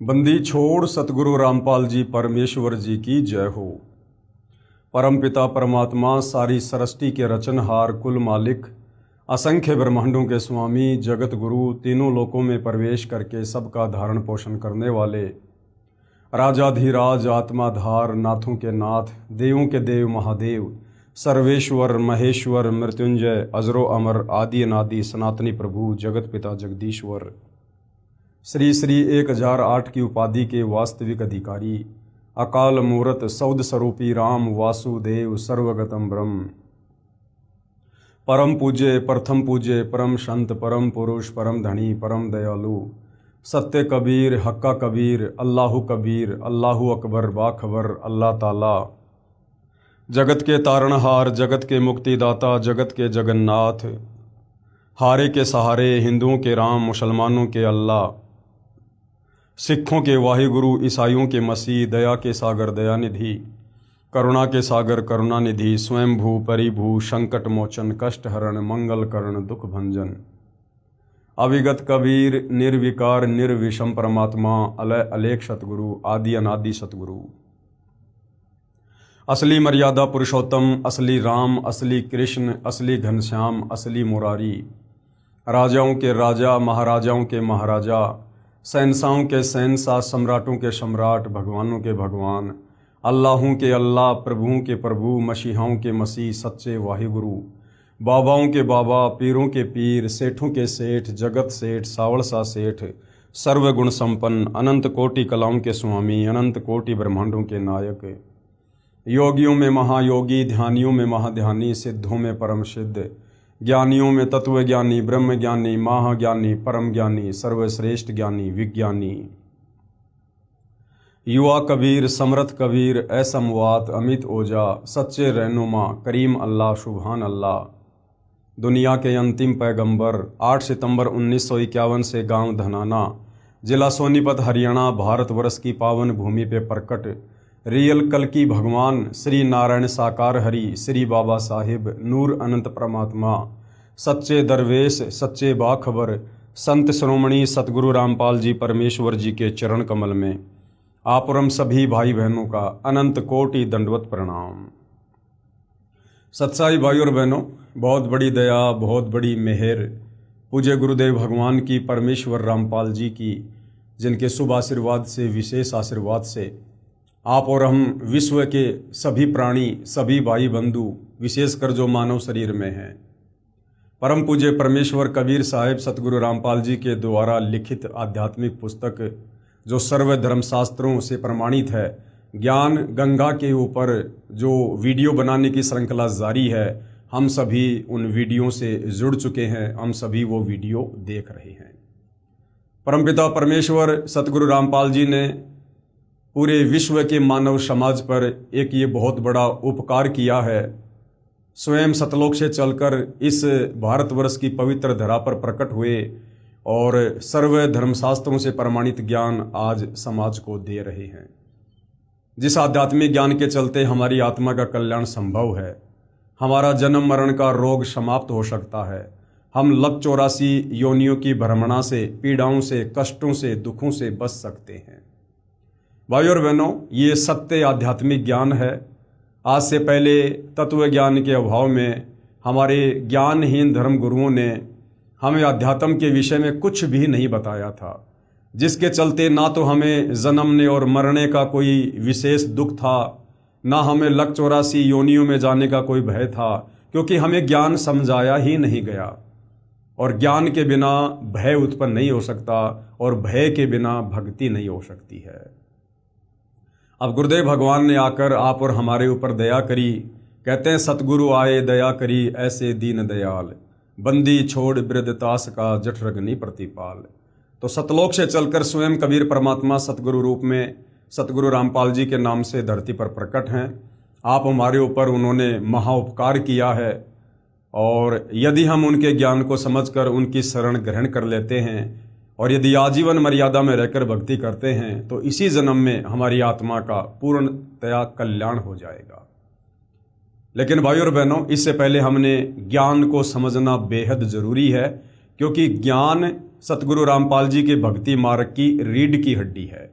बंदी छोड़ सतगुरु रामपाल जी परमेश्वर जी की जय हो। परमपिता परमात्मा सारी सृष्टि के रचनहार कुल मालिक असंख्य ब्रह्मांडों के स्वामी जगत गुरु तीनों लोकों में प्रवेश करके सबका धारण पोषण करने वाले राजाधिराज आत्माधार नाथों के नाथ देवों के देव महादेव सर्वेश्वर महेश्वर मृत्युंजय अजरो अमर आदि अनादि सनातनी प्रभु जगत पिता जगदीश्वर श्री श्री 1008 की उपाधि के वास्तविक अधिकारी अकाल मूरत सौद स्वरूपी राम वासुदेव सर्वगतम ब्रह्म परम पूज्य प्रथम पूज्य परम संत परम पुरुष परम धनी परम दयालु सत्य कबीर हक्का कबीर अल्लाहु अकबर बाखबर अल्लाह ताला जगत के तारणहार जगत के मुक्तिदाता जगत के जगन्नाथ हारे के सहारे हिंदुओं के राम मुसलमानों के अल्लाह सिखों के वाहिगुरु ईसाइयों के मसीह दया के सागर दयानिधि करुणा के सागर करुणानिधि स्वयंभू परिभू संकट मोचन कष्ट हरण मंगल करण दुख भंजन अविगत कबीर निर्विकार निर्विषम परमात्मा अलय अलेख सतगुरु आदि अनादि सतगुरु असली मर्यादा पुरुषोत्तम असली राम असली कृष्ण असली घनश्याम असली मुरारी राजाओं के राजा महाराजाओं के महाराजा शहंशाहों के शहंशाह सम्राटों के सम्राट भगवानों के भगवान अल्लाहों के अल्लाह प्रभुओं के प्रभु मसीहाओं के मसीह सच्चे वाहिगुरु बाबाओं के बाबा पीरों के पीर सेठों के सेठ जगत सेठ सावड़सा सेठ सर्वगुण संपन्न अनंत कोटि कलाओं के स्वामी अनंत कोटि ब्रह्मांडों के नायक योगियों में महायोगी ध्यानियों में महाध्यानी सिद्धों में परम सिद्ध ज्ञानियों में तत्व ज्ञानी ब्रह्म ज्ञानी महाज्ञानी परम ज्ञानी सर्वश्रेष्ठ ज्ञानी विज्ञानी युवा कबीर समर्थ कबीर असमवात अमित ओजा सच्चे रहनुमा करीम अल्लाह सुभान अल्लाह दुनिया के अंतिम पैगंबर 8 सितंबर 1951 से गांव धनाना जिला सोनीपत हरियाणा भारतवर्ष की पावन भूमि पे प्रकट रियल कल्कि भगवान श्री नारायण साकार हरि श्री बाबा साहिब नूर अनंत परमात्मा सच्चे दरवेश सच्चे बाखबर संत श्रोमणी सतगुरु रामपाल जी परमेश्वर जी के चरण कमल में आप और हम सभी भाई बहनों का अनंत कोटि दंडवत प्रणाम। सत्साई भाई और बहनों, बहुत बड़ी दया बहुत बड़ी मेहर पूज्य गुरुदेव भगवान की परमेश्वर रामपाल जी की, जिनके शुभ आशीर्वाद से विशेष आशीर्वाद से आप और हम विश्व के सभी प्राणी सभी भाई बंधु विशेषकर जो मानव शरीर में हैं परम पूज्य परमेश्वर कबीर साहिब सतगुरु रामपाल जी के द्वारा लिखित आध्यात्मिक पुस्तक जो सर्व धर्मशास्त्रों से प्रमाणित है ज्ञान गंगा के ऊपर जो वीडियो बनाने की श्रृंखला जारी है, हम सभी उन वीडियो से जुड़ चुके हैं, हम सभी वो वीडियो देख रहे हैं। परमपिता परमेश्वर सतगुरु रामपाल जी ने पूरे विश्व के मानव समाज पर एक ये बहुत बड़ा उपकार किया है। स्वयं सतलोक से चलकर इस भारतवर्ष की पवित्र धरा पर प्रकट हुए और सर्व धर्मशास्त्रों से प्रमाणित ज्ञान आज समाज को दे रहे हैं, जिस आध्यात्मिक ज्ञान के चलते हमारी आत्मा का कल्याण संभव है, हमारा जन्म मरण का रोग समाप्त हो सकता है, हम लक 84 योनियों की भ्रमणा से पीड़ाओं से कष्टों से दुखों से बच सकते हैं। भाई और बहनों, ये सत्य आध्यात्मिक ज्ञान है। आज से पहले तत्व ज्ञान के अभाव में हमारे ज्ञानहीन धर्म गुरुओं ने हमें अध्यात्म के विषय में कुछ भी नहीं बताया था, जिसके चलते ना तो हमें जन्मने और मरने का कोई विशेष दुख था, ना हमें लक 84 योनियों में जाने का कोई भय था, क्योंकि हमें ज्ञान समझाया ही नहीं गया। और ज्ञान के बिना भय उत्पन्न नहीं हो सकता और भय के बिना भक्ति नहीं हो सकती है। अब गुरुदेव भगवान ने आकर आप और हमारे ऊपर दया करी। कहते हैं सतगुरु आए दया करी ऐसे दीन दयाल बंदी छोड़ वृद्धतास का जठरग्नि प्रतिपाल। तो सतलोक से चलकर स्वयं कबीर परमात्मा सतगुरु रूप में सतगुरु रामपाल जी के नाम से धरती पर प्रकट हैं। आप हमारे ऊपर उन्होंने महाउपकार किया है और यदि हम उनके ज्ञान को समझकर उनकी शरण ग्रहण कर लेते हैं और यदि आजीवन मर्यादा में रहकर भक्ति करते हैं तो इसी जन्म में हमारी आत्मा का पूर्णतया कल्याण हो जाएगा। लेकिन भाई और बहनों, इससे पहले हमने ज्ञान को समझना बेहद जरूरी है, क्योंकि ज्ञान सतगुरु रामपाल जी के भक्ति मार्ग की रीढ़ की हड्डी है।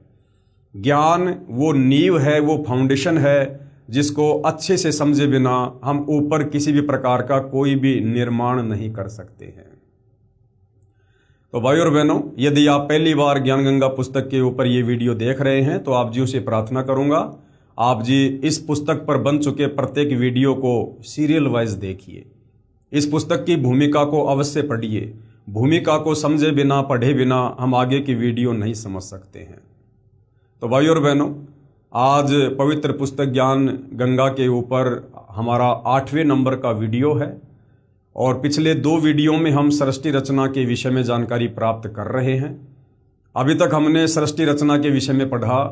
ज्ञान वो नींव है, वो फाउंडेशन है जिसको अच्छे से समझे बिना हम ऊपर किसी भी प्रकार का कोई भी निर्माण नहीं कर सकते हैं। तो भाई और बहनों, यदि आप पहली बार ज्ञान गंगा पुस्तक के ऊपर ये वीडियो देख रहे हैं तो आप जी से प्रार्थना करूंगा, आप जी इस पुस्तक पर बन चुके प्रत्येक वीडियो को सीरियल वाइज देखिए। इस पुस्तक की भूमिका को अवश्य पढ़िए। भूमिका को समझे बिना, पढ़े बिना हम आगे की वीडियो नहीं समझ सकते हैं। तो भाई और बहनों, आज पवित्र पुस्तक ज्ञान गंगा के ऊपर हमारा 8वें नंबर का वीडियो है और पिछले 2 वीडियो में हम सृष्टि रचना के विषय में जानकारी प्राप्त कर रहे हैं। अभी तक हमने सृष्टि रचना के विषय में पढ़ा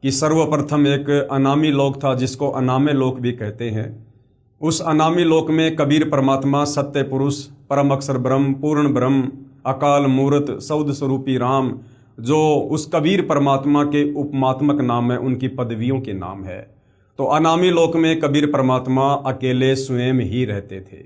कि सर्वप्रथम एक अनामी लोक था जिसको अनामे लोक भी कहते हैं। उस अनामी लोक में कबीर परमात्मा, सत्य पुरुष, परम अक्षर ब्रह्म, पूर्ण ब्रह्म, अकाल मूर्त, सौद स्वरूपी राम, जो उस कबीर परमात्मा के उपमात्मक नाम है, उनकी पदवियों के नाम है। तो अनामी लोक में कबीर परमात्मा अकेले स्वयं ही रहते थे।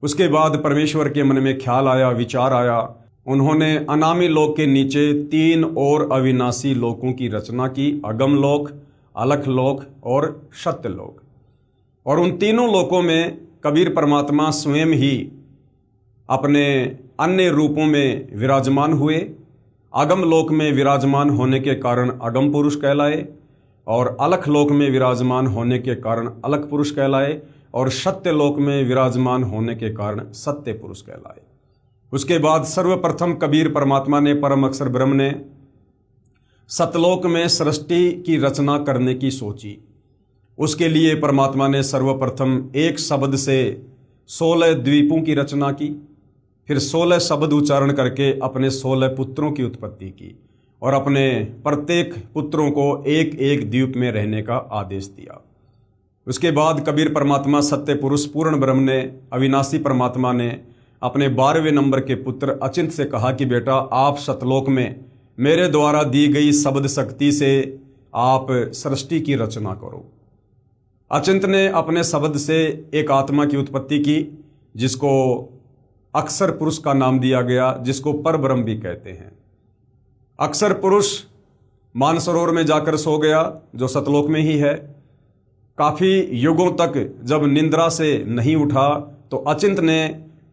उसके बाद परमेश्वर के मन में ख्याल आया, विचार आया। उन्होंने अनामी लोक के नीचे 3 और अविनाशी लोकों की रचना की, अगम लोक, अलख लोक और सत्य लोक। और उन तीनों लोकों में कबीर परमात्मा स्वयं ही अपने अन्य रूपों में विराजमान हुए। अगम लोक में विराजमान होने के कारण अगम पुरुष कहलाए और अलख लोक में विराजमान होने के कारण अलख पुरुष कहलाए और सत्य लोक में विराजमान होने के कारण सत्य पुरुष कहलाए। उसके बाद सर्वप्रथम कबीर परमात्मा ने, परम अक्षर ब्रह्म ने सतलोक में सृष्टि की रचना करने की सोची। उसके लिए परमात्मा ने सर्वप्रथम एक शब्द से 16 द्वीपों की रचना की, फिर 16 शब्द उच्चारण करके अपने 16 पुत्रों की उत्पत्ति की और अपने प्रत्येक पुत्रों को एक एक द्वीप में रहने का आदेश दिया। उसके बाद कबीर परमात्मा, सत्य पुरुष, पूर्ण ब्रह्म ने, अविनाशी परमात्मा ने अपने 12वें नंबर के पुत्र अचिंत से कहा कि बेटा, आप सतलोक में मेरे द्वारा दी गई शब्द शक्ति से आप सृष्टि की रचना करो। अचिंत ने अपने शब्द से एक आत्मा की उत्पत्ति की जिसको अक्षर पुरुष का नाम दिया गया, जिसको पर ब्रह्म भी कहते हैं। अक्षर पुरुष मानसरोवर में जाकर सो गया, जो सतलोक में ही है। काफी युगों तक जब निंद्रा से नहीं उठा तो अचिंत ने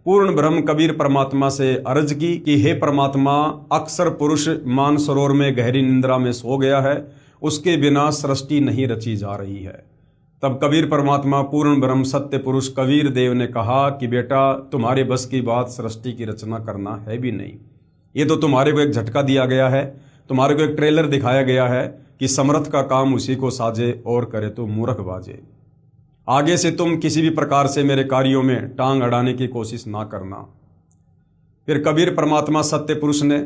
पूर्ण ब्रह्म कबीर परमात्मा से अर्ज की कि हे परमात्मा, अक्षर पुरुष मानसरोवर में गहरी निंद्रा में सो गया है, उसके बिना सृष्टि नहीं रची जा रही है। तब कबीर परमात्मा, पूर्ण ब्रह्म, सत्य पुरुष कबीर देव ने कहा कि बेटा, तुम्हारे बस की बात सृष्टि की रचना करना है भी नहीं। ये तो तुम्हारे को एक झटका दिया गया है, तुम्हारे को एक ट्रेलर दिखाया गया है कि समर्थ का काम उसी को साजे और करे तो मूर्ख बाजे। आगे से तुम किसी भी प्रकार से मेरे कार्यों में टांग अड़ाने की कोशिश ना करना। फिर कबीर परमात्मा, सत्य पुरुष ने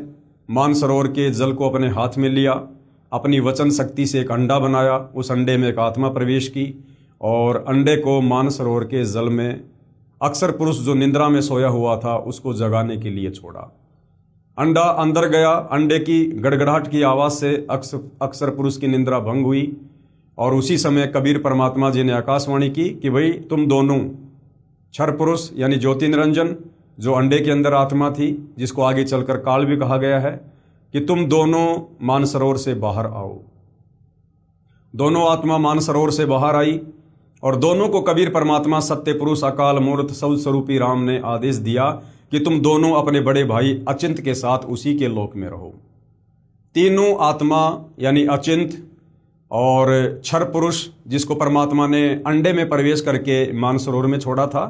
मानसरोवर के जल को अपने हाथ में लिया, अपनी वचन शक्ति से एक अंडा बनाया, उस अंडे में एक आत्मा प्रवेश की और अंडे को मानसरोवर के जल में अक्षर पुरुष जो निंद्रा में सोया हुआ था उसको जगाने के लिए छोड़ा। अंडा अंदर गया, अंडे की गड़गड़ाहट की आवाज़ से अक्षर पुरुष की निंद्रा भंग हुई और उसी समय कबीर परमात्मा जी ने आकाशवाणी की कि भाई, तुम दोनों क्षर पुरुष यानी ज्योति निरंजन, जो अंडे के अंदर आत्मा थी, जिसको आगे चलकर काल भी कहा गया है, कि तुम दोनों मानसरोवर से बाहर आओ। दोनों आत्मा मानसरोवर से बाहर आई और दोनों को कबीर परमात्मा, सत्य पुरुष, अकाल मूर्त, सौद स्वरूपी राम ने आदेश दिया कि तुम दोनों अपने बड़े भाई अचिंत के साथ उसी के लोक में रहो। तीनों आत्मा यानी अचिंत और क्षर पुरुष, जिसको परमात्मा ने अंडे में प्रवेश करके मानसरोवर में छोड़ा था,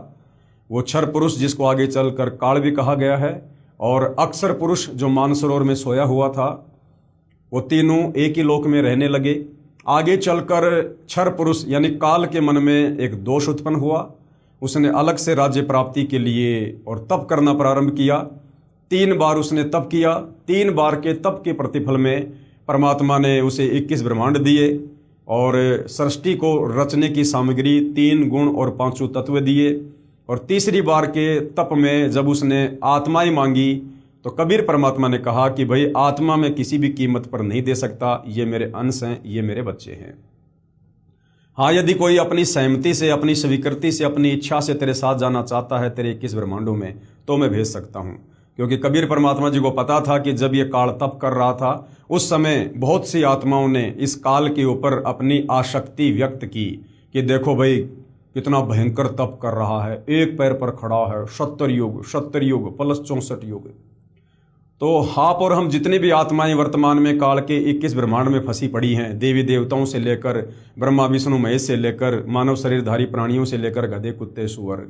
वो क्षर पुरुष जिसको आगे चलकर काल भी कहा गया है, और अक्षर पुरुष जो मानसरोवर में सोया हुआ था, वो तीनों एक ही लोक में रहने लगे। आगे चलकर क्षर पुरुष यानी काल के मन में एक दोष उत्पन्न हुआ। उसने अलग से राज्य प्राप्ति के लिए और तप करना प्रारंभ किया। 3 बार उसने तप किया। 3 बार के तप के प्रतिफल में परमात्मा ने उसे 21 ब्रह्मांड दिए और सृष्टि को रचने की सामग्री 3 गुण और 5 तत्व दिए। और तीसरी बार के तप में जब उसने आत्माएं मांगी तो कबीर परमात्मा ने कहा कि भाई, आत्मा मैं किसी भी कीमत पर नहीं दे सकता, ये मेरे अंश हैं, ये मेरे बच्चे हैं। हाँ, यदि कोई अपनी सहमति से, अपनी स्वीकृति से, अपनी इच्छा से तेरे साथ जाना चाहता है तेरे 21 ब्रह्मांडों में, तो मैं भेज सकता हूँ, क्योंकि कबीर परमात्मा जी को पता था कि जब ये काल तप कर रहा था उस समय बहुत सी आत्माओं ने इस काल के ऊपर अपनी आसक्ति व्यक्त की कि देखो भाई कितना भयंकर तप कर रहा है, एक पैर पर खड़ा है, 70 युग प्लस 64 युग। तो आप और हम जितनी भी आत्माएं वर्तमान में काल के 21 ब्रह्मांड में फंसी पड़ी हैं, देवी देवताओं से लेकर ब्रह्मा विष्णु महेश से लेकर मानव शरीरधारी प्राणियों से लेकर गधे कुत्ते सुअर,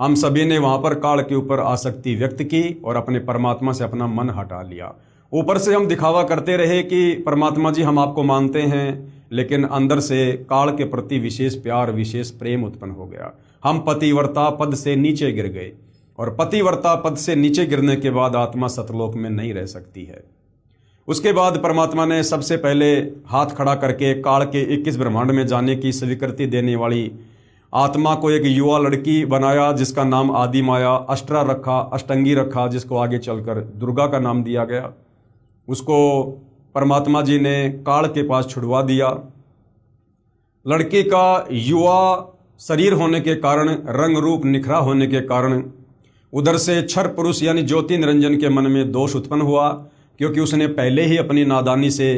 हम सभी ने वहां पर काल के ऊपर आसक्ति व्यक्त की और अपने परमात्मा से अपना मन हटा लिया। ऊपर से हम दिखावा करते रहे कि परमात्मा जी हम आपको मानते हैं, लेकिन अंदर से काल के प्रति विशेष प्यार विशेष प्रेम उत्पन्न हो गया। हम पतिव्रता पद से नीचे गिर गए और पतिव्रता पद से नीचे गिरने के बाद आत्मा सतलोक में नहीं रह सकती है। उसके बाद परमात्मा ने सबसे पहले हाथ खड़ा करके काल के 21 ब्रह्मांड में जाने की स्वीकृति देने वाली आत्मा को एक युवा लड़की बनाया जिसका नाम आदि माया अष्टरा रखा, अष्टंगी रखा, जिसको आगे चलकर दुर्गा का नाम दिया गया। उसको परमात्मा जी ने काल के पास छुड़वा दिया। लड़के का युवा शरीर होने के कारण, रंग रूप निखरा होने के कारण उधर से क्षर पुरुष यानी ज्योति निरंजन के मन में दोष उत्पन्न हुआ, क्योंकि उसने पहले ही अपनी नादानी से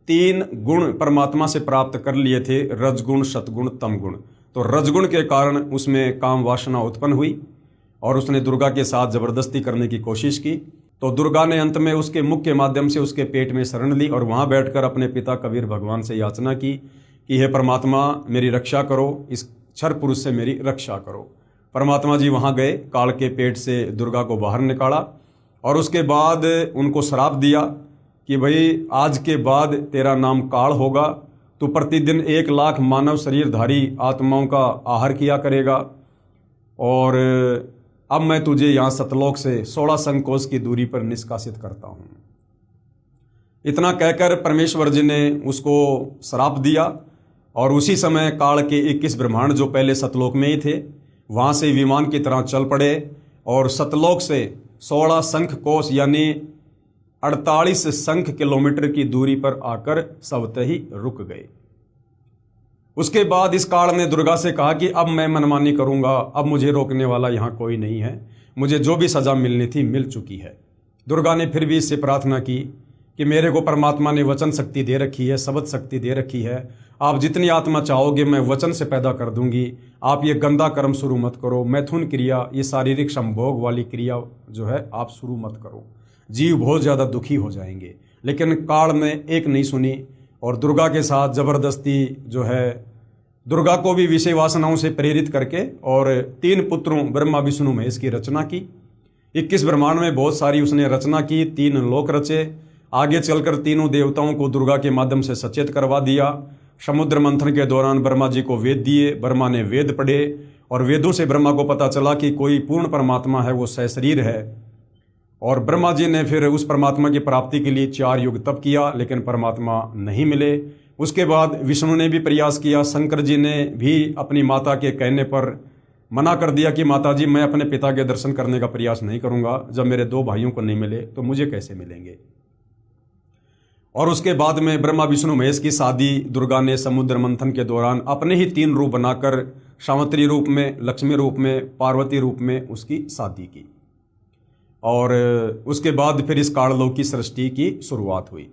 3 गुण परमात्मा से प्राप्त कर लिए थे, रजगुण सतगुण तम गुण। तो रजगुण के कारण उसमें काम वासना उत्पन्न हुई और उसने दुर्गा के साथ जबरदस्ती करने की कोशिश की। तो दुर्गा ने अंत में उसके मुख के माध्यम से उसके पेट में शरण ली और वहां बैठकर अपने पिता कबीर भगवान से याचना की कि हे परमात्मा मेरी रक्षा करो, इस क्षर पुरुष से मेरी रक्षा करो। परमात्मा जी वहां गए, काल के पेट से दुर्गा को बाहर निकाला और उसके बाद उनको श्राप दिया कि भाई आज के बाद तेरा नाम काल होगा, तू प्रतिदिन 1 लाख मानव शरीरधारी आत्माओं का आहार किया करेगा और अब मैं तुझे यहाँ सतलोक से 16 संकोच की दूरी पर निष्कासित करता हूँ। इतना कहकर परमेश्वर जी ने उसको श्राप दिया और उसी समय काल के 21 ब्रह्मांड जो पहले सतलोक में ही थे वहाँ से विमान की तरह चल पड़े और सतलोक से 16 शंख कोश यानी 48 शंख किलोमीटर की दूरी पर आकर स्वतः ही रुक गए। उसके बाद इस काल ने दुर्गा से कहा कि अब मैं मनमानी करूंगा, अब मुझे रोकने वाला यहाँ कोई नहीं है, मुझे जो भी सजा मिलनी थी मिल चुकी है। दुर्गा ने फिर भी इससे प्रार्थना की कि मेरे को परमात्मा ने वचन शक्ति दे रखी है, शब्द शक्ति दे रखी है, आप जितनी आत्मा चाहोगे मैं वचन से पैदा कर दूंगी, आप ये गंदा कर्म शुरू मत करो, मैथुन क्रिया, ये शारीरिक संभोग वाली क्रिया जो है आप शुरू मत करो, जीव बहुत ज़्यादा दुखी हो जाएंगे। लेकिन काल ने एक नहीं सुनी और दुर्गा के साथ जबरदस्ती जो है दुर्गा को भी विषय वासनाओं से प्रेरित करके और 3 पुत्रों ब्रह्मा विष्णु महेश की रचना की। 21 ब्रह्मांड में बहुत सारी उसने रचना की, 3 लोक रचे। आगे चलकर तीनों देवताओं को दुर्गा के माध्यम से सचेत करवा दिया। समुद्र मंथन के दौरान ब्रह्मा जी को वेद दिए, ब्रह्मा ने वेद पढ़े और वेदों से ब्रह्मा को पता चला कि कोई पूर्ण परमात्मा है, वो सशरीर है। और ब्रह्मा जी ने फिर उस परमात्मा की प्राप्ति के लिए 4 युग तप किया, लेकिन परमात्मा नहीं मिले। उसके बाद विष्णु ने भी प्रयास किया, शंकर जी ने भी अपनी माता के कहने पर मना कर दिया कि माता जी मैं अपने पिता के दर्शन करने का प्रयास नहीं करूंगा, जब मेरे 2 भाइयों को नहीं मिले तो मुझे कैसे मिलेंगे। और उसके बाद में ब्रह्मा विष्णु महेश की शादी दुर्गा ने समुद्र मंथन के दौरान अपने ही 3 रूप बनाकर सावित्री रूप में, लक्ष्मी रूप में, पार्वती रूप में उसकी शादी की। और उसके बाद फिर इस काललोक की सृष्टि की शुरुआत हुई।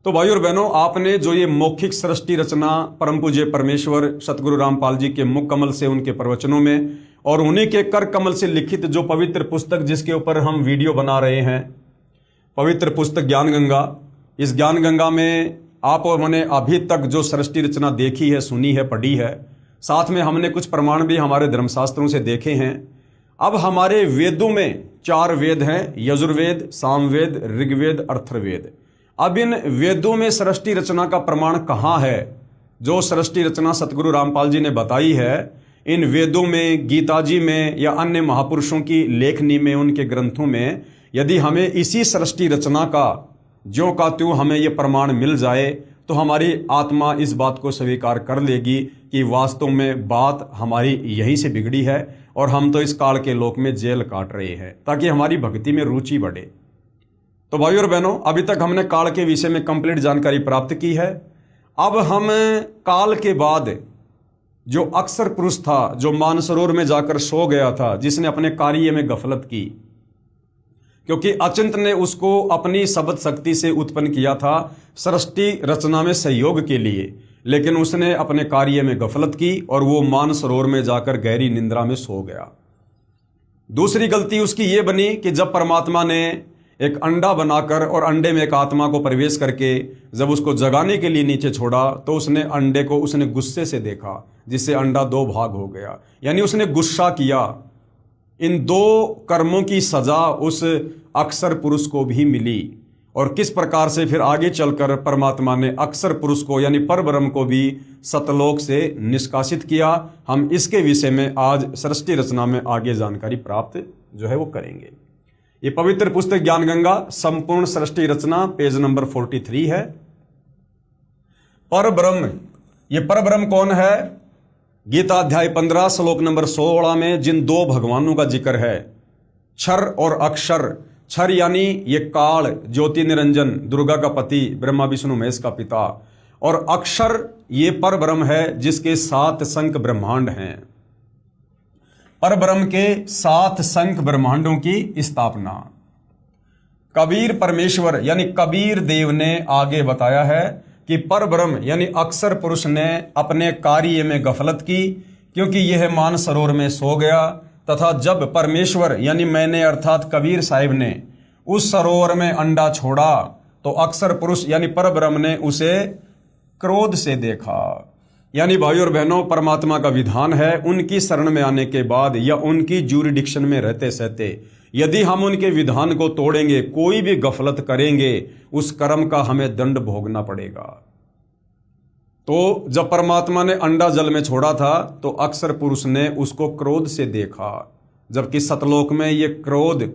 तो भाई और बहनों, आपने जो ये मौखिक सृष्टि रचना परम पूज्य परमेश्वर सतगुरु रामपाल जी के मुख कमल से, उनके प्रवचनों में और उन्हीं के कर कमल से लिखित जो पवित्र पुस्तक जिसके ऊपर हम वीडियो बना रहे हैं, पवित्र पुस्तक ज्ञान गंगा, इस ज्ञान गंगा में आप और मैंने अभी तक जो सृष्टि रचना देखी है, सुनी है, पढ़ी है, साथ में हमने कुछ प्रमाण भी हमारे धर्मशास्त्रों से देखे हैं। अब हमारे वेदों में 4 वेद हैं, यजुर्वेद, सामवेद, ऋग्वेद, अथर्ववेद। अब इन वेदों में सृष्टि रचना का प्रमाण कहाँ है? जो सृष्टि रचना सतगुरु रामपाल जी ने बताई है, इन वेदों में, गीता जी में या अन्य महापुरुषों की लेखनी में, उनके ग्रंथों में यदि हमें इसी सृष्टि रचना का ज्यों का त्यों हमें ये प्रमाण मिल जाए तो हमारी आत्मा इस बात को स्वीकार कर लेगी कि वास्तव में बात हमारी यहीं से बिगड़ी है और हम तो इस काल के लोक में जेल काट रहे हैं, ताकि हमारी भक्ति में रुचि बढ़े। तो भाइयों और बहनों, अभी तक हमने काल के विषय में कंप्लीट जानकारी प्राप्त की है। अब हम काल के बाद जो अक्सर पुरुष था, जो मानसरोवर में जाकर सो गया था, जिसने अपने कार्य में गफलत की, क्योंकि अचिंत ने उसको अपनी शब्द शक्ति से उत्पन्न किया था सृष्टि रचना में सहयोग के लिए, लेकिन उसने अपने कार्य में गफलत की और वो मानसरोवर में जाकर गहरी निंद्रा में सो गया। दूसरी गलती उसकी ये बनी कि जब परमात्मा ने एक अंडा बनाकर और अंडे में एक आत्मा को प्रवेश करके जब उसको जगाने के लिए नीचे छोड़ा, तो उसने अंडे को उसने गुस्से से देखा, जिससे अंडा दो भाग हो गया, यानी उसने गुस्सा किया। इन दो कर्मों की सजा उस अक्षर पुरुष को भी मिली। और किस प्रकार से फिर आगे चलकर परमात्मा ने अक्षर पुरुष को यानी परब्रह्म को भी सतलोक से निष्कासित किया, हम इसके विषय में आज सृष्टि रचना में आगे जानकारी प्राप्त जो है वो करेंगे। ये पवित्र पुस्तक ज्ञान गंगा संपूर्ण सृष्टि रचना पेज नंबर 43 है। परब्रह्म, ये परब्रह्म कौन है? गीता अध्याय 15 श्लोक नंबर 16 में जिन दो भगवानों का जिक्र है, क्षर और अक्षर। क्षर यानी ये काल ज्योति निरंजन दुर्गा का पति ब्रह्मा विष्णु महेश का पिता, और अक्षर ये परब्रह्म है जिसके 7 शंख ब्रह्मांड हैं। परब्रह्म के 7 शंख ब्रह्मांडों की स्थापना कबीर परमेश्वर यानी कबीर देव ने आगे बताया है कि परब्रह्म यानी अक्षर पुरुष ने अपने कार्य में गफलत की, क्योंकि यह मानसरोवर में सो गया, तथा जब परमेश्वर यानी मैंने अर्थात कबीर साहिब ने उस सरोवर में अंडा छोड़ा, तो अक्षर पुरुष यानी परब्रह्म ने उसे क्रोध से देखा। यानी भाइयों और बहनों, परमात्मा का विधान है उनकी शरण में आने के बाद या उनकी ज्यूरिडिक्शन में रहते सहते यदि हम उनके विधान को तोड़ेंगे, कोई भी गफलत करेंगे, उस कर्म का हमें दंड भोगना पड़ेगा। तो जब परमात्मा ने अंडा जल में छोड़ा था तो अक्षर पुरुष ने उसको क्रोध से देखा, जबकि सतलोक में ये क्रोध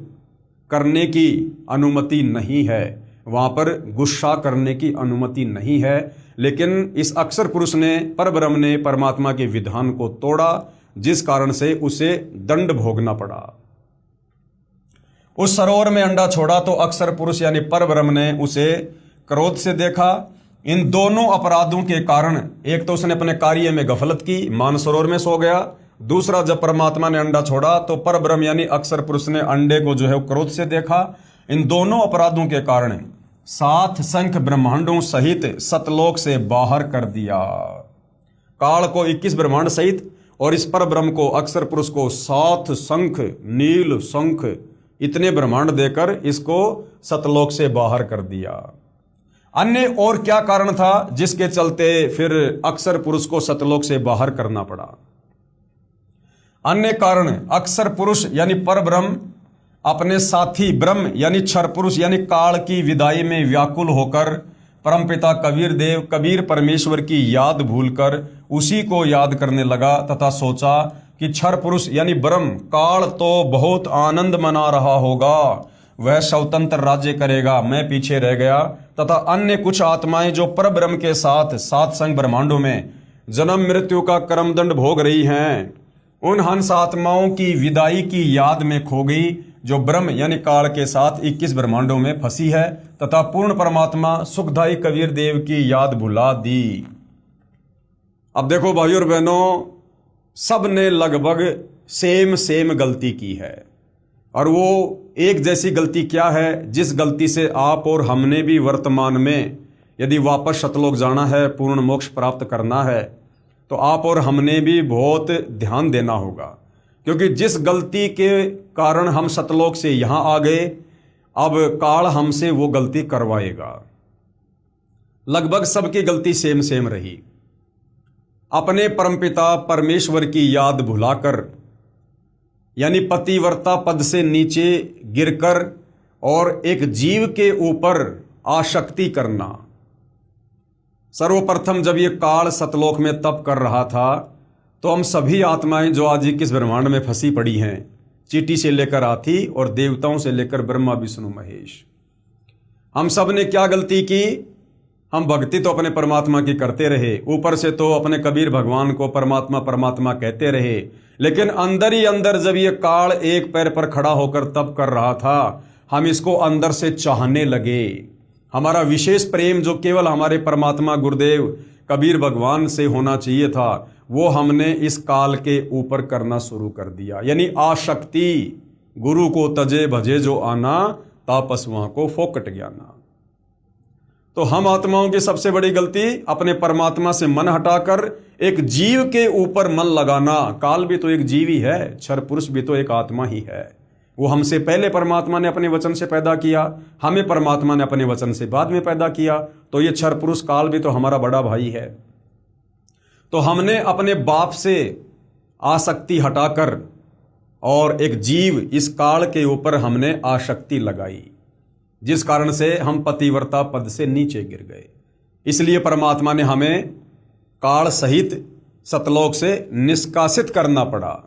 करने की अनुमति नहीं है, वहां पर गुस्सा करने की अनुमति नहीं है। लेकिन इस अक्षर पुरुष ने परब्रह्म ने परमात्मा के विधान को तोड़ा, जिस कारण से उसे दंड भोगना पड़ा। उस सरोवर में अंडा छोड़ा तो अक्षर पुरुष यानी परब्रह्म ने उसे क्रोध से देखा। इन दोनों अपराधों के कारण, एक तो उसने अपने कार्य में गफलत की, मानसरोवर में सो गया, दूसरा जब परमात्मा ने अंडा छोड़ा तो परब्रह्म यानी अक्षर पुरुष ने अंडे को जो है क्रोध से देखा। इन दोनों अपराधों के कारण 7 शंख ब्रह्मांडों सहित सतलोक से बाहर कर दिया। काल को 21 ब्रह्मांड सहित और इस परब्रह्म को अक्षर पुरुष को 7 शंख नील शंख इतने ब्रह्मांड देकर इसको सतलोक से बाहर कर दिया। अन्य और क्या कारण था जिसके चलते फिर अक्षर पुरुष को सतलोक से बाहर करना पड़ा? अन्य कारण, अक्षर पुरुष यानी परब्रह्म अपने साथी ब्रह्म यानी क्षर पुरुष यानी काल की विदाई में व्याकुल होकर परमपिता कबीर देव कबीर परमेश्वर की याद भूलकर उसी को याद करने लगा, तथा सोचा कि क्षर पुरुष यानी ब्रह्म काल तो बहुत आनंद मना रहा होगा, वह स्वतंत्र राज्य करेगा, मैं पीछे रह गया। तथा अन्य कुछ आत्माएं जो परब्रह्म के साथ 7 शंख ब्रह्मांडों में जन्म मृत्यु का कर्मदंड भोग रही हैं, उन हंस आत्माओं की विदाई की याद में खो गई, जो ब्रह्म यानी काल के साथ 21 ब्रह्मांडों में फंसी है, तथा पूर्ण परमात्मा सुखदाई कबीर देव की याद भुला दी। अब देखो भाइयों और बहनों, सब ने लगभग सेम गलती की है, और वो एक जैसी गलती क्या है, जिस गलती से आप और हमने भी वर्तमान में यदि वापस सतलोक जाना है, पूर्ण मोक्ष प्राप्त करना है, तो आप और हमने भी बहुत ध्यान देना होगा। क्योंकि जिस गलती के कारण हम सतलोक से यहाँ आ गए, अब काल हमसे वो गलती करवाएगा। लगभग सबकी गलती सेम रही। अपने परमपिता परमेश्वर की याद भुलाकर यानी पतिव्रता पद से नीचे गिरकर और एक जीव के ऊपर आसक्ति करना। सर्वप्रथम जब ये काल सतलोक में तप कर रहा था, तो हम सभी आत्माएं जो आज 21 ब्रह्मांड में फंसी पड़ी हैं, चींटी से लेकर हाथी और देवताओं से लेकर ब्रह्मा विष्णु महेश, हम सब ने क्या गलती की? हम भक्ति तो अपने परमात्मा की करते रहे, ऊपर से तो अपने कबीर भगवान को परमात्मा परमात्मा कहते रहे, लेकिन अंदर ही अंदर जब ये काल एक पैर पर खड़ा होकर तप कर रहा था, हम इसको अंदर से चाहने लगे। हमारा विशेष प्रेम जो केवल हमारे परमात्मा गुरुदेव कबीर भगवान से होना चाहिए था, वो हमने इस काल के ऊपर करना शुरू कर दिया। यानी आसक्ति, गुरु को तजे भजे जो आना, तापसवां को फोकट ज्ञाना। तो हम आत्माओं की सबसे बड़ी गलती अपने परमात्मा से मन हटाकर एक जीव के ऊपर मन लगाना। काल भी तो एक जीव ही है, क्षर पुरुष भी तो एक आत्मा ही है। वो हमसे पहले परमात्मा ने अपने वचन से पैदा किया, हमें परमात्मा ने अपने वचन से बाद में पैदा किया। तो ये क्षर पुरुष काल भी तो हमारा बड़ा भाई है। तो हमने अपने बाप से आसक्ति हटाकर और एक जीव इस काल के ऊपर हमने आसक्ति लगाई, जिस कारण से हम पतिव्रता पद से नीचे गिर गए। इसलिए परमात्मा ने हमें काल सहित सतलोक से निष्कासित करना पड़ा।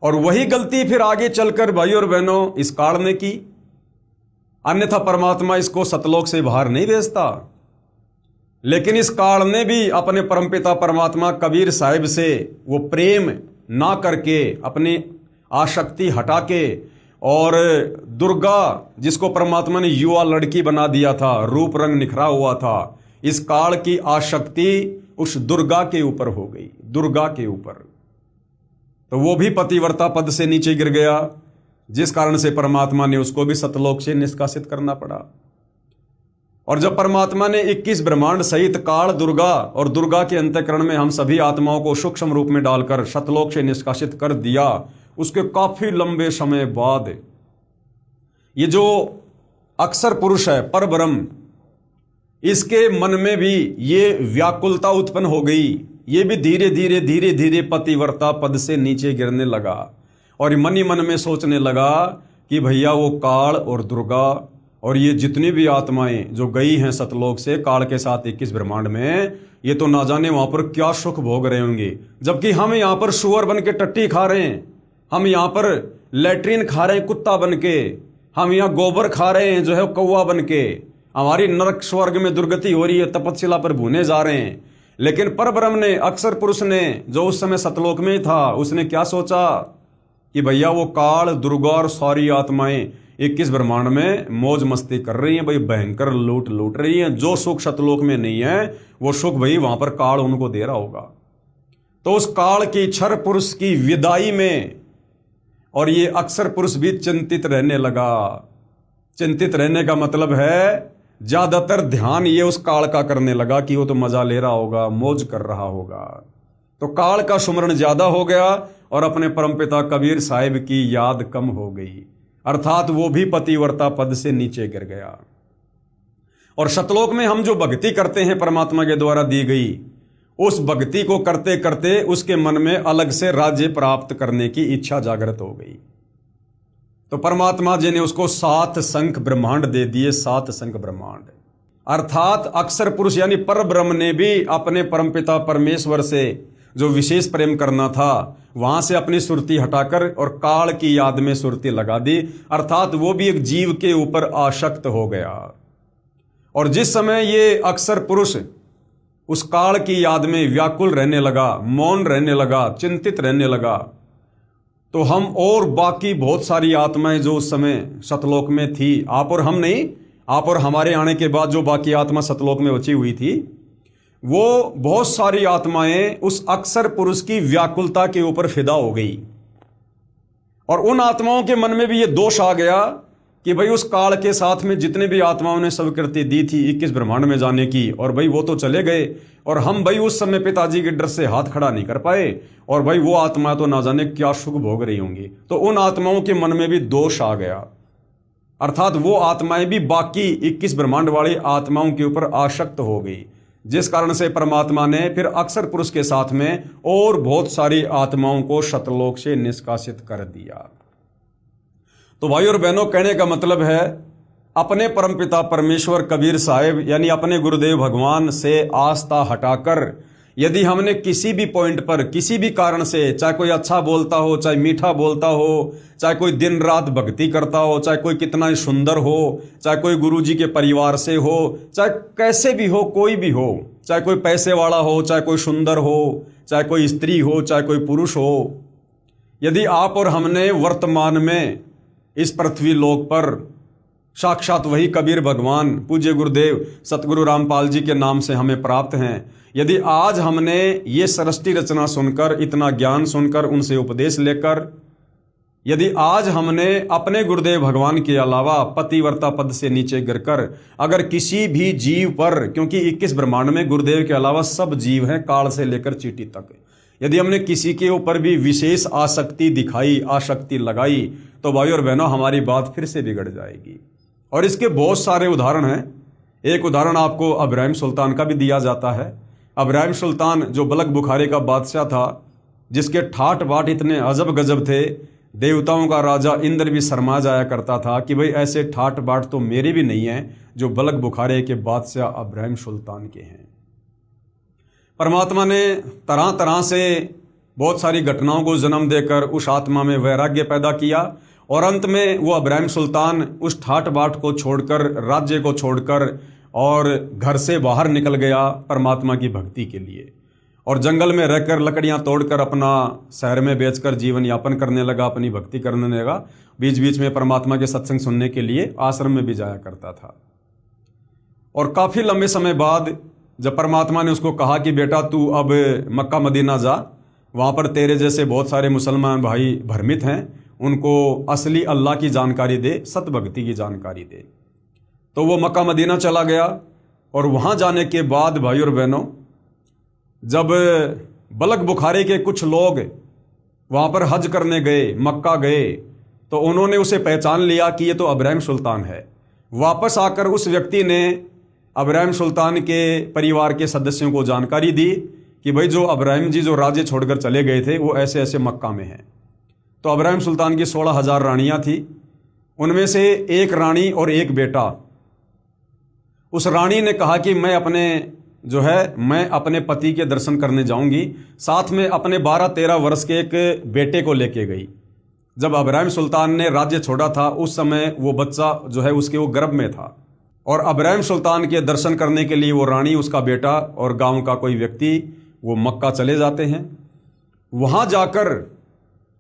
और वही गलती फिर आगे चलकर भाई और बहनों इस काल ने की, अन्यथा परमात्मा इसको सतलोक से बाहर नहीं भेजता। लेकिन इस काल ने भी अपने परमपिता परमात्मा कबीर साहिब से वो प्रेम ना करके, अपनी आसक्ति हटा के, और दुर्गा जिसको परमात्मा ने युवा लड़की बना दिया था, रूप रंग निखरा हुआ था, इस काल की आसक्ति उस दुर्गा के ऊपर हो गई, दुर्गा के ऊपर। तो वो भी पतिव्रता पद से नीचे गिर गया, जिस कारण से परमात्मा ने उसको भी सतलोक से निष्कासित करना पड़ा। और जब परमात्मा ने 21 ब्रह्मांड सहित काल, दुर्गा और दुर्गा के अंतःकरण में हम सभी आत्माओं को सूक्ष्म रूप में डालकर सतलोक से निष्कासित कर दिया, उसके काफी लंबे समय बाद ये जो अक्षर पुरुष है, पर ब्रह्म, इसके मन में भी ये व्याकुलता उत्पन्न हो गई। ये भी धीरे धीरे धीरे धीरे पतिव्रता पद से नीचे गिरने लगा और मन ही मन में सोचने लगा कि भैया वो काल और दुर्गा और ये जितनी भी आत्माएं जो गई हैं सतलोक से काल के साथ 21 ब्रह्मांड में, ये तो ना जाने वहां पर क्या सुख भोग रहे होंगे, जबकि हम यहाँ पर सुअर बन के टट्टी खा रहे हैं, हम यहाँ पर लैट्रिन खा रहे हैं कुत्ता बन के, हम यहाँ गोबर खा रहे हैं जो है कौवा बन के, हमारी नरक स्वर्ग में दुर्गति हो रही है, तपस्या पर भूने जा रहे हैं। लेकिन परब्रह्म ने, अक्षर पुरुष ने, जो उस समय सतलोक में था, उसने क्या सोचा कि भैया वो काल, दुर्गा और सारी आत्माएं 21 ब्रह्मांड में मौज मस्ती कर रही हैं, भाई भयंकर लूट रही हैं। जो सुख सतलोक में नहीं है वो सुख भाई वहां पर काल उनको दे रहा होगा। तो उस काल की, क्षर पुरुष की विदाई में और ये अक्षर पुरुष भी चिंतित रहने लगा। चिंतित रहने का मतलब है ज्यादातर ध्यान ये उस काल का करने लगा कि वो तो मजा ले रहा होगा, मौज कर रहा होगा। तो काल का सुमरण ज्यादा हो गया और अपने परमपिता कबीर साहिब की याद कम हो गई, अर्थात वो भी पतिव्रता पद से नीचे गिर गया। और सतलोक में हम जो भक्ति करते हैं परमात्मा के द्वारा दी गई, उस भक्ति को करते करते उसके मन में अलग से राज्य प्राप्त करने की इच्छा जागृत हो गई। तो परमात्मा जी ने उसको 7 शंख ब्रह्मांड दे दिए, 7 शंख ब्रह्मांड। अर्थात अक्षर पुरुष यानी पर ब्रह्म ने भी अपने परमपिता परमेश्वर से जो विशेष प्रेम करना था, वहां से अपनी सुरती हटाकर और काल की याद में सुरती लगा दी। अर्थात वो भी एक जीव के ऊपर आसक्त हो गया। और जिस समय ये अक्षर पुरुष उस काल की याद में व्याकुल रहने लगा, मौन रहने लगा, चिंतित रहने लगा, तो हम और बाकी बहुत सारी आत्माएं जो उस समय सतलोक में थी, आप और हम नहीं, आप और हमारे आने के बाद जो बाकी आत्मा सतलोक में बची हुई थी, वो बहुत सारी आत्माएं उस अक्षर पुरुष की व्याकुलता के ऊपर फिदा हो गई। और उन आत्माओं के मन में भी ये दोष आ गया कि भाई उस काल के साथ में जितने भी आत्माओं ने स्वीकृति दी थी 21 ब्रह्मांड में जाने की, और भाई वो तो चले गए और हम भाई उस समय पिताजी के डर से हाथ खड़ा नहीं कर पाए, और भाई वो आत्मा तो ना जाने क्या सुख भोग रही होंगी। तो उन आत्माओं के मन में भी दोष आ गया, अर्थात वो आत्माएं भी बाकी 21 ब्रह्मांड वाली आत्माओं के ऊपर आसक्त हो गई, जिस कारण से परमात्मा ने फिर अक्षर पुरुष के साथ में और बहुत सारी आत्माओं को सतलोक से निष्कासित कर दिया। तो भाई और बहनों, कहने का मतलब है अपने परमपिता परमेश्वर कबीर साहिब यानी अपने गुरुदेव भगवान से आस्था हटाकर यदि हमने किसी भी पॉइंट पर किसी भी कारण से, चाहे कोई अच्छा बोलता हो, चाहे मीठा बोलता हो, चाहे कोई दिन रात भक्ति करता हो, चाहे कोई कितना ही सुंदर हो, चाहे कोई गुरुजी के परिवार से हो, चाहे कैसे भी हो, कोई भी हो, चाहे कोई पैसे वाला हो, चाहे कोई सुंदर हो, चाहे कोई स्त्री हो, चाहे कोई पुरुष हो, यदि आप और हमने वर्तमान में इस पृथ्वी लोक पर साक्षात वही कबीर भगवान पूज्य गुरुदेव सतगुरु रामपाल जी के नाम से हमें प्राप्त हैं, यदि आज हमने ये सृष्टि रचना सुनकर, इतना ज्ञान सुनकर, उनसे उपदेश लेकर यदि आज हमने अपने गुरुदेव भगवान के अलावा पतिव्रता पद से नीचे गिरकर अगर किसी भी जीव पर, क्योंकि 21 ब्रह्मांड में गुरुदेव के अलावा सब जीव हैं काल से लेकर चींटी तक, यदि हमने किसी के ऊपर भी विशेष आसक्ति दिखाई, आसक्ति लगाई, तो भाई और बहनों हमारी बात फिर से बिगड़ जाएगी। और इसके बहुत सारे उदाहरण हैं। एक उदाहरण आपको अब्राहिम सुल्तान का भी दिया जाता है। अब्राहिम सुल्तान जो बलख बुखारे का बादशाह था, जिसके ठाट बाट इतने अजब गजब थे, देवताओं का राजा इंद्र भी शर्मा जाया करता था कि भाई ऐसे ठाट बाट तो मेरे भी नहीं हैं जो बलख बुखारे के बादशाह अब्राहिम सुल्तान के हैं। परमात्मा ने तरह तरह से बहुत सारी घटनाओं को जन्म देकर उस आत्मा में वैराग्य पैदा किया और अंत में वो अब्राहिम सुल्तान उस ठाट बाट को छोड़कर, राज्य को छोड़कर और घर से बाहर निकल गया परमात्मा की भक्ति के लिए, और जंगल में रहकर लकड़ियां तोड़कर अपना शहर में बेचकर जीवन यापन करने लगा, अपनी भक्ति करने लगा। बीच बीच में परमात्मा के सत्संग सुनने के लिए आश्रम में भी जाया करता था। और काफ़ी लंबे समय बाद जब परमात्मा ने उसको कहा कि बेटा तू अब मक्का मदीना जा, वहाँ पर तेरे जैसे बहुत सारे मुसलमान भाई भ्रमित हैं, उनको असली अल्लाह की जानकारी दे, सतभक्ति की जानकारी दे। तो वो मक्का मदीना चला गया और वहाँ जाने के बाद भाई और बहनों, जब बलख बुखारे के कुछ लोग वहाँ पर हज करने गए, मक्का गए, तो उन्होंने उसे पहचान लिया कि ये तो अब्राहिम सुल्तान है। वापस आकर उस व्यक्ति ने अब्राहिम सुल्तान के परिवार के सदस्यों को जानकारी दी कि भाई जो अब्राहिम जी जो राज्य छोड़कर चले गए थे वो ऐसे ऐसे मक्का में हैं। तो अब्राहिम सुल्तान की 16,000 रानियाँ थी, उनमें से एक रानी और एक बेटा। उस रानी ने कहा कि मैं अपने पति के दर्शन करने जाऊंगी, साथ में अपने 12-13 वर्ष के एक बेटे को लेके गई। जब अब्राहिम सुल्तान ने राज्य छोड़ा था उस समय वो बच्चा उसके वो गर्भ में था, और अब्राहिम सुल्तान के दर्शन करने के लिए वो रानी, उसका बेटा और गांव का कोई व्यक्ति वो मक्का चले जाते हैं। वहाँ जाकर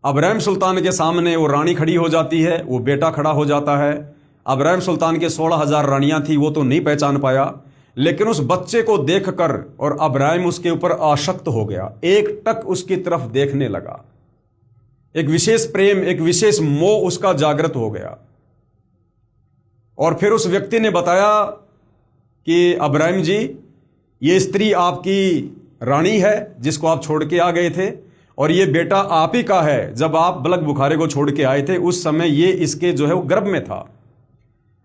अब्राहिम सुल्तान के सामने वो रानी खड़ी हो जाती है, वो बेटा खड़ा हो जाता है। अब्राहिम सुल्तान के 16,000 रानियाँ थी, वो तो नहीं पहचान पाया, लेकिन उस बच्चे को देखकर और अब्राहिम उसके ऊपर आसक्त हो गया, एक टक उसकी तरफ देखने लगा। एक विशेष प्रेम, एक विशेष मोह उसका जागृत हो गया। और फिर उस व्यक्ति ने बताया कि अब्राहिम जी, ये स्त्री आपकी रानी है जिसको आप छोड़ के आ गए थे, और ये बेटा आप ही का है। जब आप बलख बुखारे को छोड़ के आए थे उस समय ये इसके वो गर्भ में था।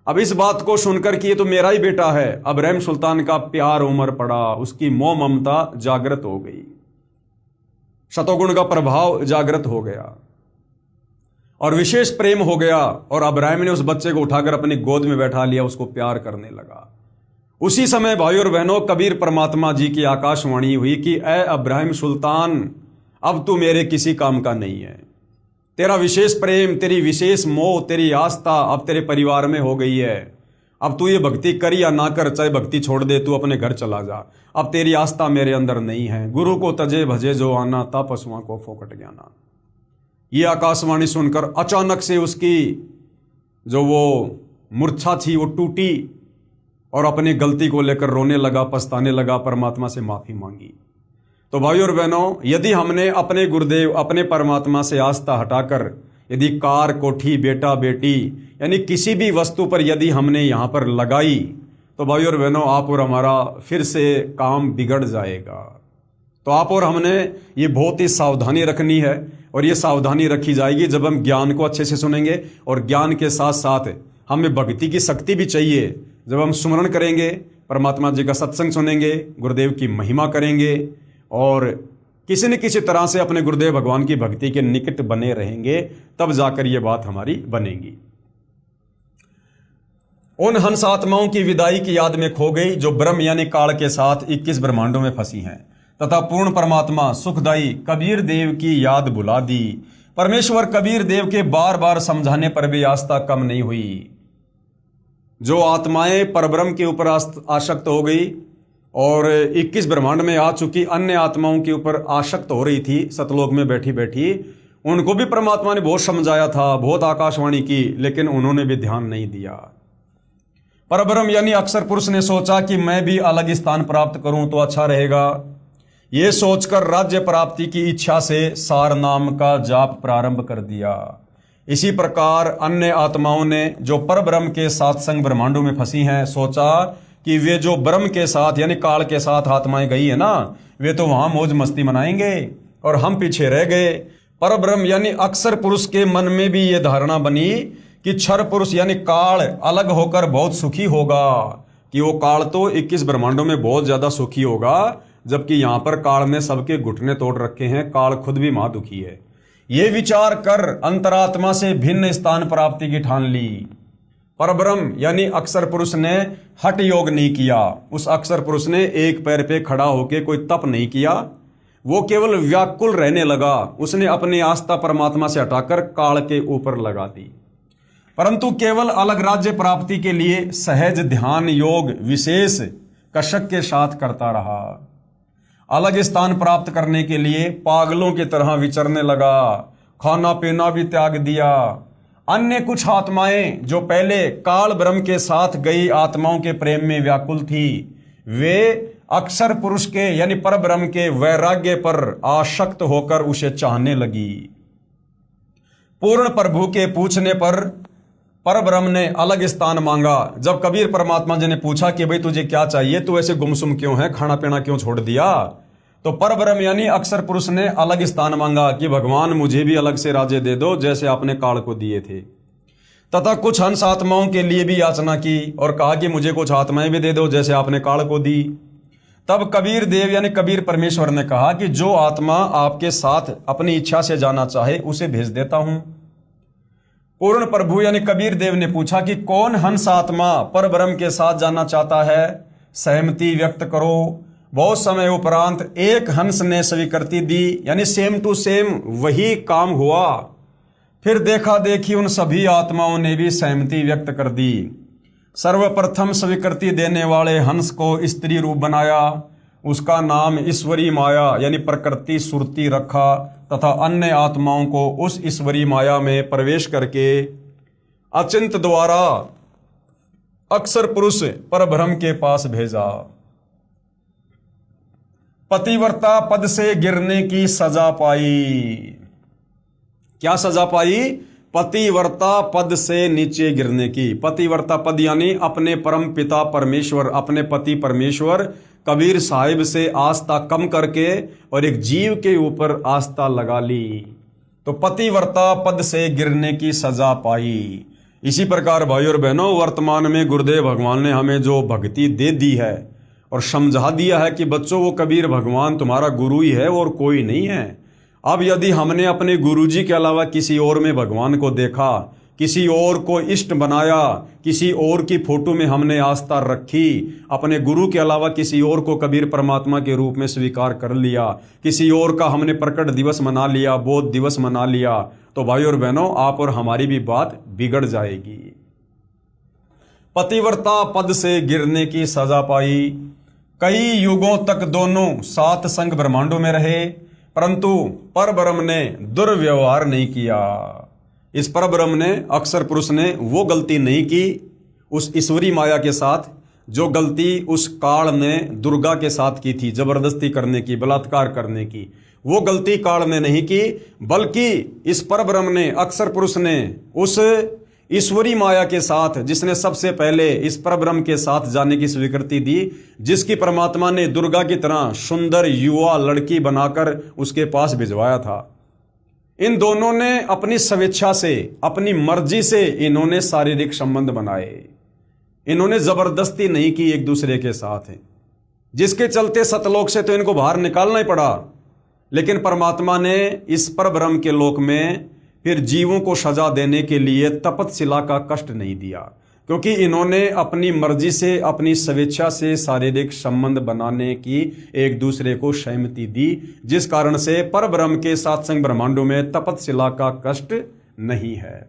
अब इस बात को सुनकर कि ये तो मेरा ही बेटा है, अब्राहिम सुल्तान का प्यार उमड़ पड़ा, उसकी मोह ममता जागृत हो गई, शतोगुण का प्रभाव जागृत हो गया और विशेष प्रेम हो गया। और अब्राहिम ने उस बच्चे को उठाकर अपनी गोद में बैठा लिया, उसको प्यार करने लगा। उसी समय भाई और बहनों, कबीर परमात्मा जी की आकाशवाणी हुई कि ऐ अब्राहिम सुल्तान, अब तू मेरे किसी काम का नहीं है। तेरा विशेष प्रेम, तेरी विशेष मोह, तेरी आस्था अब तेरे परिवार में हो गई है। अब तू ये भक्ति कर या ना कर, चाहे भक्ति छोड़ दे, तू अपने घर चला जा। अब तेरी आस्था मेरे अंदर नहीं है। गुरु को तजे भजे जो आना, ता पशुओं को फोकट ज्ञाना। ये आकाशवाणी सुनकर अचानक से उसकी वो मूर्छा थी वो टूटी और अपनी गलती को लेकर रोने लगा, पछताने लगा, परमात्मा से माफी मांगी। तो भाई और बहनों, यदि हमने अपने गुरुदेव, अपने परमात्मा से आस्था हटाकर यदि कार, कोठी, बेटा, बेटी यानी किसी भी वस्तु पर यदि हमने यहाँ पर लगाई, तो भाई और बहनों, आप और हमारा फिर से काम बिगड़ जाएगा। तो आप और हमने ये बहुत ही सावधानी रखनी है, और ये सावधानी रखी जाएगी जब हम ज्ञान को अच्छे से सुनेंगे, और ज्ञान के साथ साथ हमें भक्ति की शक्ति भी चाहिए। जब हम सुमरण करेंगे, परमात्मा जी का सत्संग सुनेंगे, गुरुदेव की महिमा करेंगे और किसी न किसी तरह से अपने गुरुदेव भगवान की भक्ति के निकट बने रहेंगे, तब जाकर ये बात हमारी बनेगी। उन हंस आत्माओं की विदाई की याद में खो गई जो ब्रह्म यानी काल के साथ 21 ब्रह्मांडों में फंसी हैं, तथा पूर्ण परमात्मा सुखदाई कबीर देव की याद बुला दी। परमेश्वर कबीर देव के बार बार समझाने पर भी आस्था कम नहीं हुई। जो आत्माएं परब्रह्म के ऊपर आसक्त हो गई और 21 ब्रह्मांड में आ चुकी अन्य आत्माओं के ऊपर आसक्त हो रही थी सतलोक में बैठी बैठी, उनको भी परमात्मा ने बहुत समझाया था, बहुत आकाशवाणी की, लेकिन उन्होंने भी ध्यान नहीं दिया। परब्रह्म यानी अक्षर पुरुष ने सोचा कि मैं भी अलग स्थान प्राप्त करूं तो अच्छा रहेगा। ये सोचकर राज्य प्राप्ति की इच्छा से सार नाम का जाप प्रारंभ कर दिया। इसी प्रकार अन्य आत्माओं ने जो पर ब्रह्म के साथ संग ब्रह्मांडों में फंसी हैं, सोचा कि वे जो ब्रह्म के साथ यानी काल के साथ आत्माएं गई है ना, वे तो वहां मौज मस्ती मनाएंगे और हम पीछे रह गए। पर ब्रह्म यानी अक्षर पुरुष के मन में भी ये धारणा बनी कि क्षर पुरुष यानी काल अलग होकर बहुत सुखी होगा, कि वो काल तो 21 ब्रह्मांडों में बहुत ज्यादा सुखी होगा, जबकि यहां पर काल ने सबके घुटने तोड़ रखे हैं, काल खुद भी महादुखी है। ये विचार कर अंतरात्मा से भिन्न स्थान प्राप्ति की ठान ली। परब्रह्म यानी अक्षर पुरुष ने हठ योग नहीं किया। उस अक्षर पुरुष ने एक पैर पे खड़ा होकर कोई तप नहीं किया, वो केवल व्याकुल रहने लगा। उसने अपनी आस्था परमात्मा से हटाकर काल के ऊपर लगा दी, परंतु केवल अलग राज्य प्राप्ति के लिए सहज ध्यान योग विशेष कषक के साथ करता रहा। अलग स्थान प्राप्त करने के लिए पागलों की तरह विचरने लगा, खाना पीना भी त्याग दिया। अन्य कुछ आत्माएं जो पहले काल ब्रह्म के साथ गई आत्माओं के प्रेम में व्याकुल थी, वे अक्षर पुरुष के यानी पर ब्रह्म के वैराग्य पर आसक्त होकर उसे चाहने लगी। पूर्ण प्रभु के पूछने पर ब्रह्म ने अलग स्थान मांगा। जब कबीर परमात्मा जी ने पूछा कि भाई तुझे क्या चाहिए, तू ऐसे गुमसुम क्यों है, खाना पीना क्यों छोड़ दिया, तो पर ब्रह्म यानी अक्षर पुरुष ने अलग स्थान मांगा कि भगवान मुझे भी अलग से राज्य दे दो जैसे आपने काल को दिए थे। तथा कुछ हंस आत्माओं के लिए भी याचना की और कहा कि मुझे कुछ आत्माएं भी दे दो जैसे आपने काल को दी। तब कबीर देव यानी कबीर परमेश्वर ने कहा कि जो आत्मा आपके साथ अपनी इच्छा से जाना चाहे उसे भेज देता हूं। पूर्ण प्रभु यानी कबीर देव ने पूछा कि कौन हंस आत्मा पर ब्रह्म के साथ जाना चाहता है, सहमति व्यक्त करो। बहुत समय उपरांत एक हंस ने स्वीकृति दी, यानी सेम टू सेम वही काम हुआ। फिर देखा देखी उन सभी आत्माओं ने भी सहमति व्यक्त कर दी। सर्वप्रथम स्वीकृति देने वाले हंस को स्त्री रूप बनाया, उसका नाम ईश्वरी माया यानी प्रकृति सुरती रखा तथा अन्य आत्माओं को उस ईश्वरी माया में प्रवेश करके अचिंत द्वारा अक्षर पुरुष परब्रह्म के पास भेजा। पतिव्रता पद से गिरने की सजा पाई। क्या सजा पाई? पतिव्रता पद से नीचे गिरने की। पतिव्रता पद यानी अपने परम पिता परमेश्वर, अपने पति परमेश्वर कबीर साहिब से आस्था कम करके और एक जीव के ऊपर आस्था लगा ली, तो पतिव्रता पद से गिरने की सजा पाई। इसी प्रकार भाई और बहनों, वर्तमान में गुरुदेव भगवान ने हमें जो भक्ति दे दी है और समझा दिया है कि बच्चों वो कबीर भगवान तुम्हारा गुरु ही है और कोई नहीं है। अब यदि हमने अपने गुरुजी के अलावा किसी और में भगवान को देखा, किसी और को इष्ट बनाया, किसी और की फोटो में हमने आस्था रखी, अपने गुरु के अलावा किसी और को कबीर परमात्मा के रूप में स्वीकार कर लिया, किसी और का हमने प्रकट दिवस मना लिया, बोध दिवस मना लिया, तो भाई और बहनों आप और हमारी भी बात बिगड़ जाएगी। पतिव्रता पद से गिरने की सजा पाई। कई युगों तक दोनों सात संग ब्रह्मांडों में रहे, परंतु परब्रह्म ने दुर्व्यवहार नहीं किया। इस परब्रह्म ने, अक्षर पुरुष ने वो गलती नहीं की उस ईश्वरी माया के साथ जो गलती उस काल ने दुर्गा के साथ की थी, जबरदस्ती करने की, बलात्कार करने की। वो गलती काल ने नहीं की, बल्कि इस परब्रह्म ने, अक्षर पुरुष ने उस ईश्वरी माया के साथ, जिसने सबसे पहले इस परब्रह्म के साथ जाने की स्वीकृति दी, जिसकी परमात्मा ने दुर्गा की तरह सुंदर युवा लड़की बनाकर उसके पास भिजवाया था, इन दोनों ने अपनी स्वेच्छा से, अपनी मर्जी से इन्होंने शारीरिक संबंध बनाए। इन्होंने जबरदस्ती नहीं की एक दूसरे के साथ, जिसके चलते सतलोक से तो इनको बाहर निकालना ही पड़ा। लेकिन परमात्मा ने इस परब्रह्म के लोक में फिर जीवों को सजा देने के लिए तपतशिला का कष्ट नहीं दिया, क्योंकि इन्होंने अपनी मर्जी से, अपनी स्वेच्छा से शारीरिक संबंध बनाने की एक दूसरे को सहमति दी, जिस कारण से परब्रह्म के सात संग ब्रह्मांडों में तपतशिला का कष्ट नहीं है।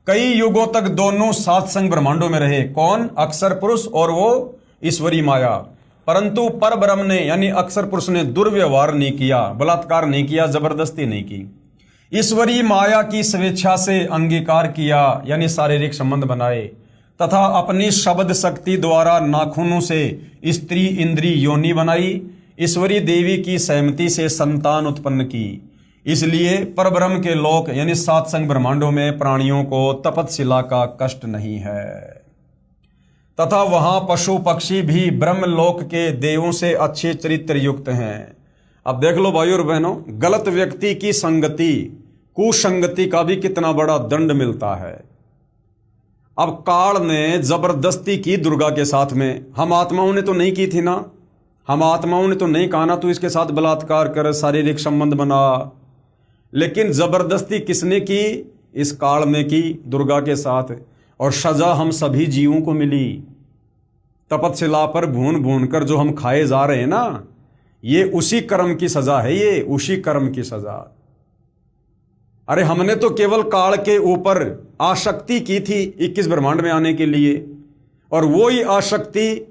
कई युगों तक दोनों सात संग ब्रह्मांडों में रहे। कौन? अक्षर पुरुष और वो ईश्वरी माया। परंतु परब्रह्म ने यानी अक्षर पुरुष ने दुर्व्यवहार नहीं किया, बलात्कार नहीं किया, जबरदस्ती नहीं की। ईश्वरी माया की स्वेच्छा से अंगीकार किया, यानी शारीरिक संबंध बनाए, तथा अपनी शब्द शक्ति द्वारा नाखूनों से स्त्री इंद्री योनि बनाई। ईश्वरी देवी की सहमति से संतान उत्पन्न की। इसलिए परब्रह्म के लोक यानी सात संग ब्रह्मांडों में प्राणियों को तपतशिला का कष्ट नहीं है, तथा वहां पशु पक्षी भी ब्रह्मलोक के देवों से अच्छे चरित्र युक्त हैं। अब देख लो भाइयों और बहनों, गलत व्यक्ति की संगति, कुसंगति का भी कितना बड़ा दंड मिलता है। अब काल ने जबरदस्ती की दुर्गा के साथ में, हम आत्माओं ने तो नहीं की थी ना, हम आत्माओं ने तो नहीं कहा ना तू इसके साथ बलात्कार कर, शारीरिक संबंध बना, लेकिन जबरदस्ती किसने की? इस काल ने की दुर्गा के साथ, और सजा हम सभी जीवों को मिली। तपतशिला पर भून भून कर जो हम खाए जा रहे हैं ना, ये उसी कर्म की सजा है, ये उसी कर्म की सजा। अरे हमने तो केवल काल के ऊपर आसक्ति की थी 21 ब्रह्मांड में आने के लिए, और वो ही आसक्ति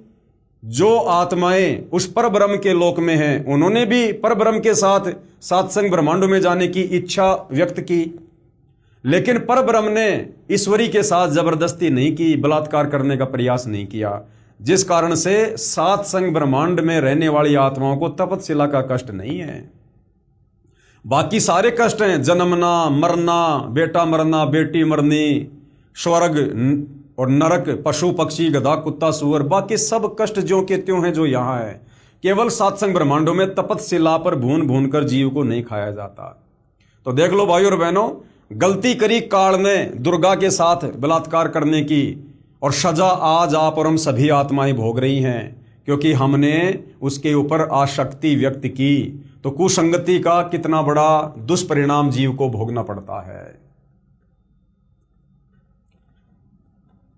जो आत्माएं उस परब्रह्म के लोक में हैं, उन्होंने भी परब्रह्म के साथ सातसंग ब्रह्मांडों में जाने की इच्छा व्यक्त की, लेकिन परब्रह्म ने ईश्वरी के साथ जबरदस्ती नहीं की, बलात्कार करने का प्रयास नहीं किया, जिस कारण से सात संग ब्रह्मांड में रहने वाली आत्माओं को तपतशिला का कष्ट नहीं है। बाकी सारे कष्ट हैं, जन्मना, मरना, बेटा मरना, बेटी मरनी, स्वर्ग और नरक, पशु पक्षी, गधा कुत्ता सूअर, बाकी सब कष्ट जो के त्यों हैं जो यहाँ है। केवल सातसंग ब्रह्मांडों में तपतशिला पर भून भून कर जीव को नहीं खाया जाता। तो देख लो भाई और बहनों, गलती करी काल ने दुर्गा के साथ बलात्कार करने की, और सजा आज आप और हम सभी आत्माएं भोग रही हैं, क्योंकि हमने उसके ऊपर आसक्ति व्यक्त की। तो कुसंगति का कितना बड़ा दुष्परिणाम जीव को भोगना पड़ता है।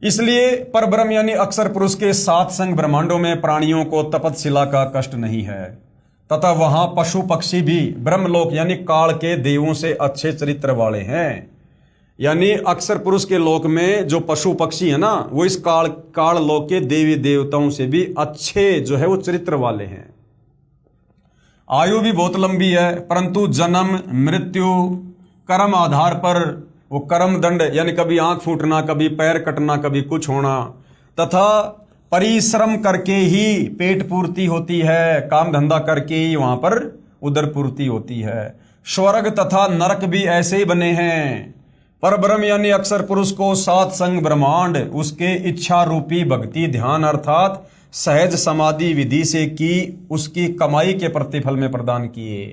इसलिए परब्रह्म यानी अक्षर पुरुष के सात संग ब्रह्मांडों में प्राणियों को तपतशिला का कष्ट नहीं है, तथा वहां पशु पक्षी भी ब्रह्मलोक यानी काल के देवों से अच्छे चरित्र वाले हैं। यानी अक्षर पुरुष के लोक में जो पशु पक्षी है ना, वो इस काल लोक के देवी देवताओं से भी अच्छे जो है वो चरित्र वाले हैं। आयु भी बहुत लंबी है, परंतु जन्म मृत्यु कर्म आधार पर वो कर्म दंड यानी कभी आंख फूटना, कभी पैर कटना, कभी कुछ होना, तथा परिश्रम करके ही पेट पूर्ति होती है, काम धंधा करके ही वहां पर उदर पूर्ति होती है। स्वर्ग तथा नरक भी ऐसे ही बने हैं। परब्रह्म यानी अक्षर पुरुष को सात संग ब्रह्मांड उसके इच्छा रूपी भक्ति ध्यान अर्थात सहज समाधि विधि से की उसकी कमाई के प्रतिफल में प्रदान किए,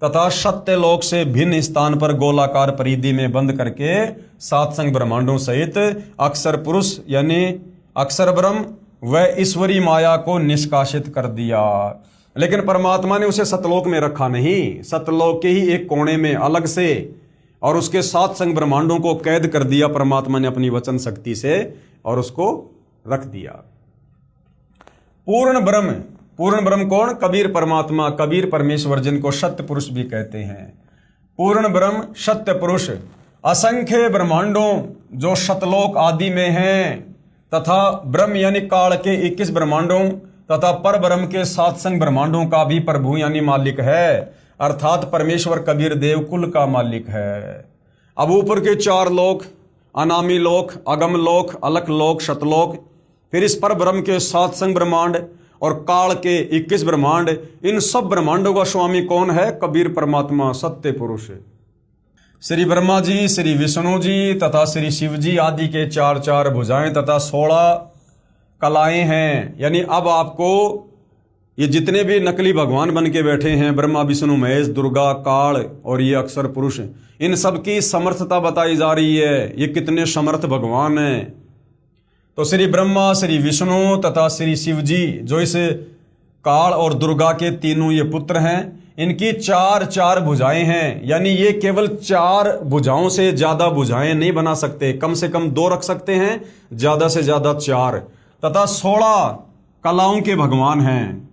तथा सत्य लोक से भिन्न स्थान पर गोलाकार परिधि में बंद करके सात संग ब्रह्मांडों सहित अक्षर पुरुष यानी अक्षर ब्रह्म व ईश्वरी माया को निष्कासित कर दिया। लेकिन परमात्मा ने उसे सतलोक में रखा नहीं, सतलोक के ही एक कोने में अलग से, और उसके सात संग ब्रह्मांडों को कैद कर दिया परमात्मा ने अपनी वचन शक्ति से, और उसको रख दिया। पूर्ण ब्रह्म कौन? कबीर परमात्मा, कबीर परमेश्वर, जिनको सत्य पुरुष भी कहते हैं। पूर्ण ब्रह्म सत्य पुरुष असंख्य ब्रह्मांडों जो सतलोक आदि में हैं, तथा ब्रह्म यानी काल के 21 ब्रह्मांडों तथा पर ब्रह्म के सात संग ब्रह्मांडों का भी प्रभु यानी मालिक है, अर्थात परमेश्वर कबीर देव कुल का मालिक है। अब ऊपर के चार लोक, अनामी लोक, अगम लोक, अलख लोक, शतलोक, फिर इस पर ब्रह्म के सात संग ब्रह्मांड और काल के 21 ब्रह्मांड, इन सब ब्रह्मांडों का स्वामी कौन है? कबीर परमात्मा, सत्य पुरुष। श्री ब्रह्मा जी, श्री विष्णु जी तथा श्री शिव जी आदि के चार चार भुजाएं तथा 16 कलाएं हैं। यानी अब आपको ये जितने भी नकली भगवान बन के बैठे हैं, ब्रह्मा विष्णु महेश दुर्गा काल और ये अक्षर पुरुष, इन सब की समर्थता बताई जा रही है, ये कितने समर्थ भगवान हैं। तो श्री ब्रह्मा, श्री विष्णु तथा श्री शिव जी जो इस काल और दुर्गा के तीनों ये पुत्र हैं, इनकी चार चार भुजाएं हैं। यानी ये केवल 4 भुजाओं से ज्यादा भुजाएं नहीं बना सकते, कम से कम 2 रख सकते हैं, ज्यादा से ज्यादा 4, तथा 16 कलाओं के भगवान हैं।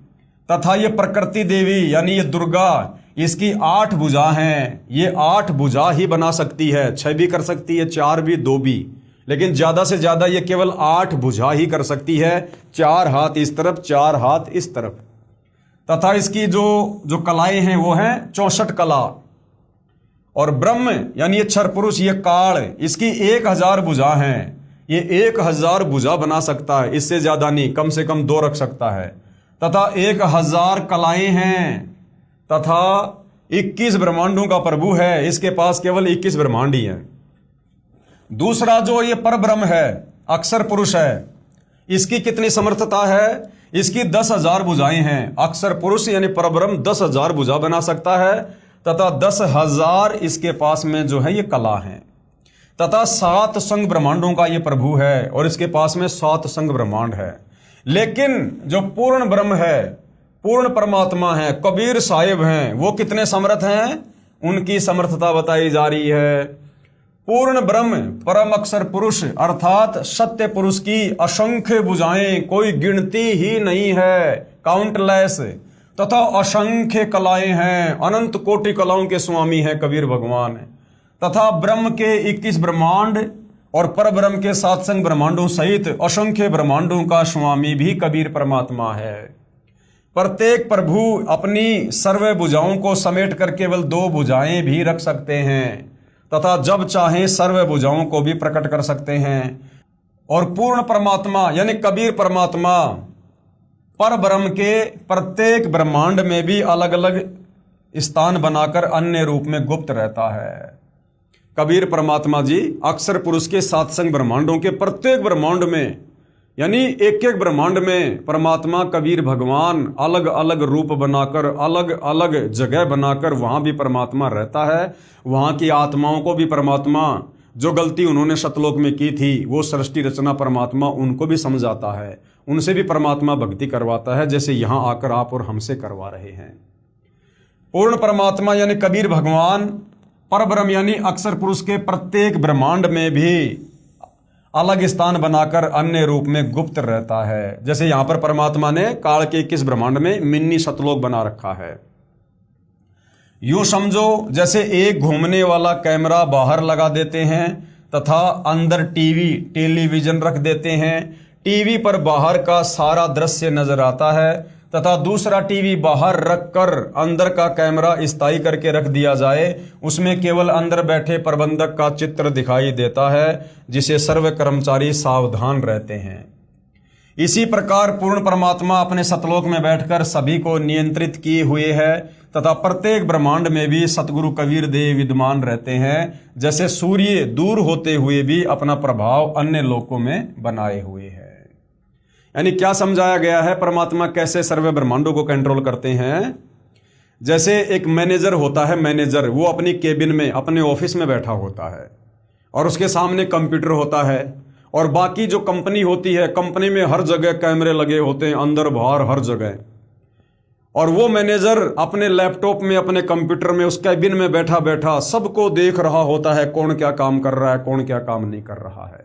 तथा ये प्रकृति देवी यानी ये दुर्गा, इसकी 8 भुजा हैं। ये 8 भुजा ही बना सकती है, 6 भी कर सकती है, 4 भी, 2 भी, लेकिन ज्यादा से ज्यादा ये केवल 8 भुजा ही कर सकती है। 4 हाथ इस तरफ, 4 हाथ इस तरफ। तथा इसकी जो कलाएं हैं वो हैं 64 कला। और ब्रह्म यानी ये क्षर पुरुष, ये काल, इसकी 1000 भुजा हैं। ये 1000 भुजा बना सकता है, इससे ज्यादा नहीं, कम से कम 2 रख सकता है। तथा 1000 कलाएं हैं, तथा 21 ब्रह्मांडों का प्रभु है, इसके पास केवल 21 ब्रह्मांड ही हैं। दूसरा जो ये परब्रह्म है, अक्षर पुरुष है, इसकी कितनी समर्थता है? इसकी 10,000 भुजाएं हैं। अक्षर पुरुष यानी परब्रह्म 10,000 भुजा बना सकता है तथा 10,000 इसके पास में जो है ये कला है, तथा 7 संग ब्रह्मांडों का ये प्रभु है और इसके पास में 7 संग ब्रह्मांड है। लेकिन जो पूर्ण ब्रह्म है, पूर्ण परमात्मा है, कबीर साहिब हैं, वो कितने समर्थ हैं? उनकी समर्थता बताई जा रही है। पूर्ण ब्रह्म परम अक्षर पुरुष अर्थात सत्य पुरुष की असंख्य भुजाएं, कोई गिनती ही नहीं है, काउंटलेस, तथा असंख्य कलाएं हैं, अनंत कोटि कलाओं के स्वामी हैं कबीर भगवान, तथा ब्रह्म के 21 ब्रह्मांड और पर ब्रह्म के 7 संग ब्रह्मांडों सहित असंख्य ब्रह्मांडों का स्वामी भी कबीर परमात्मा है। प्रत्येक प्रभु अपनी सर्व भुजाओं को समेट कर केवल 2 भुजाएं भी रख सकते हैं तथा जब चाहें सर्व भुजाओं को भी प्रकट कर सकते हैं। और पूर्ण परमात्मा यानी कबीर परमात्मा पर ब्रह्म के प्रत्येक ब्रह्मांड में भी अलग अलग स्थान बनाकर अन्य रूप में गुप्त रहता है। कबीर परमात्मा जी अक्षर पुरुष के 7 संग ब्रह्मांडों के प्रत्येक ब्रह्मांड में यानी एक एक ब्रह्मांड में परमात्मा कबीर भगवान अलग अलग रूप बनाकर, अलग अलग जगह बनाकर वहां भी परमात्मा रहता है। वहां की आत्माओं को भी परमात्मा, जो गलती उन्होंने सतलोक में की थी, वो सृष्टि रचना परमात्मा उनको भी समझाता है, उनसे भी परमात्मा भक्ति करवाता है, जैसे यहां आकर आप और हमसे करवा रहे हैं। पूर्ण परमात्मा यानी कबीर भगवान परब्रह्म यानी अक्षर पुरुष के प्रत्येक ब्रह्मांड में भी अलग स्थान बनाकर अन्य रूप में गुप्त रहता है। जैसे यहां पर परमात्मा ने काल के 21 ब्रह्मांड में मिन्नी सतलोक बना रखा है। यूं समझो जैसे एक घूमने वाला कैमरा बाहर लगा देते हैं तथा अंदर टेलीविजन रख देते हैं। टीवी पर बाहर का सारा दृश्य नजर आता है तथा दूसरा टीवी बाहर रखकर अंदर का कैमरा स्थायी करके रख दिया जाए, उसमें केवल अंदर बैठे प्रबंधक का चित्र दिखाई देता है, जिसे सर्व कर्मचारी सावधान रहते हैं। इसी प्रकार पूर्ण परमात्मा अपने सतलोक में बैठकर सभी को नियंत्रित किए हुए है तथा प्रत्येक ब्रह्मांड में भी सतगुरु कबीर देव विद्यमान रहते हैं। जैसे सूर्य दूर होते हुए भी अपना प्रभाव अन्य लोकों में बनाए हुए है। यानी क्या समझाया गया है, परमात्मा कैसे सर्व ब्रह्मांडों को कंट्रोल करते हैं। जैसे एक मैनेजर होता है, मैनेजर वो अपनी केबिन में अपने ऑफिस में बैठा होता है और उसके सामने कंप्यूटर होता है, और बाकी जो कंपनी होती है, कंपनी में हर जगह कैमरे लगे होते हैं, अंदर बाहर हर जगह, और वो मैनेजर अपने लैपटॉप में, अपने कंप्यूटर में, उस कैबिन में बैठा बैठा सबको देख रहा होता है, कौन क्या काम कर रहा है, कौन क्या काम नहीं कर रहा है,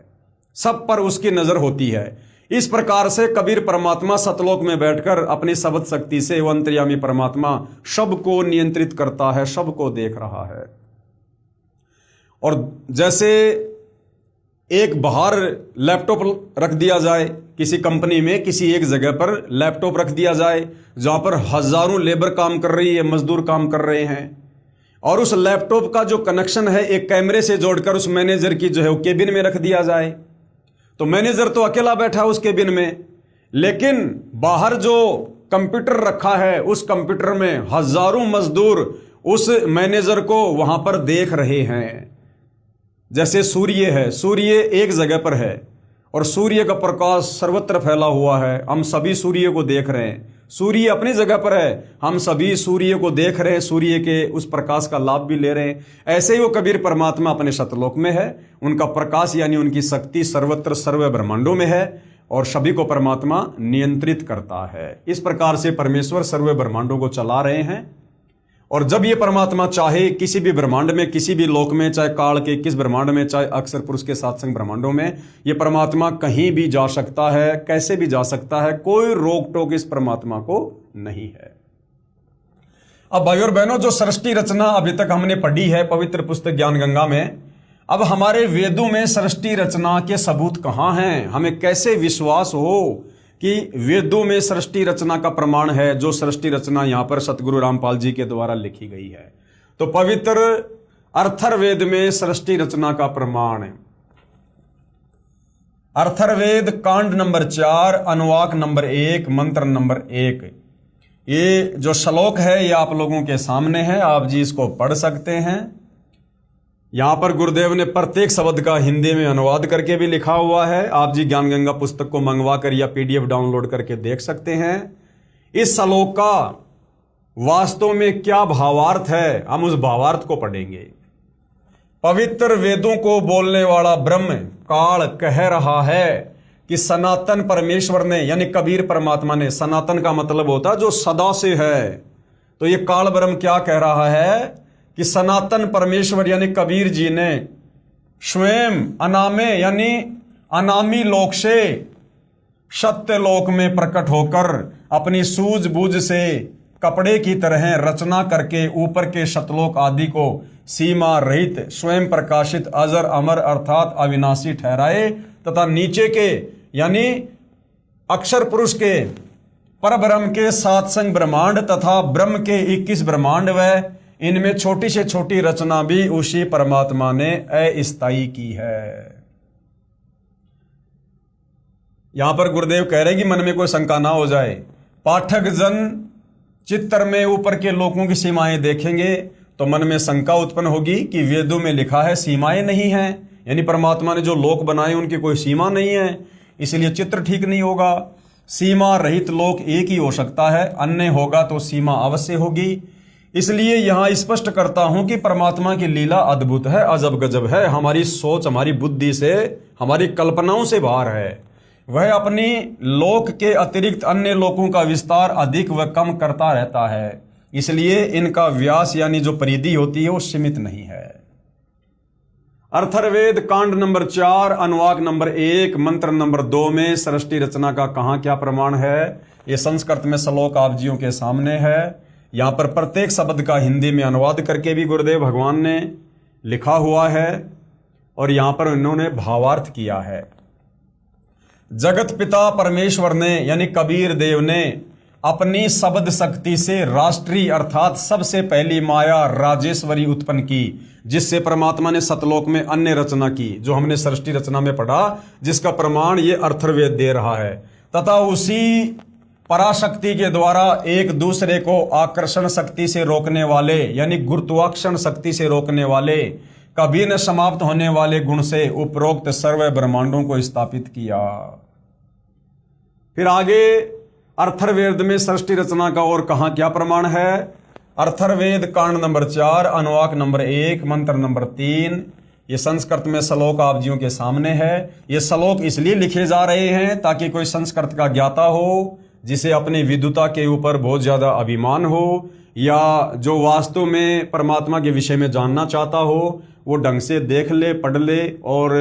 सब पर उसकी नजर होती है। इस प्रकार से कबीर परमात्मा सतलोक में बैठकर अपनी शब्द शक्ति से वो अंतर्यामी परमात्मा सबको नियंत्रित करता है, सबको देख रहा है। और जैसे एक बाहर लैपटॉप रख दिया जाए, किसी कंपनी में किसी एक जगह पर लैपटॉप रख दिया जाए जहां पर हजारों लेबर काम कर रही है, मजदूर काम कर रहे हैं, और उस लैपटॉप का जो कनेक्शन है एक कैमरे से जोड़कर उस मैनेजर की जो है वो केबिन में रख दिया जाए, तो मैनेजर तो अकेला बैठा है उस केबिन में, लेकिन बाहर जो कंप्यूटर रखा है उस कंप्यूटर में हजारों मजदूर उस मैनेजर को वहां पर देख रहे हैं। जैसे सूर्य है, सूर्य एक जगह पर है और सूर्य का प्रकाश सर्वत्र फैला हुआ है, हम सभी सूर्य को देख रहे हैं। सूर्य अपनी जगह पर है, हम सभी सूर्य को देख रहे हैं, सूर्य के उस प्रकाश का लाभ भी ले रहे हैं। ऐसे ही वो कबीर परमात्मा अपने सतलोक में है, उनका प्रकाश यानी उनकी शक्ति सर्वत्र सर्व ब्रह्मांडों में है और सभी को परमात्मा नियंत्रित करता है। इस प्रकार से परमेश्वर सर्व ब्रह्मांडों को चला रहे हैं। और जब ये परमात्मा चाहे किसी भी ब्रह्मांड में, किसी भी लोक में, चाहे काल के किस ब्रह्मांड में, चाहे अक्षर पुरुष के 7 संग ब्रह्मांडों में, ये परमात्मा कहीं भी जा सकता है, कैसे भी जा सकता है, कोई रोक टोक इस परमात्मा को नहीं है। अब भाई और बहनों, जो सृष्टि रचना अभी तक हमने पढ़ी है पवित्र पुस्तक ज्ञान गंगा में, अब हमारे वेदों में सृष्टि रचना के सबूत कहां हैं? हमें कैसे विश्वास हो कि वेदों में सृष्टि रचना का प्रमाण है, जो सृष्टि रचना यहां पर सतगुरु रामपाल जी के द्वारा लिखी गई है? तो पवित्र अर्थर्वेद में सृष्टि रचना का प्रमाण है। अर्थर्वेद कांड नंबर 4 अनुवाक नंबर 1 मंत्र नंबर 1, ये जो श्लोक है ये आप लोगों के सामने है, आप जी इसको पढ़ सकते हैं। यहाँ पर गुरुदेव ने प्रत्येक शब्द का हिंदी में अनुवाद करके भी लिखा हुआ है। आप जी ज्ञान गंगा पुस्तक को मंगवा कर या पीडीएफ डाउनलोड करके देख सकते हैं। इस श्लोक का वास्तव में क्या भावार्थ है, हम उस भावार्थ को पढ़ेंगे। पवित्र वेदों को बोलने वाला ब्रह्म काल कह रहा है कि सनातन परमेश्वर ने, यानी कबीर परमात्मा ने, सनातन का मतलब होता है जो सदा से है, तो ये काल ब्रह्म क्या कह रहा है कि सनातन परमेश्वर यानी कबीर जी ने स्वयं अनामे यानी अनामी लोक से सत्य लोक में प्रकट होकर अपनी सूझबूझ से कपड़े की तरह रचना करके ऊपर के शतलोक आदि को सीमा रहित स्वयं प्रकाशित अजर अमर अर्थात अविनाशी ठहराए तथा नीचे के यानी अक्षर पुरुष के परब्रह्म के 7 संग ब्रह्मांड तथा ब्रह्म के 21 ब्रह्मांड व इनमें छोटी से छोटी रचना भी उसी परमात्मा ने अस्थायी की है। यहां पर गुरुदेव कह रहे हैं कि मन में कोई शंका ना हो जाए। पाठक जन चित्र में ऊपर के लोकों की सीमाएं देखेंगे तो मन में शंका उत्पन्न होगी कि वेदों में लिखा है सीमाएं नहीं हैं, यानी परमात्मा ने जो लोक बनाए उनकी कोई सीमा नहीं है, इसलिए चित्र ठीक नहीं होगा। सीमा रहित लोक एक ही हो सकता है, अन्य होगा तो सीमा अवश्य होगी। इसलिए यहां स्पष्ट करता हूं कि परमात्मा की लीला अद्भुत है, अजब गजब है, हमारी सोच हमारी बुद्धि से हमारी कल्पनाओं से बाहर है। वह अपनी लोक के अतिरिक्त अन्य लोकों का विस्तार अधिक व कम करता रहता है, इसलिए इनका व्यास यानी जो परिधि होती है वो सीमित नहीं है। अथर्ववेद कांड नंबर 4 अनुवाक नंबर 1 मंत्र नंबर 2 में सृष्टि रचना का कहां क्या प्रमाण है, ये संस्कृत में श्लोक आप जियों के सामने है। यहां पर प्रत्येक शब्द का हिंदी में अनुवाद करके भी गुरुदेव भगवान ने लिखा हुआ है और यहां पर उन्होंने भावार्थ किया है। जगत पिता परमेश्वर ने यानी कबीर देव ने अपनी शब्द शक्ति से राष्ट्रीय अर्थात सबसे पहली माया राजेश्वरी उत्पन्न की, जिससे परमात्मा ने सतलोक में अन्य रचना की, जो हमने सृष्टि रचना में पढ़ा, जिसका प्रमाण ये अथर्ववेद दे रहा है। तथा उसी पराशक्ति के द्वारा एक दूसरे को आकर्षण शक्ति से रोकने वाले यानी गुरुत्वाकर्षण शक्ति से रोकने वाले कभी न समाप्त होने वाले गुण से उपरोक्त सर्व ब्रह्मांडों को स्थापित किया। फिर आगे अथर्ववेद में सृष्टि रचना का और कहां क्या प्रमाण है। अथर्ववेद कांड नंबर 4 अनुवाक नंबर 1 मंत्र नंबर 3, ये संस्कृत में श्लोक आप जियों के सामने है। ये श्लोक इसलिए लिखे जा रहे हैं ताकि कोई संस्कृत का ज्ञाता हो जिसे अपनी विद्वता के ऊपर बहुत ज्यादा अभिमान हो या जो वास्तव में परमात्मा के विषय में जानना चाहता हो वो ढंग से देख ले, पढ़ ले और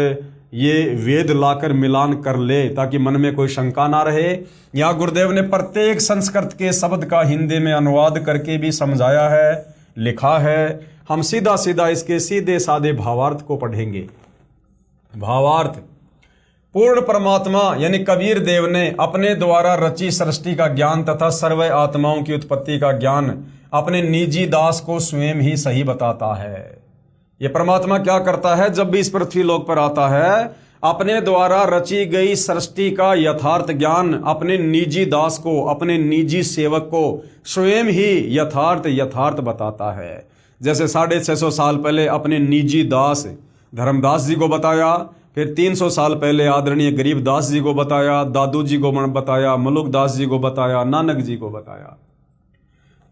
ये वेद लाकर मिलान कर ले ताकि मन में कोई शंका ना रहे। यहाँ गुरुदेव ने प्रत्येक संस्कृत के शब्द का हिंदी में अनुवाद करके भी समझाया है, लिखा है। हम सीधा सीधा इसके सीधे साधे भावार्थ को पढ़ेंगे। भावार्थ, पूर्ण परमात्मा यानी कबीर देव ने अपने द्वारा रची सृष्टि का ज्ञान तथा सर्व आत्माओं की उत्पत्ति का ज्ञान अपने निजी दास को स्वयं ही सही बताता है। यह परमात्मा क्या करता है, जब भी इस पृथ्वी लोक पर आता है अपने द्वारा रची गई सृष्टि का यथार्थ ज्ञान अपने निजी दास को, अपने निजी सेवक को स्वयं ही यथार्थ बताता है। जैसे 650 साल पहले अपने निजी दास धर्मदास जी को बताया, फिर 300 साल पहले आदरणीय गरीबदास जी को बताया, दादू जी को बताया, मलुकदास जी को बताया, नानक जी को बताया।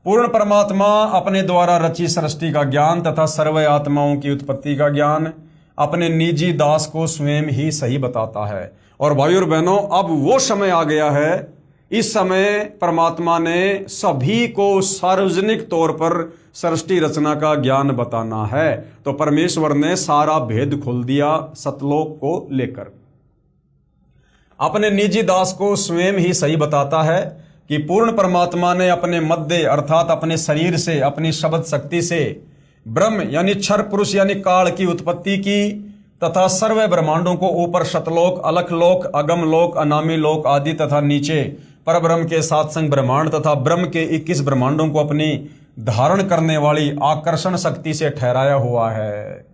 पूर्ण परमात्मा अपने द्वारा रची सृष्टि का ज्ञान तथा सर्व आत्माओं की उत्पत्ति का ज्ञान अपने निजी दास को स्वयं ही सही बताता है। और भाइयों और बहनों, अब वो समय आ गया है, इस समय परमात्मा ने सभी को सार्वजनिक तौर पर सृष्टि रचना का ज्ञान बताना है। तो परमेश्वर ने सारा भेद खोल दिया सतलोक को लेकर। अपने निजी दास को स्वयं ही सही बताता है कि पूर्ण परमात्मा ने अपने मध्य अर्थात अपने शरीर से, अपनी शब्द शक्ति से ब्रह्म यानी क्षर पुरुष यानी काल की उत्पत्ति की तथा सर्व ब्रह्मांडों को ऊपर शतलोक, अलख लोक, अगम लोक, अनामी लोक आदि तथा नीचे परब्रह्म के 7 संग ब्रह्मांड तथा ब्रह्म के 21 ब्रह्मांडों को अपनी धारण करने वाली आकर्षण शक्ति से ठहराया हुआ है।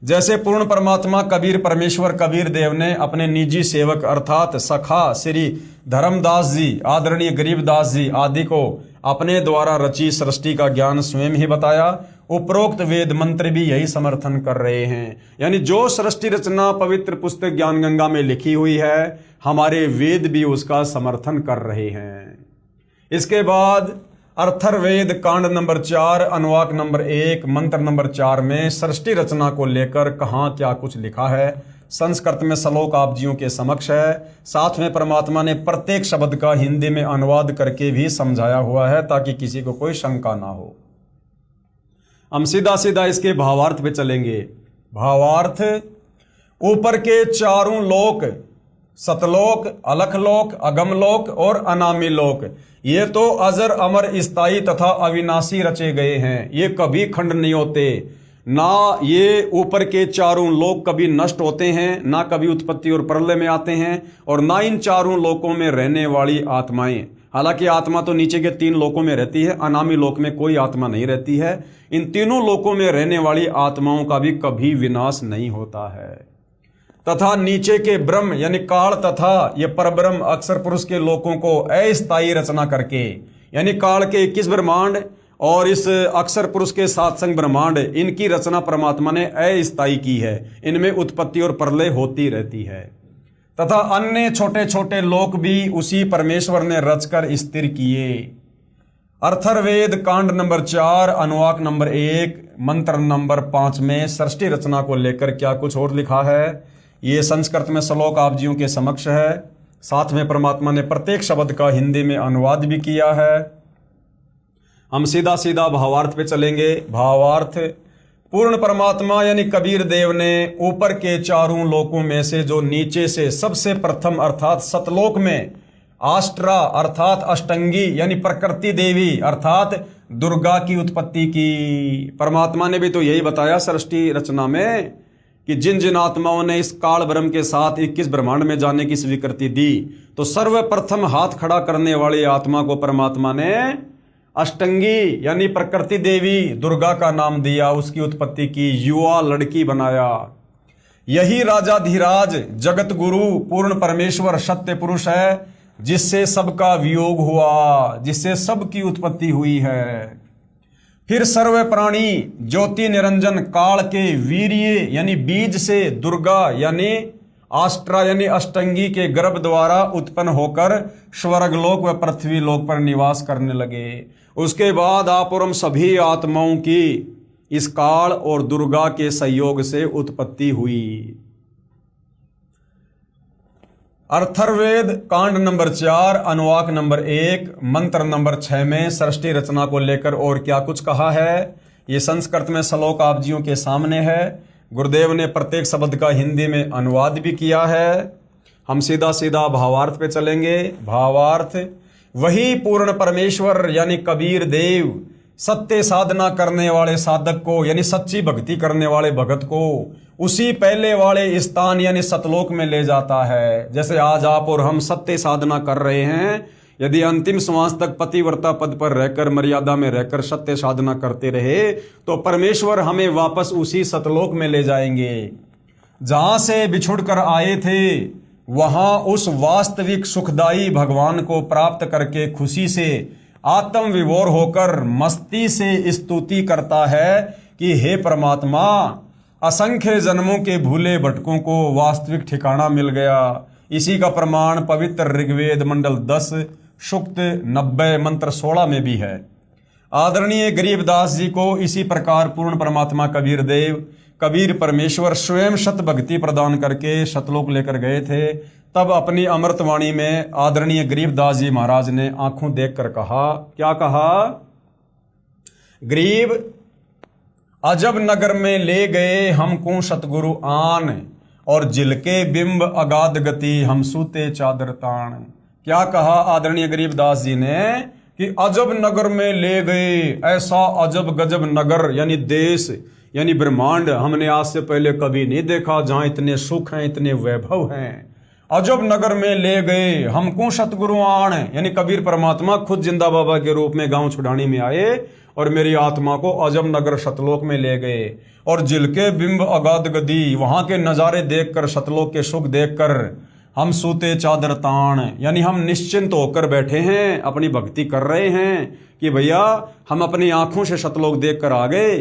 जैसे पूर्ण परमात्मा कबीर परमेश्वर कबीर देव ने अपने निजी सेवक अर्थात सखा श्री धर्मदास जी, आदरणीय गरीबदास जी आदि को अपने द्वारा रची सृष्टि का ज्ञान स्वयं ही बताया। उपरोक्त वेद मंत्र भी यही समर्थन कर रहे हैं। यानी जो सृष्टि रचना पवित्र पुस्तक ज्ञान गंगा में लिखी हुई है, हमारे वेद भी उसका समर्थन कर रहे हैं। इसके बाद अर्थर्वेद कांड नंबर 4 अनुवाक नंबर 1 मंत्र नंबर 4 में सृष्टि रचना को लेकर कहाँ क्या कुछ लिखा है। संस्कृत में श्लोक आप जियों के समक्ष है। साथ में परमात्मा ने प्रत्येक शब्द का हिंदी में अनुवाद करके भी समझाया हुआ है, ताकि किसी को कोई शंका ना हो। हम सीधा सीधा इसके भावार्थ पे चलेंगे। भावार्थ, ऊपर के चारों लोक, सतलोक, अलखलोक, अगमलोक और अनामी लोक, ये तो अजर अमर स्थायी तथा अविनाशी रचे गए हैं। ये कभी खंड नहीं होते। ना ये ऊपर के चारों लोक कभी नष्ट होते हैं, ना कभी उत्पत्ति और प्रलय में आते हैं, और ना इन चारों लोकों में रहने वाली आत्माएं। हालांकि आत्मा तो नीचे के 3 लोकों में रहती है, अनामी लोक में कोई आत्मा नहीं रहती है। इन तीनों लोकों में रहने वाली आत्माओं का भी कभी विनाश नहीं होता है। तथा नीचे के ब्रह्म यानी काल तथा ये परब्रह्म अक्षर पुरुष के लोकों को अस्थायी रचना करके, यानी काल के 21 ब्रह्मांड और इस अक्षर पुरुष के 7 संग ब्रह्मांड, इनकी रचना परमात्मा ने अस्थायी की है। इनमें उत्पत्ति और प्रलय होती रहती है। तथा अन्य छोटे छोटे लोक भी उसी परमेश्वर ने रचकर स्थिर किए। अर्थर्वेद कांड नंबर 4 अनुवाक नंबर 1 मंत्र नंबर 5 में सृष्टि रचना को लेकर क्या कुछ और लिखा है, ये संस्कृत में श्लोक आप जियों के समक्ष है। साथ में परमात्मा ने प्रत्येक शब्द का हिंदी में अनुवाद भी किया है। हम सीधा सीधा भावार्थ पे चलेंगे। भावार्थ, पूर्ण परमात्मा यानी कबीर देव ने ऊपर के चारों लोकों में से जो नीचे से सबसे प्रथम अर्थात सतलोक में आष्ट्रा अर्थात अष्टंगी यानी प्रकृति देवी अर्थात दुर्गा की उत्पत्ति की। परमात्मा ने भी तो यही बताया सृष्टि रचना में कि जिन जिन आत्माओं ने इस काल ब्रह्म के साथ 21 ब्रह्मांड में जाने की स्वीकृति दी, तो सर्वप्रथम हाथ खड़ा करने वाली आत्मा को परमात्मा ने अष्टंगी यानी प्रकृति देवी दुर्गा का नाम दिया, उसकी उत्पत्ति की, युवा लड़की बनाया। यही राजाधिराज जगत गुरु पूर्ण परमेश्वर सत्य पुरुष है, जिससे सबका वियोग हुआ, जिससे सबकी उत्पत्ति हुई है। फिर सर्व प्राणी ज्योति निरंजन काल के वीर्य यानी बीज से दुर्गा यानी आष्ट्रा यानी अष्टंगी के गर्भ द्वारा उत्पन्न होकर स्वर्गलोक व पृथ्वी लोक पर निवास करने लगे। उसके बाद आप और हम सभी आत्माओं की इस काल और दुर्गा के संयोग से उत्पत्ति हुई। अर्थर्वेद कांड नंबर 4 अनुवाक नंबर 1 मंत्र नंबर 6 में सृष्टि रचना को लेकर और क्या कुछ कहा है, ये संस्कृत में श्लोक आप जियों के सामने है। गुरुदेव ने प्रत्येक शब्द का हिंदी में अनुवाद भी किया है। हम सीधा सीधा भावार्थ पे चलेंगे। भावार्थ, वही पूर्ण परमेश्वर यानी कबीर देव सत्य साधना करने वाले साधक को यानी सच्ची भक्ति करने वाले भगत को उसी पहले वाले स्थान यानी सतलोक में ले जाता है। जैसे आज आप और हम सत्य साधना कर रहे हैं, यदि अंतिम श्वास तक पतिव्रता पद पर रहकर मर्यादा में रहकर सत्य साधना करते रहे, तो परमेश्वर हमें वापस उसी सतलोक में ले जाएंगे जहां से बिछुड़ कर आए थे। वहां उस वास्तविक सुखदाई भगवान को प्राप्त करके खुशी से आत्म विभोर होकर मस्ती से स्तुति करता है कि हे परमात्मा, असंख्य जन्मों के भूले भटकों को वास्तविक ठिकाना मिल गया। इसी का प्रमाण पवित्र ऋग्वेद मंडल 10 सूक्त 90 मंत्र 16 में भी है। आदरणीय गरीबदास जी को इसी प्रकार पूर्ण परमात्मा कबीर देव कबीर परमेश्वर स्वयं शत भक्ति प्रदान करके शतलोक लेकर गए थे। तब अपनी अमृतवाणी में आदरणीय गरीबदास जी महाराज ने आंखों देखकर कहा, क्या कहा? गरीब अजब नगर में ले गए हमको सतगुरु आन, और जिलके बिंब अगाध गति हम सूते चादर तान। क्या कहा आदरणीय गरीबदास जी ने कि अजब नगर में ले गए। ऐसा अजब गजब नगर यानी देश यानी ब्रह्मांड हमने आज से पहले कभी नहीं देखा, जहां इतने सुख हैं, इतने वैभव हैं। अजब नगर में ले गए हमको सतगुरु आन, यानी कबीर परमात्मा खुद जिंदा बाबा के रूप में गांव छुड़ानी में आए और मेरी आत्मा को अजब नगर सतलोक में ले गए। और जिलके बिंब अगाध गदी, वहां के नजारे देखकर, सतलोक के सुख देखकर हम सूते चादर तान, यानी हम निश्चिंत होकर बैठे हैं, अपनी भक्ति कर रहे हैं कि भैया हम अपनी आंखों से सतलोक देख कर आ गए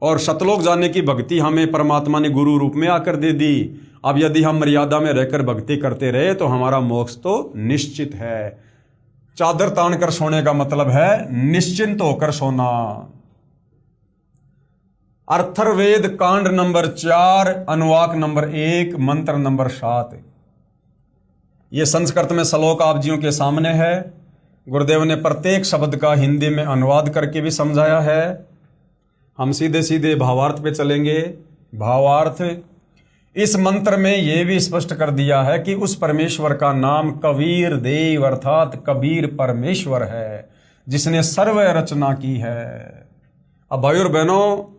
और सतलोक जाने की भक्ति हमें परमात्मा ने गुरु रूप में आकर दे दी। अब यदि हम मर्यादा में रहकर भक्ति करते रहे तो हमारा मोक्ष तो निश्चित है। चादर तान कर सोने का मतलब है निश्चिंत होकर सोना। अथर्ववेद कांड नंबर 4 अनुवाक नंबर 1 मंत्र नंबर 7। ये संस्कृत में श्लोक आप जियों के सामने है। गुरुदेव ने प्रत्येक शब्द का हिंदी में अनुवाद करके भी समझाया है। हम सीधे सीधे भावार्थ पे चलेंगे। भावार्थ, इस मंत्र में यह भी स्पष्ट कर दिया है कि उस परमेश्वर का नाम कबीर देव अर्थात कबीर परमेश्वर है, जिसने सर्व रचना की है। अब भाई और बहनों,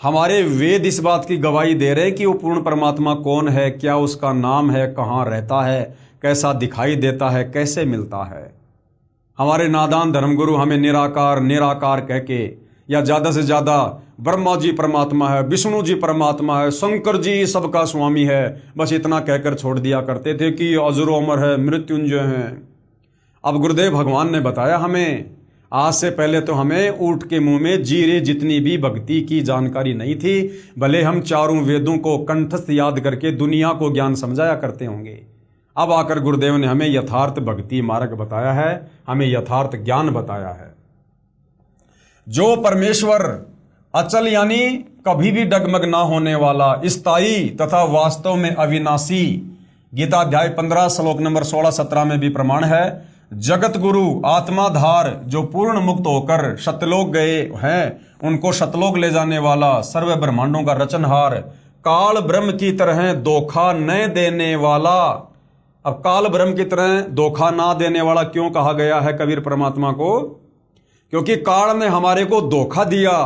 हमारे वेद इस बात की गवाही दे रहे हैं कि वो पूर्ण परमात्मा कौन है, क्या उसका नाम है, कहाँ रहता है, कैसा दिखाई देता है, कैसे मिलता है। हमारे नादान धर्मगुरु हमें निराकार निराकार कह के या ज़्यादा से ज़्यादा ब्रह्मा जी परमात्मा है, विष्णु जी परमात्मा है, शंकर जी सबका स्वामी है, बस इतना कहकर छोड़ दिया करते थे कि अजरो अमर है, मृत्युंजय हैं। अब गुरुदेव भगवान ने बताया हमें, आज से पहले तो हमें ऊँट के मुंह में जीरे जितनी भी भक्ति की जानकारी नहीं थी, भले हम चारों वेदों को कंठस्थ याद करके दुनिया को ज्ञान समझाया करते होंगे। अब आकर गुरुदेव ने हमें यथार्थ भक्ति मार्ग बताया है, हमें यथार्थ ज्ञान बताया है। जो परमेश्वर अचल यानी कभी भी डगमग ना होने वाला, स्थायी तथा वास्तव में अविनाशी, गीता अध्याय 15 श्लोक नंबर 16-17 में भी प्रमाण है। जगत गुरु आत्माधार, जो पूर्ण मुक्त होकर सतलोक गए हैं, उनको सतलोक ले जाने वाला, सर्व ब्रह्मांडों का रचनहार, काल ब्रह्म की तरह धोखा न देने वाला। अब काल ब्रह्म की तरह धोखा ना देने वाला क्यों कहा गया है कबीर परमात्मा को? क्योंकि काल ने हमारे को धोखा दिया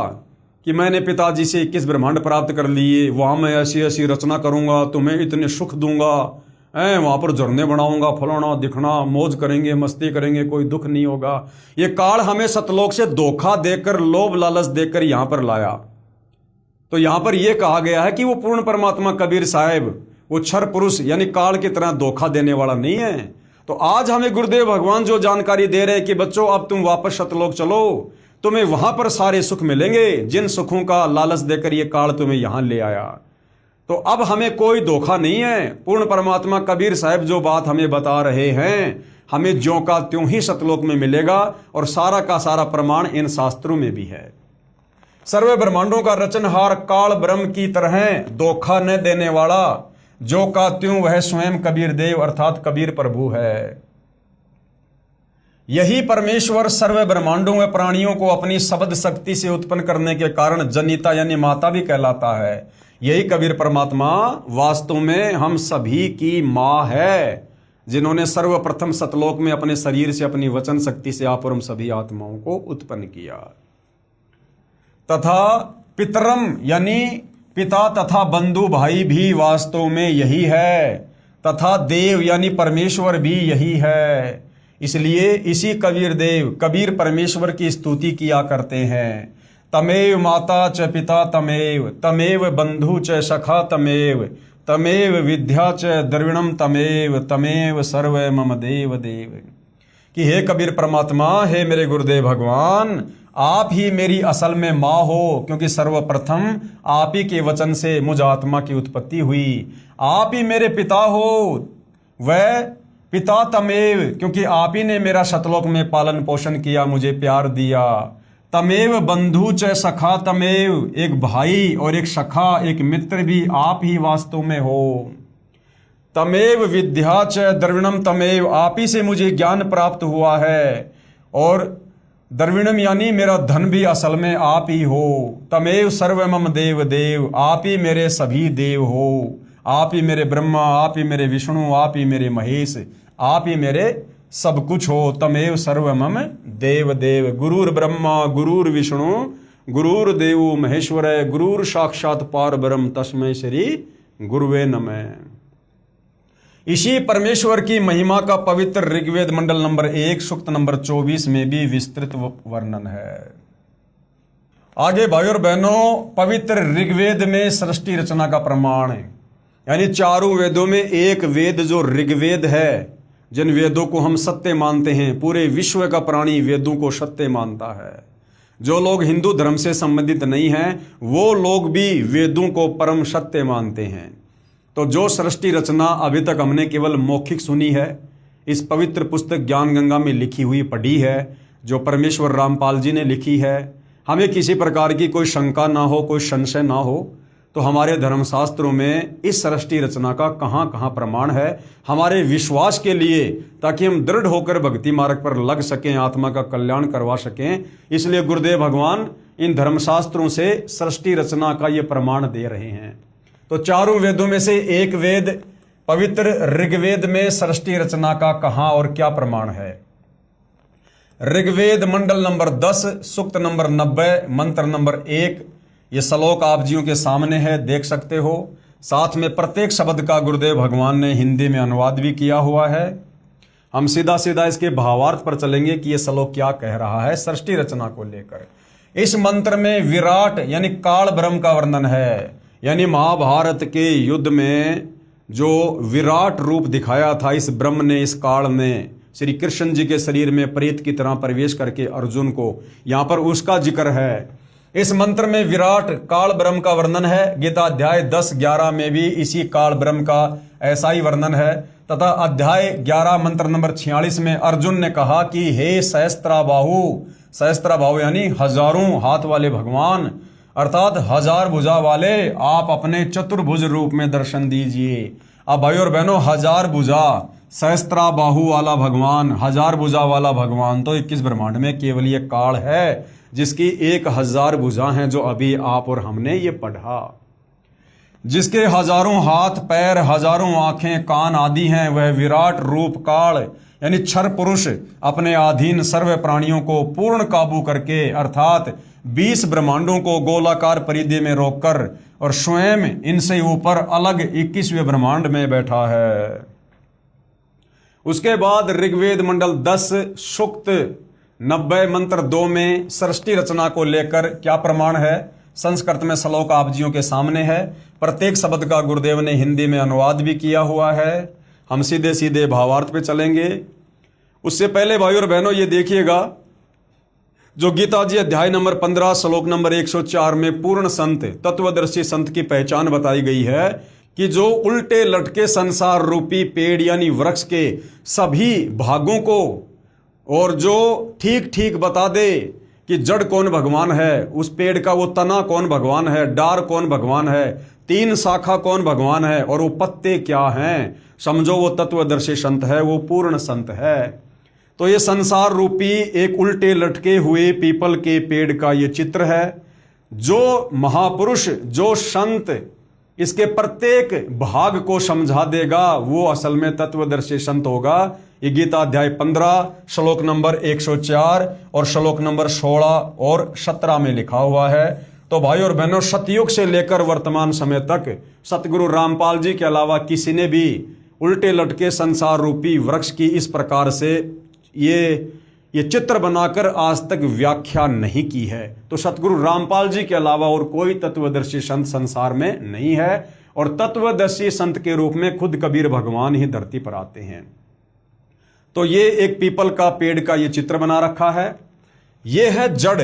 कि मैंने पिताजी से 21 ब्रह्मांड प्राप्त कर लिए, वहां मैं ऐसी ऐसी रचना करूंगा, तुम्हें इतने सुख दूंगा, वहां पर झरने बनाऊंगा, फलाना दिखना, मौज करेंगे, मस्ती करेंगे, कोई दुख नहीं होगा। ये काल हमें सतलोक से धोखा देकर, लोभ लालच देकर यहां पर लाया। तो यहां पर यह कहा गया है कि वो पूर्ण परमात्मा कबीर साहेब वो क्षर पुरुष यानी काल की तरह धोखा देने वाला नहीं है। तो आज हमें गुरुदेव भगवान जो जानकारी दे रहे हैं कि बच्चों अब तुम वापस सतलोक चलो, तुम्हें वहां पर सारे सुख मिलेंगे जिन सुखों का लालच देकर ये काल तुम्हें यहां ले आया। तो अब हमें कोई धोखा नहीं है। पूर्ण परमात्मा कबीर साहब जो बात हमें बता रहे हैं, हमें ज्यों का त्यों ही सतलोक में मिलेगा और सारा का सारा प्रमाण इन शास्त्रों में भी है। सर्व ब्रह्मांडों का रचनहार काल ब्रह्म की तरह धोखा न देने वाला, जो का त्यों वह स्वयं कबीर देव अर्थात कबीर प्रभु है। यही परमेश्वर सर्व ब्रह्मांडों व प्राणियों को अपनी शब्द शक्ति से उत्पन्न करने के कारण जनिता यानी माता भी कहलाता है। यही कबीर परमात्मा वास्तव में हम सभी की माँ है, जिन्होंने सर्वप्रथम सतलोक में अपने शरीर से अपनी वचन शक्ति से आप और हम सभी आत्माओं को उत्पन्न किया। तथा पितरम यानी पिता तथा बंधु भाई भी वास्तव में यही है, तथा देव यानी परमेश्वर भी यही है। इसलिए इसी कबीर देव कबीर परमेश्वर की स्तुति किया करते हैं। तमेव माता च पिता तमेव, तमेव बंधु च सखा तमेव, तमेव विद्या च द्रविणम तमेव, तमेव सर्व मम देव देव। कि हे कबीर परमात्मा, हे मेरे गुरुदेव भगवान, आप ही मेरी असल में माँ हो, क्योंकि सर्वप्रथम आप ही के वचन से मुझ आत्मा की उत्पत्ति हुई। आप ही मेरे पिता हो, वह पिता तमेव, क्योंकि आप ही ने मेरा सतलोक में पालन पोषण किया, मुझे प्यार दिया। तमेव बंधु च सखा तमेव, एक भाई और एक सखा एक मित्र भी आप ही वास्तव में हो। तमेव विद्या च द्रविणम तमेव, आप ही से मुझे ज्ञान प्राप्त हुआ है, और द्रविणम यानी मेरा धन भी असल में आप ही हो। तमेव सर्व मम देव देव, आप ही मेरे सभी देव हो। आप ही मेरे ब्रह्मा, आप ही मेरे विष्णु, आप ही मेरे महेश, आप ही मेरे सब कुछ हो। तमेव सर्व मम देव देव। गुरुर ब्रह्मा गुरुर विष्णु गुरुर देव महेश्वर, गुरुर साक्षात पार ब्रह्म, तस्मै श्री गुरुवे नमः। इसी परमेश्वर की महिमा का पवित्र ऋग्वेद मंडल नंबर 1 सूक्त नंबर 24 में भी विस्तृत वर्णन है। आगे भाइयों और बहनों, पवित्र ऋग्वेद में सृष्टि रचना का प्रमाण है। यानी चारों वेदों में एक वेद जो ऋग्वेद है, जिन वेदों को हम सत्य मानते हैं, पूरे विश्व का प्राणी वेदों को सत्य मानता है। जो लोग हिंदू धर्म से संबंधित नहीं हैं वो लोग भी वेदों को परम सत्य मानते हैं। तो जो सृष्टि रचना अभी तक हमने केवल मौखिक सुनी है, इस पवित्र पुस्तक ज्ञान गंगा में लिखी हुई पढ़ी है, जो परमेश्वर रामपाल जी ने लिखी है, हमें किसी प्रकार की कोई शंका ना हो, कोई संशय ना हो, तो हमारे धर्मशास्त्रों में इस सृष्टि रचना का कहाँ कहाँ प्रमाण है हमारे विश्वास के लिए, ताकि हम दृढ़ होकर भक्ति मार्ग पर लग सकें, आत्मा का कल्याण करवा सकें। इसलिए गुरुदेव भगवान इन धर्मशास्त्रों से सृष्टि रचना का ये प्रमाण दे रहे हैं। तो चारों वेदों में से एक वेद पवित्र ऋग्वेद में सृष्टि रचना का कहाँ और क्या प्रमाण है। ऋग्वेद मंडल नंबर 10 सूक्त नंबर 90 मंत्र नंबर 1। ये श्लोक आप जियों के सामने है, देख सकते हो। साथ में प्रत्येक शब्द का गुरुदेव भगवान ने हिंदी में अनुवाद भी किया हुआ है। हम सीधा सीधा इसके भावार्थ पर चलेंगे कि ये श्लोक क्या कह रहा है सृष्टि रचना को लेकर। इस मंत्र में विराट यानी काल ब्रह्म का वर्णन है, यानी महाभारत के युद्ध में जो विराट रूप दिखाया था इस ब्रह्म ने, इस काल ने श्री कृष्ण जी के शरीर में प्रेत की तरह प्रवेश करके अर्जुन को, यहां पर उसका जिक्र है। इस मंत्र में विराट काल ब्रह्म का वर्णन है। गीता अध्याय 10-11 में भी इसी काल ब्रह्म का ऐसा ही वर्णन है। तथा अध्याय 11 मंत्र नंबर 46 में अर्जुन ने कहा कि हे सहस्त्राबाहु, सहस्त्राबाहु यानी हजारों हाथ वाले भगवान, अर्थात हजार भुजा वाले, आप अपने चतुर्भुज रूप में दर्शन दीजिए। अब भाई और बहनों, हजार भुजा, सहस्त्राबाहु वाला भगवान, हजार भुजा वाला भगवान तो 21 ब्रह्मांड में केवल ये काल है जिसकी 1000 भुजा हैं, जो अभी आप और हमने ये पढ़ा। जिसके हजारों हाथ पैर, हजारों आंखें कान आदि हैं, वह विराट रूप काल यानी क्षर पुरुष अपने अधीन सर्व प्राणियों को पूर्ण काबू करके, अर्थात 20 ब्रह्मांडों को गोलाकार परिधि में रोककर और स्वयं इनसे ऊपर अलग 21वें ब्रह्मांड में बैठा है। उसके बाद ऋग्वेद मंडल 10 सूक्त 90 मंत्र 2 में सृष्टि रचना को लेकर क्या प्रमाण है। संस्कृत में श्लोक आप जियों के सामने है। प्रत्येक शब्द का गुरुदेव ने हिंदी में अनुवाद भी किया हुआ है। हम सीधे सीधे भावार्थ पे चलेंगे। उससे पहले भाई और बहनों ये देखिएगा, जो गीता जी अध्याय नंबर 15 श्लोक नंबर 104 में पूर्ण संत तत्वदर्शी संत की पहचान बताई गई है कि जो उल्टे लटके संसार रूपी पेड़ यानी वृक्ष के सभी भागों को और जो ठीक ठीक बता दे कि जड़ कौन भगवान है, उस पेड़ का वो तना कौन भगवान है, डार कौन भगवान है, 3 शाखा कौन भगवान है और वो पत्ते क्या हैं, समझो वो तत्वदर्शी संत है, वो पूर्ण संत है। तो ये संसार रूपी एक उल्टे लटके हुए पीपल के पेड़ का ये चित्र है। जो महापुरुष, जो संत इसके प्रत्येक भाग को समझा देगा वो असल में तत्वदर्शी संत होगा। ये गीता अध्याय 15 श्लोक नंबर 104 और श्लोक नंबर 16 और 17 में लिखा हुआ है। तो भाई और बहनों, सतयुग से लेकर वर्तमान समय तक सतगुरु रामपाल जी के अलावा किसी ने भी उल्टे लटके संसार रूपी वृक्ष की इस प्रकार से ये चित्र बनाकर आज तक व्याख्या नहीं की है। तो सतगुरु रामपाल जी के अलावा और कोई तत्वदर्शी संत संसार में नहीं है, और तत्वदर्शी संत के रूप में खुद कबीर भगवान ही धरती पर आते हैं। तो ये एक पीपल का पेड़ का ये चित्र बना रखा है। ये है जड़,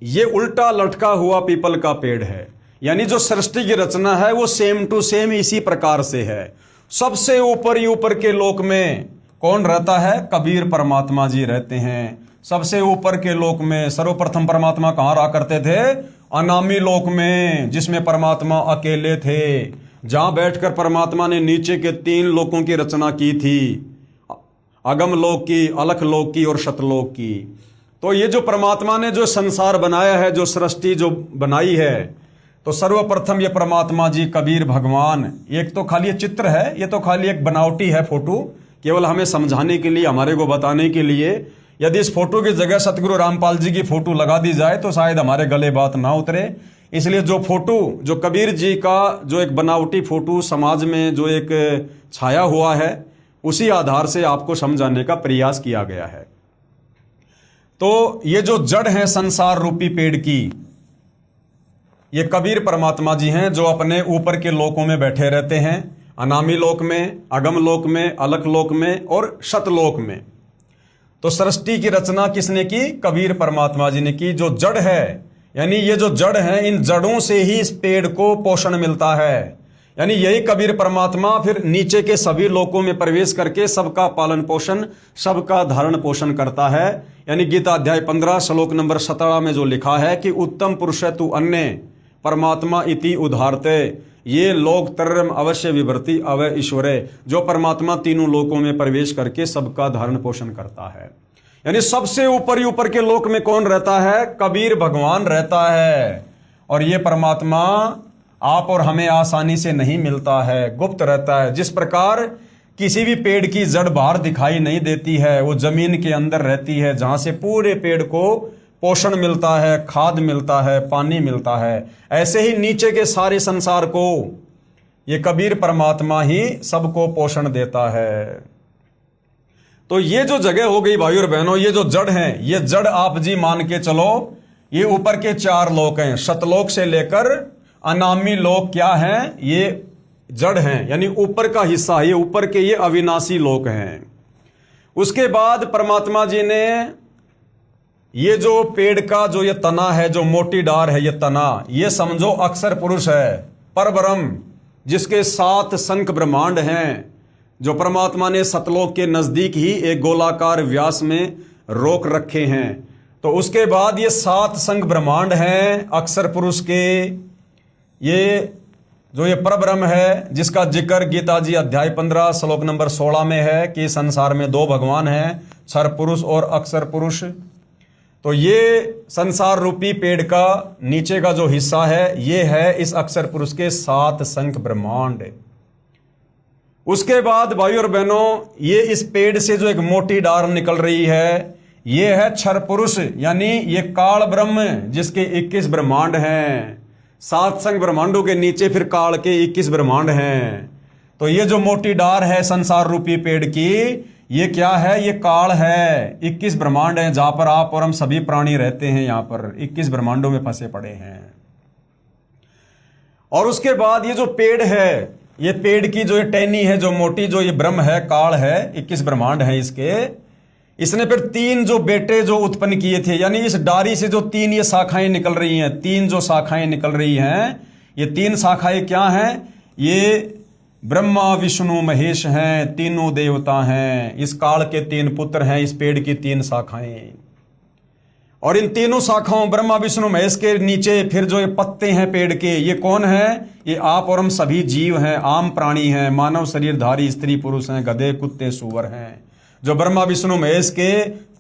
ये उल्टा लटका हुआ पीपल का पेड़ है। यानी जो सृष्टि की रचना है वो सेम टू सेम इसी प्रकार से है। सबसे ऊपर ही ऊपर के लोक में कौन रहता है? कबीर परमात्मा जी रहते हैं। सबसे ऊपर के लोक में सर्वप्रथम परमात्मा कहाँ रहा करते थे? अनामी लोक में, जिसमें परमात्मा अकेले थे, जहां बैठकर परमात्मा ने नीचे के 3 लोकों की रचना की थी, अगम लोक की, अलख लोक की और शतलोक की। तो ये जो परमात्मा ने जो संसार बनाया है, जो सृष्टि जो बनाई है, तो सर्वप्रथम ये परमात्मा जी कबीर भगवान, एक तो खाली चित्र है, ये तो खाली एक बनावटी है फोटो, केवल हमें समझाने के लिए, हमारे को बताने के लिए। यदि इस फोटो की जगह सतगुरु रामपाल जी की फोटो लगा दी जाए तो शायद हमारे गले बात ना उतरे। इसलिए जो फोटो, जो कबीर जी का जो एक बनावटी फोटो समाज में जो एक छाया हुआ है, उसी आधार से आपको समझाने का प्रयास किया गया है। तो ये जो जड़ है संसार रूपी पेड़ की, ये कबीर परमात्मा जी हैं जो अपने ऊपर के लोकों में बैठे रहते हैं, अनामी लोक में, अगम लोक में, अलख लोक में और शतलोक में। तो सृष्टि की रचना किसने की? कबीर परमात्मा जी ने की। जो जड़ है, यानी ये जो जड़ है, इन जड़ों से ही इस पेड़ को पोषण मिलता है। यानी यही कबीर परमात्मा फिर नीचे के सभी लोकों में प्रवेश करके सबका पालन पोषण, सबका धारण पोषण करता है। यानी गीता अध्याय 15 श्लोक नंबर 17 में जो लिखा है कि उत्तम पुरुष तु अन्य परमात्मा इति उदाहरते ये लोक तरम अवश्य विभर्ति अवय ईश्वरे। जो परमात्मा तीनों लोकों में प्रवेश करके सबका धारण पोषण करता है। यानी सबसे ऊपर ही ऊपर के लोक में कौन रहता है? कबीर भगवान रहता है। और ये परमात्मा आप और हमें आसानी से नहीं मिलता है, गुप्त रहता है। जिस प्रकार किसी भी पेड़ की जड़ बाहर दिखाई नहीं देती है, वो जमीन के अंदर रहती है, जहां से पूरे पेड़ को पोषण मिलता है, खाद मिलता है, पानी मिलता है। ऐसे ही नीचे के सारे संसार को ये कबीर परमात्मा ही सबको पोषण देता है। तो ये जो जगह हो गई भाइयों और बहनों, ये जो जड़ है, ये जड़ आप जी मान के चलो, ये ऊपर के 4 लोक हैं। शतलोक से लेकर अनामी लोक क्या हैं? ये जड़ हैं, यानी ऊपर का हिस्सा है। ये ऊपर के ये अविनाशी लोक हैं। उसके बाद परमात्मा जी ने ये जो पेड़ का जो ये तना है, जो मोटी डार है, ये तना, ये समझो अक्षर पुरुष है, परब्रह्म, जिसके 7 शंख ब्रह्मांड हैं, जो परमात्मा ने सतलोक के नजदीक ही एक गोलाकार व्यास में रोक रखे हैं। तो उसके बाद ये 7 शंख ब्रह्मांड हैं अक्षर पुरुष के। ये जो ये परब्रह्म है, जिसका जिक्र गीता जी अध्याय 15 श्लोक नंबर 16 में है कि संसार में 2 भगवान हैं, क्षर पुरुष और अक्षर पुरुष। तो ये संसार रूपी पेड़ का नीचे का जो हिस्सा है, ये है इस अक्षर पुरुष के 7 शंख ब्रह्मांड। उसके बाद भाइयों और बहनों, ये इस पेड़ से जो एक मोटी डार निकल रही है, ये है क्षर पुरुष, यानी ये काल ब्रह्म, जिसके 21 ब्रह्मांड हैं। 7 शंख ब्रह्मांडों के नीचे फिर काल के 21 ब्रह्मांड हैं। तो ये जो मोटी डार है संसार रूपी पेड़ की, ये क्या है? ये काल है। 21 ब्रह्मांड है जहां पर आप और हम सभी प्राणी रहते हैं। यहां पर 21 ब्रह्मांडों में फंसे पड़े हैं। और उसके बाद ये जो पेड़ है, ये पेड़ की जो ये टहनी है, जो मोटी, जो ये ब्रह्म है, काल है, 21 ब्रह्मांड है इसके। इसने फिर 3 जो बेटे जो उत्पन्न किए थे, यानी इस डारी से जो 3 ये शाखाएं निकल रही हैं, 3 जो शाखाएं निकल रही हैं, ये 3 शाखाएं क्या हैं? ये ब्रह्मा विष्णु महेश हैं, तीनों देवता हैं। इस काल के 3 पुत्र हैं, इस पेड़ की 3 शाखाएं। और इन तीनों शाखाओं ब्रह्मा विष्णु महेश के नीचे फिर जो ये पत्ते हैं पेड़ के, ये कौन है? ये आप और हम सभी जीव हैं, आम प्राणी हैं, मानव शरीरधारी स्त्री पुरुष हैं, गधे कुत्ते सूअर हैं। जो ब्रह्मा विष्णु महेश के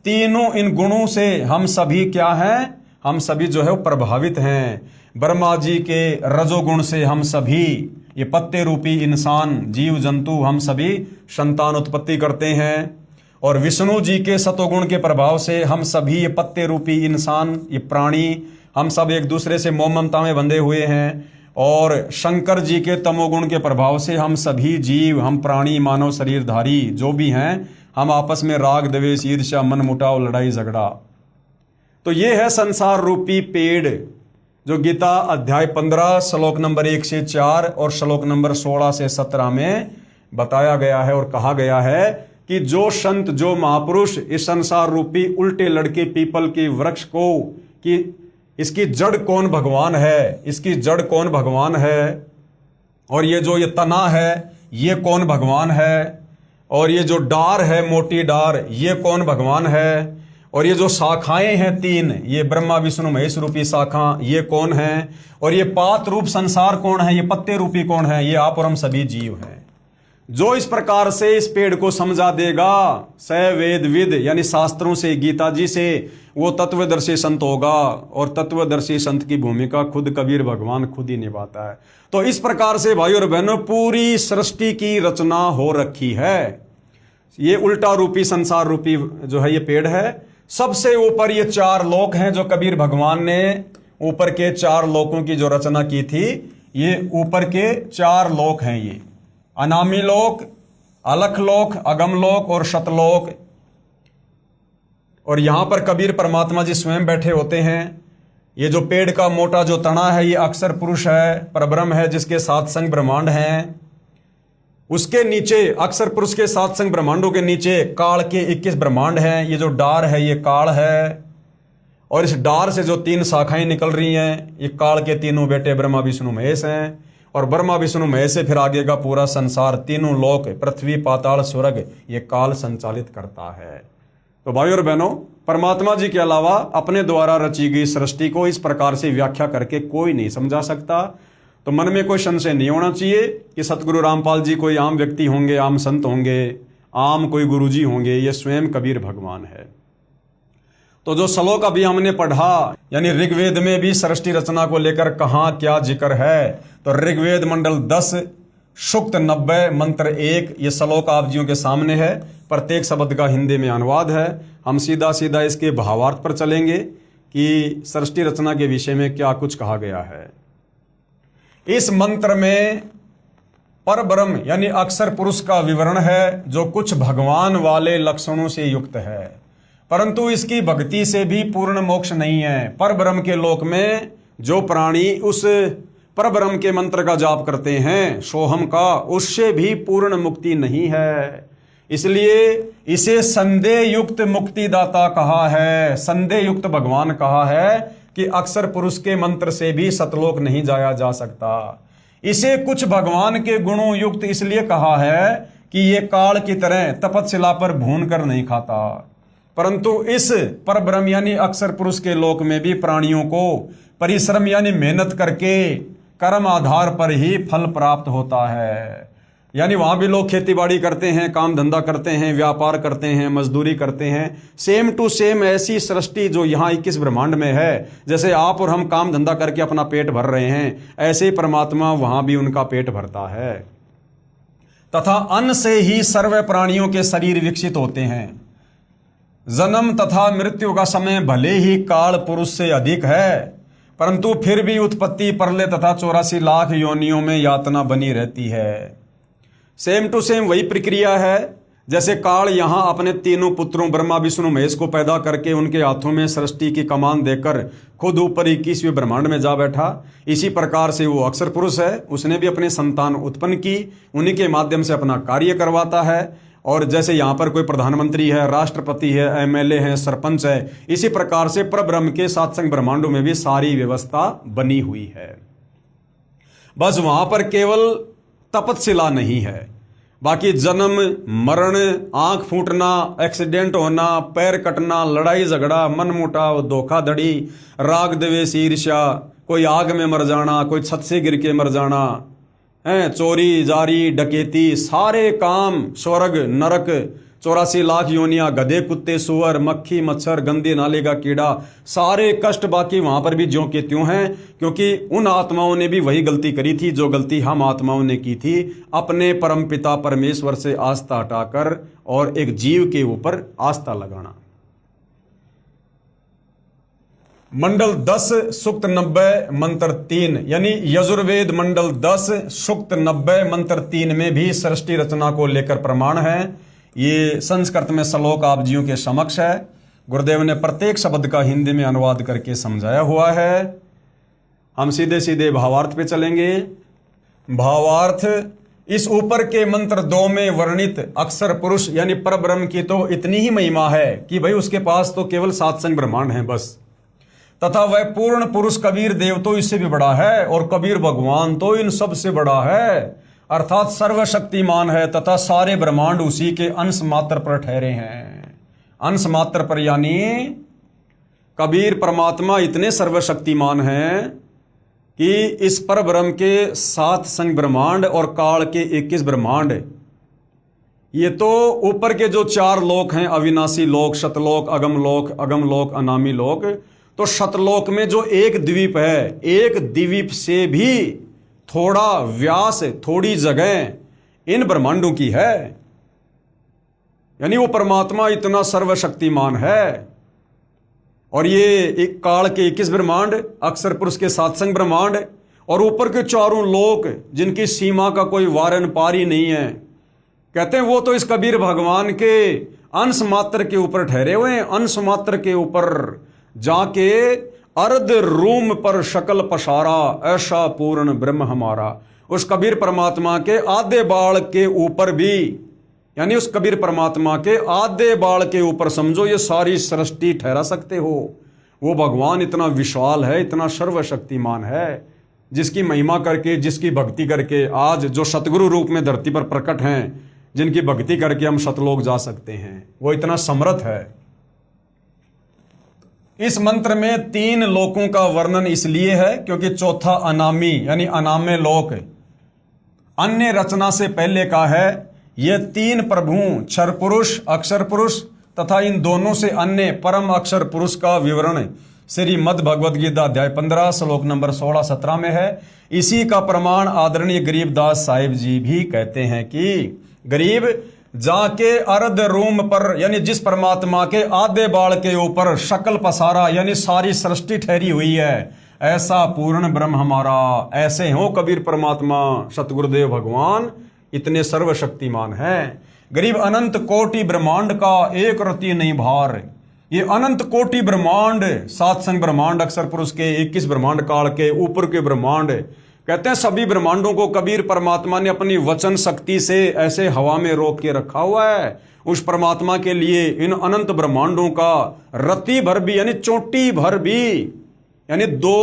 तीनों इन गुणों से हम सभी क्या हैं? हम सभी जो है वो प्रभावित हैं। ब्रह्मा जी के रजोगुण से हम सभी, ये पत्ते रूपी इंसान, जीव जंतु, हम सभी संतान उत्पत्ति करते हैं। और विष्णु जी के सतोगुण के प्रभाव से हम सभी ये पत्ते रूपी इंसान, ये प्राणी, हम सब एक दूसरे से मोह ममता में बंधे हुए हैं। और शंकर जी के तमोगुण के प्रभाव से हम सभी जीव, हम प्राणी, मानव शरीरधारी जो भी हैं, हम आपस में राग द्वेष ईर्ष्या मन मुटाव लड़ाई झगड़ा। तो ये है संसार रूपी पेड़, जो गीता अध्याय 15 श्लोक नंबर 1 से 4 और श्लोक नंबर 16 से 17 में बताया गया है। और कहा गया है कि जो संत, जो महापुरुष इस संसार रूपी उल्टे लड़के पीपल के वृक्ष को, कि इसकी जड़ कौन भगवान है, इसकी जड़ कौन भगवान है, और ये जो ये तना है ये कौन भगवान है, और ये जो डार है मोटी डार ये कौन भगवान है, और ये जो शाखाएं हैं 3, ये ब्रह्मा विष्णु महेश रूपी शाखा ये कौन है, और ये पात रूप संसार कौन है, ये पत्ते रूपी कौन है, ये आप और हम सभी जीव हैं। जो इस प्रकार से इस पेड़ को समझा देगा, स वेद विद, यानी शास्त्रों से, गीता जी से, वो तत्वदर्शी संत होगा। और तत्वदर्शी संत की भूमिका खुद कबीर भगवान खुद ही निभाता है। तो इस प्रकार से भाइयों और बहनों पूरी सृष्टि की रचना हो रखी है। ये उल्टा रूपी संसार रूपी जो है ये पेड़ है। सबसे ऊपर ये 4 लोक हैं जो कबीर भगवान ने ऊपर के 4 लोकों की जो रचना की थी। ये ऊपर के 4 लोक हैं, ये अनामी लोक, अलख लोक, अगम लोक और शतलोक। और यहां पर कबीर परमात्मा जी स्वयं बैठे होते हैं। ये जो पेड़ का मोटा जो तना है ये अक्षर पुरुष है, परब्रह्म है, जिसके 7 संग ब्रह्मांड हैं। उसके नीचे अक्षर पुरुष के 7 संग ब्रह्मांडों के नीचे काल के 21 ब्रह्मांड हैं। ये जो डार है ये काल है, और इस डार से जो 3 शाखाएं निकल रही हैं ये काल के तीनों बेटे ब्रह्मा विष्णु महेश हैं। और ब्रह्मा विष्णु महेश से फिर आगे का पूरा संसार, तीनों लोक, पृथ्वी, पाताल, स्वर्ग, ये काल संचालित करता है। तो भाइयों और बहनों, परमात्मा जी के अलावा अपने द्वारा रची गई सृष्टि को इस प्रकार से व्याख्या करके कोई नहीं समझा सकता। तो मन में कोई संशय नहीं होना चाहिए कि सतगुरु रामपाल जी कोई आम व्यक्ति होंगे, आम संत होंगे, आम कोई गुरुजी होंगे। ये स्वयं कबीर भगवान है। तो जो श्लोक अभी हमने पढ़ा, यानी ऋग्वेद में भी सृष्टि रचना को लेकर कहाँ क्या जिक्र है, तो ऋग्वेद मंडल 10 सूक्त 90 मंत्र 1 ये श्लोक आप जियों के सामने है। प्रत्येक शब्द का हिंदी में अनुवाद है। हम सीधा सीधा इसके भावार्थ पर चलेंगे कि सृष्टि रचना के विषय में क्या कुछ कहा गया है। इस मंत्र में परब्रह्म यानी अक्षर पुरुष का विवरण है, जो कुछ भगवान वाले लक्षणों से युक्त है, परंतु इसकी भक्ति से भी पूर्ण मोक्ष नहीं है। परब्रह्म के लोक में जो प्राणी उस परब्रह्म के मंत्र का जाप करते हैं, सोहम का, उससे भी पूर्ण मुक्ति नहीं है। इसलिए इसे संदेह युक्त मुक्तिदाता कहा है, संदेह युक्त भगवान कहा है कि अक्षर पुरुष के मंत्र से भी सतलोक नहीं जाया जा सकता। इसे कुछ भगवान के गुणों युक्त इसलिए कहा है कि ये काल की तरह तपतशिला पर भून कर नहीं खाता, परंतु इस परब्रह्म यानी अक्षर पुरुष के लोक में भी प्राणियों को परिश्रम यानी मेहनत करके कर्म आधार पर ही फल प्राप्त होता है। यानी वहां भी लोग खेती बाड़ी करते हैं, काम धंधा करते हैं, व्यापार करते हैं, मजदूरी करते हैं। सेम टू सेम ऐसी सृष्टि जो यहाँ 21 ब्रह्मांड में है, जैसे आप और हम काम धंधा करके अपना पेट भर रहे हैं, ऐसे ही परमात्मा वहां भी उनका पेट भरता है। तथा अन्न से ही सर्व प्राणियों के शरीर विकसित होते हैं। जन्म तथा मृत्यु का समय भले ही काल पुरुष से अधिक है, परंतु फिर भी उत्पत्ति, प्रलय तथा 84 लाख योनियों में यातना बनी रहती है। सेम टू सेम वही प्रक्रिया है। जैसे काल यहाँ अपने तीनों पुत्रों ब्रह्मा विष्णु महेश को पैदा करके उनके हाथों में सृष्टि की कमान देकर खुद ऊपर 21वें ब्रह्मांड में जा बैठा, इसी प्रकार से वो अक्षर पुरुष है, उसने भी अपने संतान उत्पन्न की, उन्हीं के माध्यम से अपना कार्य करवाता है। और जैसे यहाँ पर कोई प्रधानमंत्री है, राष्ट्रपति है, एमएलए है, सरपंच है, इसी प्रकार से परब्रह्म के 7 संग ब्रह्मांडों में भी सारी व्यवस्था बनी हुई है। बस वहां पर केवल तपतशिला नहीं है, बाकी जन्म, मरण, आंख फूटना, एक्सीडेंट होना, पैर कटना, लड़ाई झगड़ा, मनमुटाव, धोखाधड़ी, राग द्वेष, ईर्ष्या, कोई आग में मर जाना, कोई छत से गिर के मर जाना, चोरी जारी डकैती, सारे काम, स्वर्ग नरक, 84 लाख योनियां, गधे कुत्ते सुअर, मक्खी मच्छर, गंदे नाले का कीड़ा, सारे कष्ट बाकी वहां पर भी ज्यों के त्यों हैं, क्योंकि उन आत्माओं ने भी वही गलती करी थी जो गलती हम आत्माओं ने की थी, अपने परमपिता परमेश्वर से आस्था हटाकर और एक जीव के ऊपर आस्था लगाना। मंडल 10 सूक्त 90 मंत्र 3 यानी यजुर्वेद मंडल 10 सूक्त 90 मंत्र 3 में भी सृष्टि रचना को लेकर प्रमाण है। ये संस्कृत में श्लोक आप जियों के समक्ष है। गुरुदेव ने प्रत्येक शब्द का हिंदी में अनुवाद करके समझाया हुआ है। हम सीधे सीधे भावार्थ पे चलेंगे। भावार्थ, इस ऊपर के मंत्र 2 में वर्णित अक्षर पुरुष यानी परब्रह्म की तो इतनी ही महिमा है कि भाई उसके पास तो केवल 7 संग ब्रह्मांड हैं बस, तथा वह पूर्ण पुरुष कबीर देव तो इससे भी बड़ा है, और कबीर भगवान तो इन सब से बड़ा है, अर्थात सर्वशक्तिमान है, तथा सारे ब्रह्मांड उसी के अंश मात्र पर ठहरे हैं। अंश मात्र पर यानी कबीर परमात्मा इतने सर्वशक्तिमान हैं कि इस पर ब्रह्म के 7 संग ब्रह्मांड और काल के 21 ब्रह्मांड, ये तो ऊपर के जो 4 लोक हैं, अविनाशी लोक, शतलोक, अगमलोक, अनामी लोक, तो शतलोक में जो एक द्वीप है, एक द्वीप से भी थोड़ा व्यास, थोड़ी जगह इन ब्रह्मांडों की है। यानी वो परमात्मा इतना सर्वशक्तिमान है। और ये एक काल के 21 ब्रह्मांड, अक्षर पुरुष के 7 संग ब्रह्मांड, और ऊपर के 4 लोक जिनकी सीमा का कोई वारन पारी नहीं है, कहते हैं वो तो इस कबीर भगवान के अंश मात्र के ऊपर ठहरे हुए हैं। अंश मात्र के ऊपर जाके अर्ध रूम पर शकल पसारा, ऐसा पूर्ण ब्रह्म हमारा। उस कबीर परमात्मा के आधे बाल के ऊपर भी, यानी उस कबीर परमात्मा के आधे बाल के ऊपर समझो ये सारी सृष्टि ठहरा सकते हो। वो भगवान इतना विशाल है, इतना सर्वशक्तिमान है, जिसकी महिमा करके, जिसकी भक्ति करके आज जो सतगुरु रूप में धरती पर प्रकट हैं, जिनकी भक्ति करके हम सतलोक जा सकते हैं, वो इतना समर्थ है। इस मंत्र में 3 लोकों का वर्णन इसलिए है क्योंकि चौथा अनामी यानी अनामे लोक अन्य रचना से पहले का है। ये 3 प्रभु क्षर पुरुष, अक्षर पुरुष तथा इन दोनों से अन्य परम अक्षर पुरुष का विवरण श्रीमद् भगवद गीता अध्याय 15 श्लोक नंबर 16-17 में है। इसी का प्रमाण आदरणीय गरीबदास साहिब जी भी कहते हैं कि गरीब जाके अर्ध रूम पर, यानी जिस परमात्मा के आधे बाल के ऊपर शकल पसारा, यानी सारी सृष्टि ठहरी हुई है, ऐसा पूर्ण ब्रह्म हमारा। ऐसे हो कबीर परमात्मा सतगुरुदेव भगवान, इतने सर्वशक्तिमान हैं। गरीब अनंत कोटि ब्रह्मांड का एक रति नहीं भार। ये अनंत कोटि ब्रह्मांड, 7 संग ब्रह्मांड अक्षर पुरुष के, 21 ब्रह्मांड काल के ऊपर के ब्रह्मांड, कहते हैं सभी ब्रह्मांडों को कबीर परमात्मा ने अपनी वचन शक्ति से ऐसे हवा में रोक के रखा हुआ है। उस परमात्मा के लिए इन अनंत ब्रह्मांडों का रत्ती भर भी, यानी चोटी भर भी, यानी 2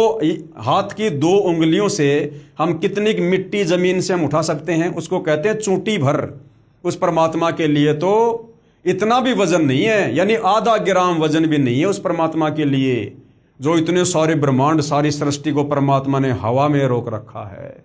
हाथ की 2 उंगलियों से हम कितनी मिट्टी जमीन से हम उठा सकते हैं, उसको कहते हैं चोटी भर। उस परमात्मा के लिए तो इतना भी वजन नहीं है, यानी आधा ग्राम वजन भी नहीं है उस परमात्मा के लिए, जो इतने सारे ब्रह्मांड, सारी सृष्टि को परमात्मा ने हवा में रोक रखा है।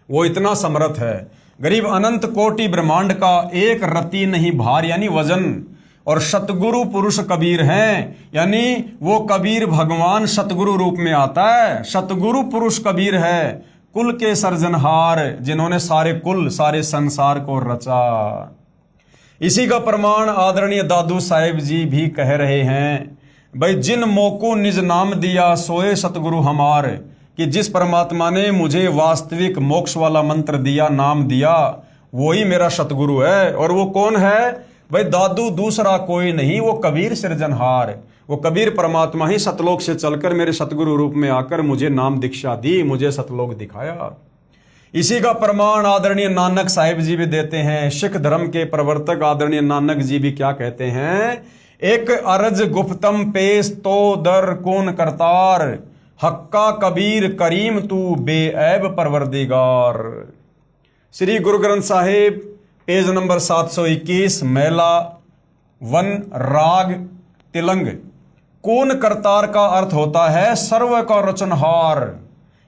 वो इतना समर्थ है। गरीब अनंत कोटि ब्रह्मांड का एक रति नहीं भार, यानी वजन। और सतगुरु पुरुष कबीर हैं, यानी वो कबीर भगवान सतगुरु रूप में आता है। सतगुरु पुरुष कबीर है, कुल के सर्जनहार, जिन्होंने सारे कुल, सारे संसार को रचा। इसी का प्रमाण आदरणीय दादू साहिब जी भी कह रहे हैं, भाई जिन मोको निज नाम दिया सोए सतगुरु हमार, कि जिस परमात्मा ने मुझे वास्तविक मोक्ष वाला मंत्र दिया, नाम दिया, वही मेरा सतगुरु है। और वो कौन है भाई? दादू दूसरा कोई नहीं, वो कबीर सृजनहार, वो कबीर परमात्मा ही सतलोक से चलकर मेरे सतगुरु रूप में आकर मुझे नाम दीक्षा दी, मुझे सतलोक दिखाया। इसी का प्रमाण आदरणीय नानक साहिब जी भी देते हैं। सिख धर्म के प्रवर्तक आदरणीय नानक जी भी क्या कहते हैं? एक अरज गुप्तम पेश तो दर कौन करतार, हक्का कबीर करीम तू बेऐब परवरदिगार। श्री गुरु ग्रंथ साहिब पेज नंबर 721, मेला 1 राग तिलंग। कौन करतार का अर्थ होता है सर्व का रचनहार,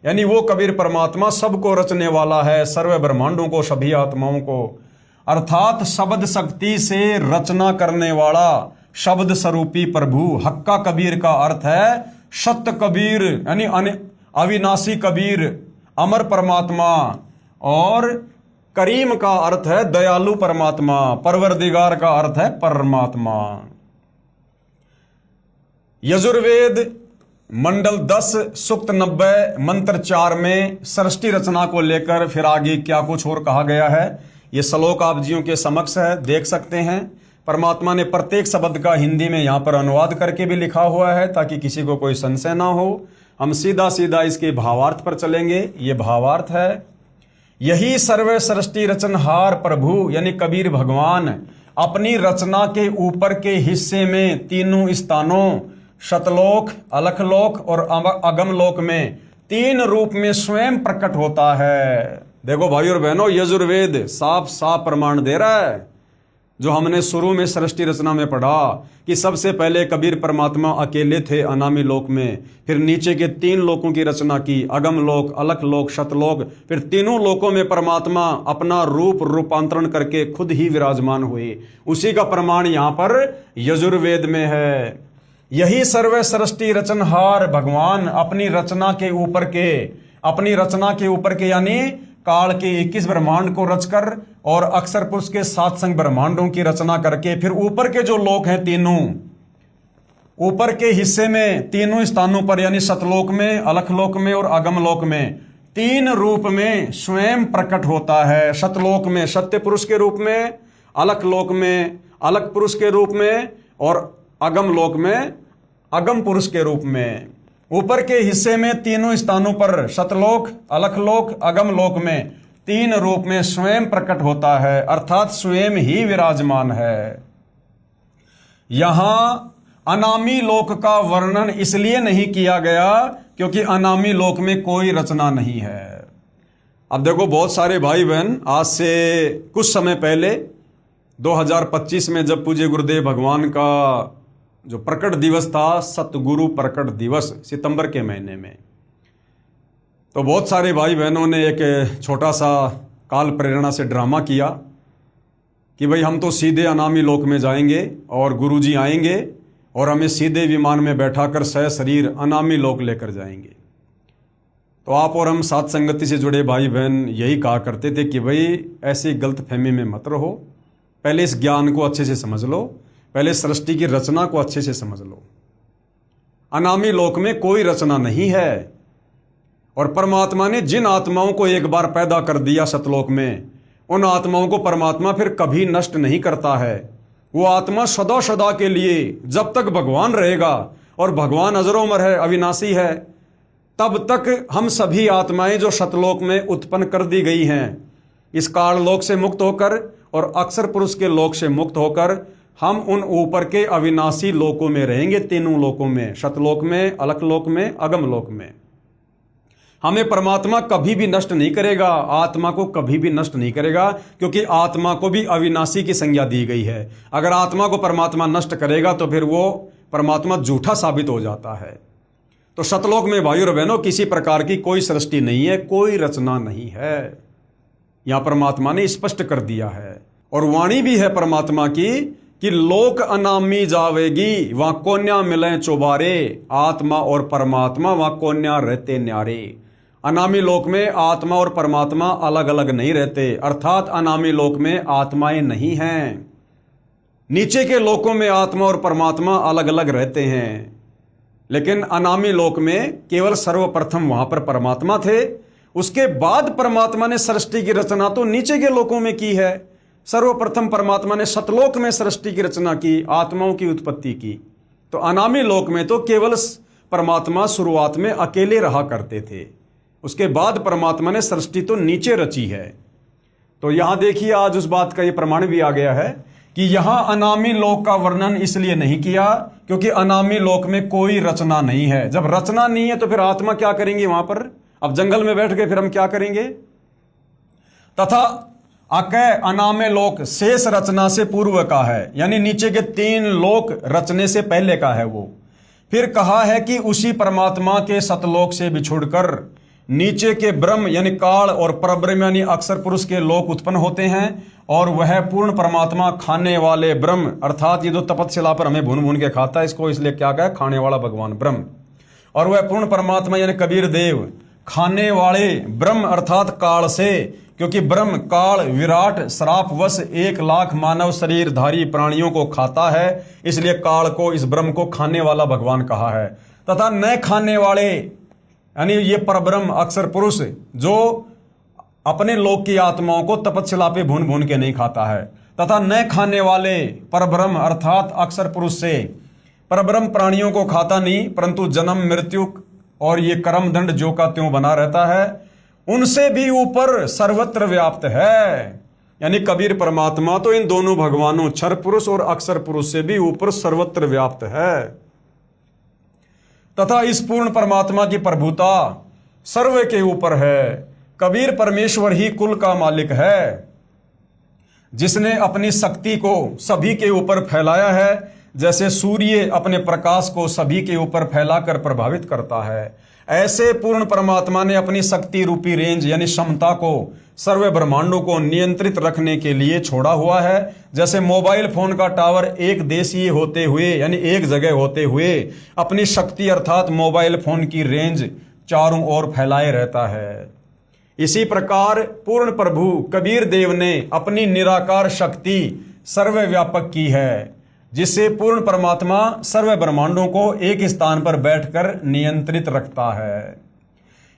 यानी वो कबीर परमात्मा सबको रचने वाला है, सर्व ब्रह्मांडों को, सभी आत्माओं को, अर्थात शब्द शक्ति से रचना करने वाला शब्द स्वरूपी प्रभु। हक्का कबीर का अर्थ है सत्य कबीर, यानी अविनाशी कबीर, अमर परमात्मा। और करीम का अर्थ है दयालु परमात्मा। परवरदिगार का अर्थ है परमात्मा। यजुर्वेद मंडल 10 सूक्त 90 मंत्र 4 में सृष्टि रचना को लेकर फिर आगे क्या कुछ और कहा गया है, ये श्लोक आप जियों के समक्ष है, देख सकते हैं। परमात्मा ने प्रत्येक शब्द का हिंदी में यहाँ पर अनुवाद करके भी लिखा हुआ है, ताकि किसी को कोई संशय ना हो। हम सीधा सीधा इसके भावार्थ पर चलेंगे। ये भावार्थ है, यही सर्व सृष्टि रचनहार प्रभु यानी कबीर भगवान अपनी रचना के ऊपर के हिस्से में तीनों स्थानों शतलोक, अलखलोक और अगमलोक में 3 रूप में स्वयं प्रकट होता है। देखो भाई और बहनों, यजुर्वेद साफ साफ प्रमाण दे रहा है, जो हमने शुरू में सृष्टि रचना में पढ़ा कि सबसे पहले कबीर परमात्मा अकेले थे अनामी लोक में, फिर नीचे के 3 लोकों की रचना की, अगम लोक, अलख लोक, शतलोक, फिर तीनों लोकों में परमात्मा अपना रूपांतरण करके खुद ही विराजमान हुए। उसी का प्रमाण यहाँ पर यजुर्वेद में है। यही सर्व सृष्टि रचनहार भगवान अपनी रचना के ऊपर के यानी काल के 21 ब्रह्मांड को रचकर और अक्षर पुरुष के 7 संग ब्रह्मांडों की रचना करके फिर ऊपर के जो लोक हैं तीनों, ऊपर के हिस्से में तीनों स्थानों पर यानी सतलोक में, अलखलोक में और अगमलोक में 3 रूप में स्वयं प्रकट होता है। सतलोक में सत्य पुरुष के रूप में, अलखलोक में अलख पुरुष के रूप में और अगमलोक में अगम पुरुष के रूप में। ऊपर के हिस्से में तीनों स्थानों पर सतलोक, अलखलोक, अगम लोक में तीन रूप में स्वयं प्रकट होता है, अर्थात स्वयं ही विराजमान है। यहां अनामी लोक का वर्णन इसलिए नहीं किया गया क्योंकि अनामी लोक में कोई रचना नहीं है। अब देखो, बहुत सारे भाई बहन आज से कुछ समय पहले 2025 में जब पूज्य गुरुदेव भगवान का जो प्रकट दिवस था, सतगुरु प्रकट दिवस, सितंबर के महीने में, तो बहुत सारे भाई बहनों ने एक छोटा सा काल प्रेरणा से ड्रामा किया कि भाई हम तो सीधे अनामी लोक में जाएंगे और गुरुजी आएंगे और हमें सीधे विमान में बैठाकर सशरीर अनामी लोक लेकर जाएंगे। तो आप और हम साथ संगति से जुड़े भाई बहन यही कहा करते थे कि भाई ऐसी गलतफहमी में मत रहो, पहले इस ज्ञान को अच्छे से समझ लो, पहले सृष्टि की रचना को अच्छे से समझ लो। अनामी लोक में कोई रचना नहीं है, और परमात्मा ने जिन आत्माओं को एक बार पैदा कर दिया सतलोक में, उन आत्माओं को परमात्मा फिर कभी नष्ट नहीं करता है। वो आत्मा सदा सदा के लिए, जब तक भगवान रहेगा, और भगवान अजर-ओ-अमर है, अविनाशी है, तब तक हम सभी आत्माएं जो सतलोक में उत्पन्न कर दी गई हैं, इस काल लोक से मुक्त होकर और अक्षर पुरुष के लोक से मुक्त होकर हम उन ऊपर के अविनाशी लोकों में रहेंगे, तीनों लोकों में, सतलोक में, अलखलोक में, अगम लोक में। हमें परमात्मा कभी भी नष्ट नहीं करेगा, आत्मा को कभी भी नष्ट नहीं करेगा, क्योंकि आत्मा को भी अविनाशी की संज्ञा दी गई है। अगर आत्मा को परमात्मा नष्ट करेगा तो फिर वो परमात्मा झूठा साबित हो जाता है। तो सतलोक में भाइयों और बहनों किसी प्रकार की कोई सृष्टि नहीं है, कोई रचना नहीं है, यहां परमात्मा ने स्पष्ट कर दिया है। और वाणी भी है परमात्मा की कि लोक अनामी जावेगी, वहां कोन्या मिले चौबारे, आत्मा और परमात्मा वहां कोन्या रहते न्यारे। अनामी लोक में आत्मा और परमात्मा अलग अलग नहीं रहते, अर्थात अनामी लोक में आत्माएं नहीं हैं। नीचे के लोकों में आत्मा और परमात्मा अलग अलग रहते हैं, लेकिन अनामी लोक में केवल सर्वप्रथम वहां पर परमात्मा थे, उसके बाद परमात्मा ने सृष्टि की रचना तो नीचे के लोकों में की है। सर्वप्रथम परमात्मा ने सतलोक में सृष्टि की रचना की, आत्माओं की उत्पत्ति की। तो अनामी लोक में तो केवल परमात्मा शुरुआत में अकेले रहा करते थे, उसके बाद परमात्मा ने सृष्टि तो नीचे रची है। तो यहां देखिए, आज उस बात का यह प्रमाण भी आ गया है कि यहां अनामी लोक का वर्णन इसलिए नहीं किया क्योंकि अनामी लोक में कोई रचना नहीं है। जब रचना नहीं है तो फिर आत्मा क्या करेंगे वहां पर? अब जंगल में बैठ के फिर हम क्या करेंगे? तथा अकय अनामे लोक शेष रचना से पूर्व का है, यानी नीचे के तीन लोक रचने से पहले का है वो। फिर कहा है कि उसी परमात्मा के सतलोक से बिछुड़कर नीचे के ब्रह्म यानी काल और परब्रह्म यानी अक्षर पुरुष के लोक उत्पन्न होते हैं, और वह पूर्ण परमात्मा खाने वाले ब्रह्म, अर्थात ये जो तपस्या पर हमें भून भून के खाता है, इसको इसलिए क्या कहा? खाने वाला भगवान ब्रह्म। और वह पूर्ण परमात्मा यानी कबीर देव खाने वाले ब्रह्म अर्थात काल से, क्योंकि ब्रह्म काल विराट श्रापवश 1,00,000 मानव शरीरधारी प्राणियों को खाता है, इसलिए काल को, इस ब्रह्म को खाने वाला भगवान कहा है। तथा न खाने वाले यानी ये परब्रह्म अक्षर पुरुष जो अपने लोक की आत्माओं को तपस्या पे भून भून के नहीं खाता है, तथा न खाने वाले परब्रह्म अर्थात अक्षर पुरुष से परब्रह्म प्राणियों को खाता नहीं, परंतु जन्म मृत्यु और ये कर्म दंड जो का त्यों बना रहता है, उनसे भी ऊपर सर्वत्र व्याप्त है। यानी कबीर परमात्मा तो इन दोनों भगवानों क्षर पुरुष और अक्षर पुरुष से भी ऊपर सर्वत्र व्याप्त है। तथा इस पूर्ण परमात्मा की प्रभुता सर्व के ऊपर है। कबीर परमेश्वर ही कुल का मालिक है, जिसने अपनी शक्ति को सभी के ऊपर फैलाया है, जैसे सूर्य अपने प्रकाश को सभी के ऊपर फैलाकर प्रभावित करता है। ऐसे पूर्ण परमात्मा ने अपनी शक्ति रूपी रेंज यानी क्षमता को सर्व ब्रह्मांडों को नियंत्रित रखने के लिए छोड़ा हुआ है। जैसे मोबाइल फोन का टावर एक देशीय होते हुए यानी एक जगह होते हुए अपनी शक्ति अर्थात मोबाइल फोन की रेंज चारों ओर फैलाए रहता है, इसी प्रकार पूर्ण प्रभु कबीर देव ने अपनी निराकार शक्ति सर्वव्यापक की है, जिससे पूर्ण परमात्मा सर्व ब्रह्मांडों को एक स्थान पर बैठकर नियंत्रित रखता है।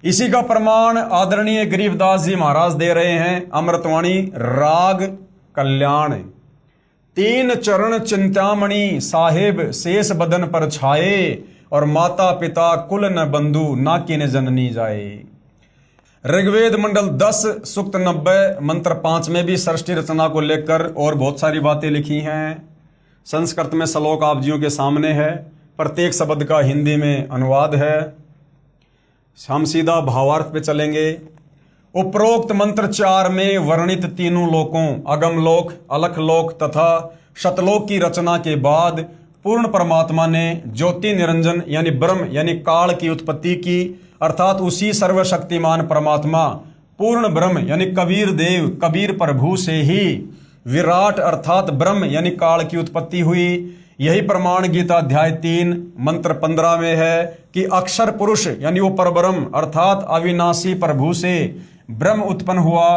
इसी का प्रमाण आदरणीय गरीबदास जी महाराज दे रहे हैं अमृतवाणी राग कल्याण। तीन चरण चिंतामणि साहेब शेष बदन पर छाए, और माता पिता कुल न बंधु ना किन जननी जाए। ऋग्वेद मंडल 10 सूक्त 90 मंत्र 5 में भी सृष्टि रचना को लेकर और बहुत सारी बातें लिखी हैं। संस्कृत में श्लोक आप जियों के सामने है, प्रत्येक शब्द का हिंदी में अनुवाद है। हम सीधा भावार्थ पे चलेंगे। उपरोक्त मंत्र 4 में वर्णित तीनों लोकों अगम लोक, अलख लोक तथा शतलोक की रचना के बाद पूर्ण परमात्मा ने ज्योति निरंजन यानी ब्रह्म यानी काल की उत्पत्ति की, अर्थात उसी सर्वशक्तिमान परमात्मा पूर्ण ब्रह्म यानी कबीर देव कबीर प्रभु से ही विराट अर्थात ब्रह्म यानी काल की उत्पत्ति हुई। यही प्रमाण गीता अध्याय 3 मंत्र 15 में है कि अक्षर पुरुष यानी वो परब्रह्म अर्थात अविनाशी प्रभु से ब्रह्म उत्पन्न हुआ।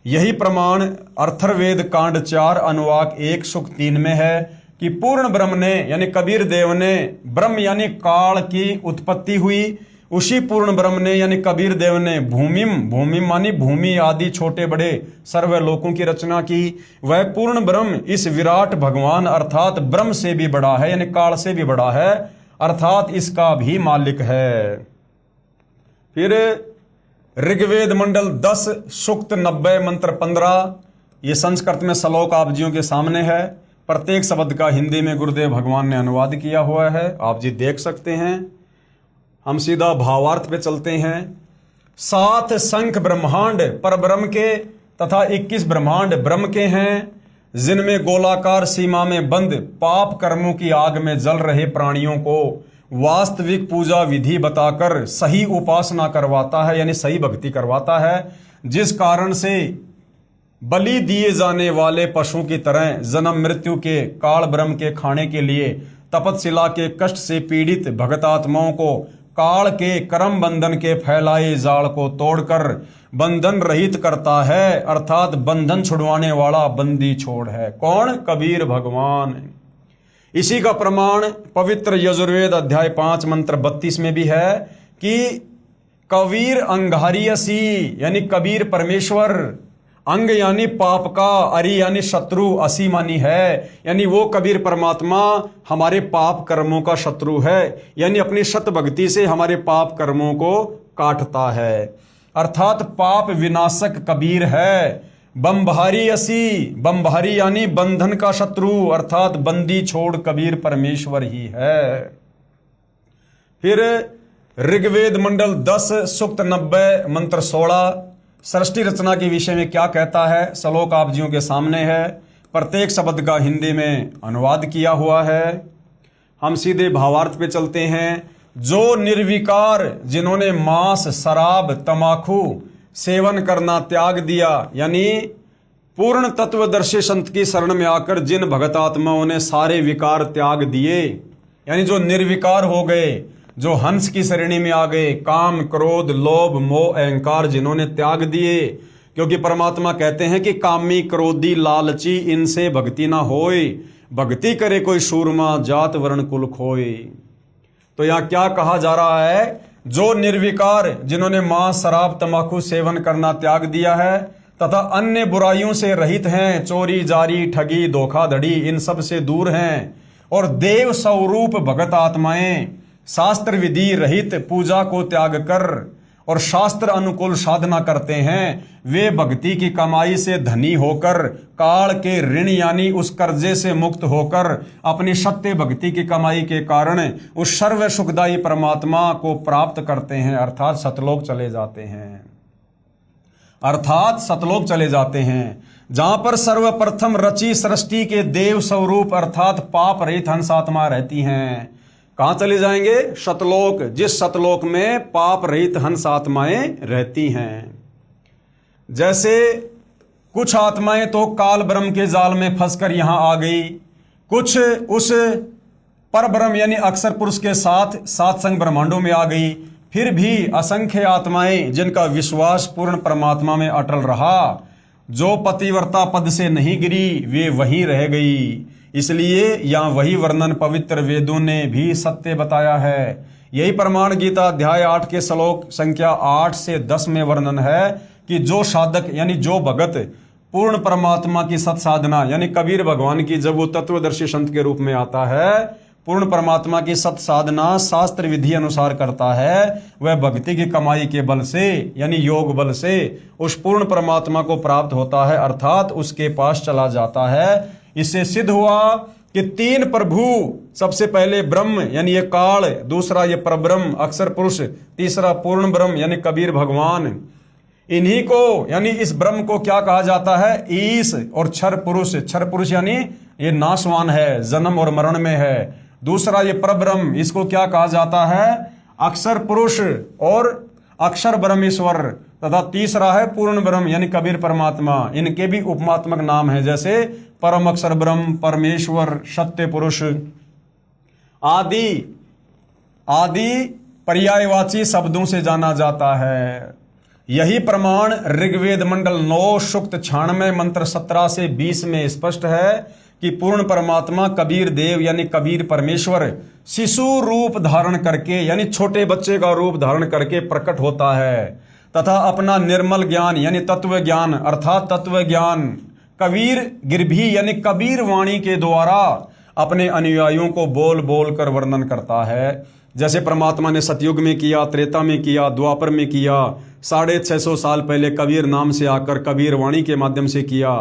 यही प्रमाण अथर्ववेद कांड 4 अनुवाक 1 सूक्त 3 में है कि पूर्ण ब्रह्म ने यानी कबीर देव ने ब्रह्म यानी काल की उत्पत्ति हुई। उसी पूर्ण ब्रह्म ने यानी कबीर देव ने भूमिम मानी भूमि आदि छोटे बड़े सर्वलोकों की रचना की। वह पूर्ण ब्रह्म इस विराट भगवान अर्थात ब्रह्म से भी बड़ा है यानी काल से भी बड़ा है, अर्थात इसका भी मालिक है। फिर ऋग्वेद मंडल 10 सूक्त 90 मंत्र 15, ये संस्कृत में श्लोक आप जियों के सामने है। प्रत्येक शब्द का हिंदी में गुरुदेव भगवान ने अनुवाद किया हुआ है, आप जी देख सकते हैं। हम सीधा भावार्थ पे चलते हैं। 7 शंख ब्रह्मांड पर ब्रह्म के तथा 21 ब्रह्मांड ब्रह्म के हैं, जिनमें गोलाकार सीमा में बंद पाप कर्मों की आग में जल रहे प्राणियों को वास्तविक पूजा विधि बताकर सही उपासना करवाता है यानी सही भक्ति करवाता है, जिस कारण से बलि दिए जाने वाले पशु की तरह जन्म मृत्यु के काल ब्रह्म के खाने के लिए तपतशिला के कष्ट से पीड़ित भगत आत्माओं को काल के कर्म बंधन के फैलाए जाल को तोड़कर बंधन रहित करता है, अर्थात बंधन छुड़वाने वाला बंदी छोड़ है। कौन? कबीर भगवान। इसी का प्रमाण पवित्र यजुर्वेद अध्याय 5 मंत्र 32 में भी है कि कबीर अंगारियसी यानी कबीर परमेश्वर, अंग यानी पाप का, अरि यानी शत्रु, असी मानी है यानी वो कबीर परमात्मा हमारे पाप कर्मों का शत्रु है, यानी अपनी सत भक्ति से हमारे पाप कर्मों को काटता है, अर्थात पाप विनाशक कबीर है। बंभारी असी, बंभारी यानी बंधन का शत्रु, अर्थात बंदी छोड़ कबीर परमेश्वर ही है। फिर ऋग्वेद मंडल 10 सूक्त 90 मंत्र 16 सृष्टि रचना के विषय में क्या कहता है, श्लोक आप जियों के सामने है। प्रत्येक शब्द का हिंदी में अनुवाद किया हुआ है। हम सीधे भावार्थ पे चलते हैं। जो निर्विकार, जिन्होंने मांस शराब तमाकू सेवन करना त्याग दिया, यानी पूर्ण तत्वदर्शी संत की शरण में आकर जिन भगत आत्माओं ने सारे विकार त्याग दिए, यानी जो निर्विकार हो गए, जो हंस की श्रेणी में आ गए, काम क्रोध लोभ मोह अहंकार जिन्होंने त्याग दिए, क्योंकि परमात्मा कहते हैं कि कामी क्रोधी लालची इनसे भक्ति ना होए, भक्ति करे कोई सूरमा जात वर्ण कुल खोए। तो यहाँ क्या कहा जा रहा है? जो निर्विकार, जिन्होंने मांस शराब तंबाकू सेवन करना त्याग दिया है तथा अन्य बुराइयों से रहित हैं, चोरी जारी ठगी धोखाधड़ी इन सब से दूर हैं, और देव स्वरूप भगत आत्माएं शास्त्र विधि रहित पूजा को त्याग कर और शास्त्र अनुकूल साधना करते हैं, वे भक्ति की कमाई से धनी होकर काल के ऋण यानी उस कर्जे से मुक्त होकर अपनी सत्य भक्ति की कमाई के कारण उस सर्व सुखदायी परमात्मा को प्राप्त करते हैं, अर्थात सतलोक चले जाते हैं, अर्थात सतलोक चले जाते हैं, जहां पर सर्वप्रथम रची सृष्टि के देव स्वरूप अर्थात पाप रहित हंस आत्मा रहती हैं। कहां चले जाएंगे? सतलोक, जिस सतलोक में पाप रहित हंस आत्माएं रहती हैं। जैसे कुछ आत्माएं तो काल ब्रह्म के जाल में फंसकर यहां आ गई, कुछ उस पर ब्रह्म यानी अक्षर पुरुष के साथ 7 संग ब्रह्मांडों में आ गई, फिर भी असंख्य आत्माएं जिनका विश्वास पूर्ण परमात्मा में अटल रहा, जो पतिव्रता पद से नहीं गिरी, वे वहीं रह गई। इसलिए यहाँ वही वर्णन पवित्र वेदों ने भी सत्य बताया है। यही प्रमाण गीता अध्याय 8 के श्लोक संख्या 8 से 10 में वर्णन है कि जो साधक यानी जो भगत पूर्ण परमात्मा की सत साधना, यानी कबीर भगवान की जब वो तत्वदर्शी संत के रूप में आता है, पूर्ण परमात्मा की सत साधना शास्त्र विधि अनुसार करता है, वह भक्ति की कमाई के बल से यानी योग बल से उस पूर्ण परमात्मा को प्राप्त होता है, अर्थात उसके पास चला जाता है। इससे सिद्ध हुआ कि तीन प्रभु, सबसे पहले ब्रह्म यानी ये काल, दूसरा ये परब्रह्म अक्षर पुरुष, तीसरा पूर्ण ब्रह्म यानी कबीर भगवान, इन्हीं को यानी इस ब्रह्म को क्या कहा जाता है? ईश। और क्षर पुरुष यानी ये नाशवान है, जन्म और मरण में है। दूसरा ये परब्रह्म, इसको क्या कहा जाता है? अक्षर पुरुष और अक्षर ब्रह्मेश्वर। तथा तीसरा है पूर्ण ब्रह्म यानी कबीर परमात्मा। इनके भी उपमात्मक नाम है, जैसे परम अक्षर ब्रह्म, परमेश्वर, सत्य पुरुष आदि पर्यायवाची शब्दों से जाना जाता है। यही प्रमाण ऋग्वेद मंडल 9 सूक्त 96 मंत्र 17 से 20 में स्पष्ट है कि पूर्ण परमात्मा कबीर देव यानी कबीर परमेश्वर शिशु रूप धारण करके यानी छोटे बच्चे का रूप धारण करके प्रकट होता है तथा अपना निर्मल ज्ञान यानी तत्व ज्ञान अर्थात तत्व ज्ञान कबीर गिरभी यानी कबीर वाणी के द्वारा अपने अनुयायियों को बोल बोल कर वर्णन करता है। जैसे परमात्मा ने सतयुग में किया, त्रेता में किया, द्वापर में किया, 650 साल पहले कबीर नाम से आकर कबीर वाणी के माध्यम से किया,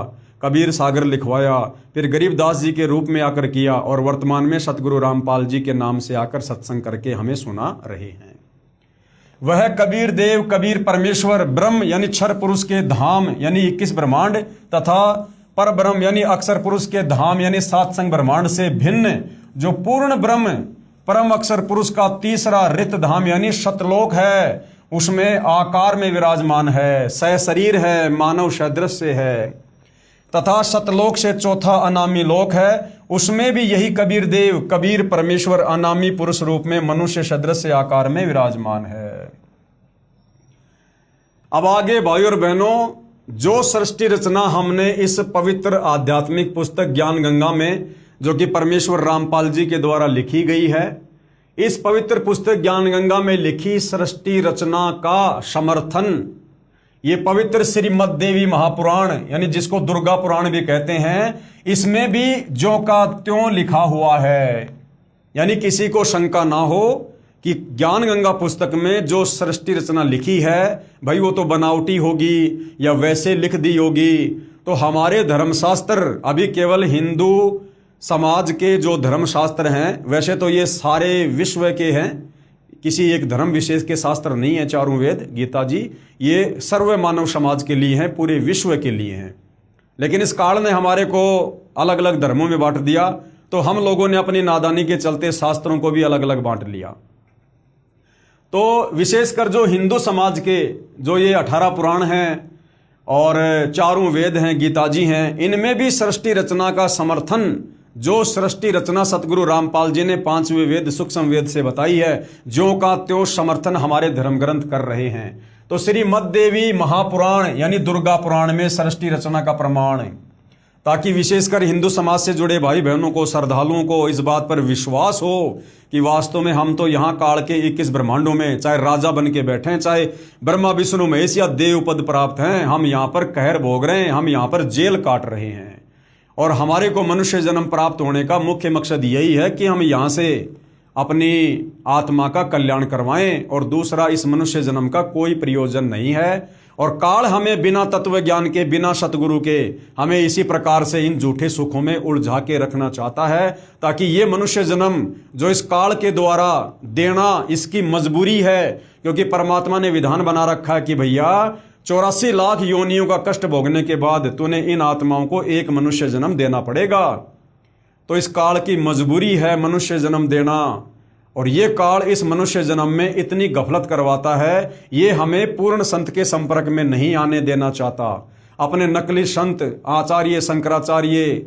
कबीर सागर लिखवाया, फिर गरीबदास जी के रूप में आकर किया और वर्तमान में सतगुरु रामपाल जी के नाम से आकर सत्संग करके हमें सुना रहे हैं। वह कबीर देव कबीर परमेश्वर ब्रह्म यानी क्षर पुरुष के धाम यानी 21 ब्रह्मांड तथा पर ब्रह्म यानी अक्षर पुरुष के धाम यानी 7 संग ब्रह्मांड से भिन्न जो पूर्ण ब्रह्म परम अक्षर पुरुष का तीसरा रित धाम यानी सतलोक है, उसमें आकार में विराजमान है, सहशरीर है, मानव सदृश्य है तथा सतलोक से चौथा अनामी लोक है, उसमें भी यही कबीर देव कबीर परमेश्वर अनामी पुरुष रूप में मनुष्य सदृश्य आकार में विराजमान है। अब आगे भाइयों और बहनों, जो सृष्टि रचना हमने इस पवित्र आध्यात्मिक पुस्तक ज्ञान गंगा में जो कि परमेश्वर रामपाल जी के द्वारा लिखी गई है, इस पवित्र पुस्तक ज्ञान गंगा में लिखी सृष्टि रचना का समर्थन ये पवित्र श्रीमद् देवी महापुराण यानी जिसको दुर्गा पुराण भी कहते हैं, इसमें भी ज्यों का त्यों लिखा हुआ है। यानी किसी को शंका ना हो कि ज्ञान गंगा पुस्तक में जो सृष्टि रचना लिखी है भाई वो तो बनावटी होगी या वैसे लिख दी होगी। तो हमारे धर्मशास्त्र अभी केवल हिंदू समाज के जो धर्मशास्त्र हैं, वैसे तो ये सारे विश्व के हैं, किसी एक धर्म विशेष के शास्त्र नहीं है। चारों वेद गीता जी ये सर्व मानव समाज के लिए हैं, पूरे विश्व के लिए हैं। लेकिन इस काल ने हमारे को अलग अलग धर्मों में बांट दिया, तो हम लोगों ने अपनी नादानी के चलते शास्त्रों को भी अलग अलग बांट लिया। तो विशेषकर जो हिंदू समाज के जो ये 18 पुराण हैं और चारों वेद हैं, गीता जी हैं, इनमें भी सृष्टि रचना का समर्थन जो सृष्टि रचना सतगुरु रामपाल जी ने 5वें वेद सूक्ष्म वेद से बताई है, ज्यों का त्यों समर्थन हमारे धर्म ग्रंथ कर रहे हैं। तो श्रीमद् देवी महापुराण यानी दुर्गा पुराण में सृष्टि रचना का प्रमाण है, ताकि विशेषकर हिंदू समाज से जुड़े भाई बहनों को, श्रद्धालुओं को इस बात पर विश्वास हो कि वास्तव में हम तो यहाँ काल के 21 ब्रह्मांडों में चाहे राजा बन के बैठे हैं, चाहे ब्रह्मा विष्णु महेश या देव पद प्राप्त हैं, हम यहाँ पर कहर भोग रहे हैं, हम यहाँ पर जेल काट रहे हैं और हमारे को मनुष्य जन्म प्राप्त होने का मुख्य मकसद यही है कि हम यहाँ से अपनी आत्मा का कल्याण करवाएं और दूसरा इस मनुष्य जन्म का कोई प्रयोजन नहीं है। और काल हमें बिना तत्व ज्ञान के, बिना सतगुरु के हमें इसी प्रकार से इन झूठे सुखों में उलझा के रखना चाहता है, ताकि ये मनुष्य जन्म जो इस काल के द्वारा देना इसकी मजबूरी है, क्योंकि परमात्मा ने विधान बना रखा है कि भैया 84 लाख योनियों का कष्ट भोगने के बाद तूने इन आत्माओं को एक मनुष्य जन्म देना पड़ेगा। तो इस काल की मजबूरी है मनुष्य जन्म देना, और ये काल इस मनुष्य जन्म में इतनी गफलत करवाता है, ये हमें पूर्ण संत के संपर्क में नहीं आने देना चाहता। अपने नकली संत आचार्य शंकराचार्य,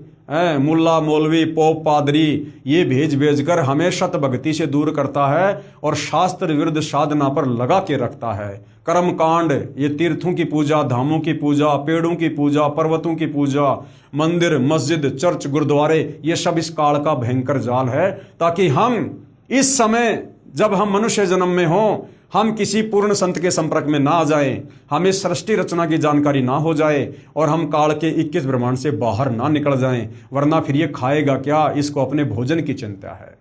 मुल्ला मौलवी पोप पादरी ये भेज कर हमें शत भक्ति से दूर करता है और शास्त्र विरुद्ध साधना पर लगा के रखता है। कर्म कांड, ये तीर्थों की पूजा, धामों की पूजा, पेड़ों की पूजा, पर्वतों की पूजा, मंदिर मस्जिद चर्च गुरुद्वारे, ये सब इस काल का भयंकर जाल है, ताकि हम इस समय जब हम मनुष्य जन्म में हों हम किसी पूर्ण संत के संपर्क में ना आ जाएं, हमें सृष्टि रचना की जानकारी ना हो जाए और हम काल के 21 ब्रह्मांड से बाहर ना निकल जाएं, वरना फिर ये खाएगा क्या, इसको अपने भोजन की चिंता है।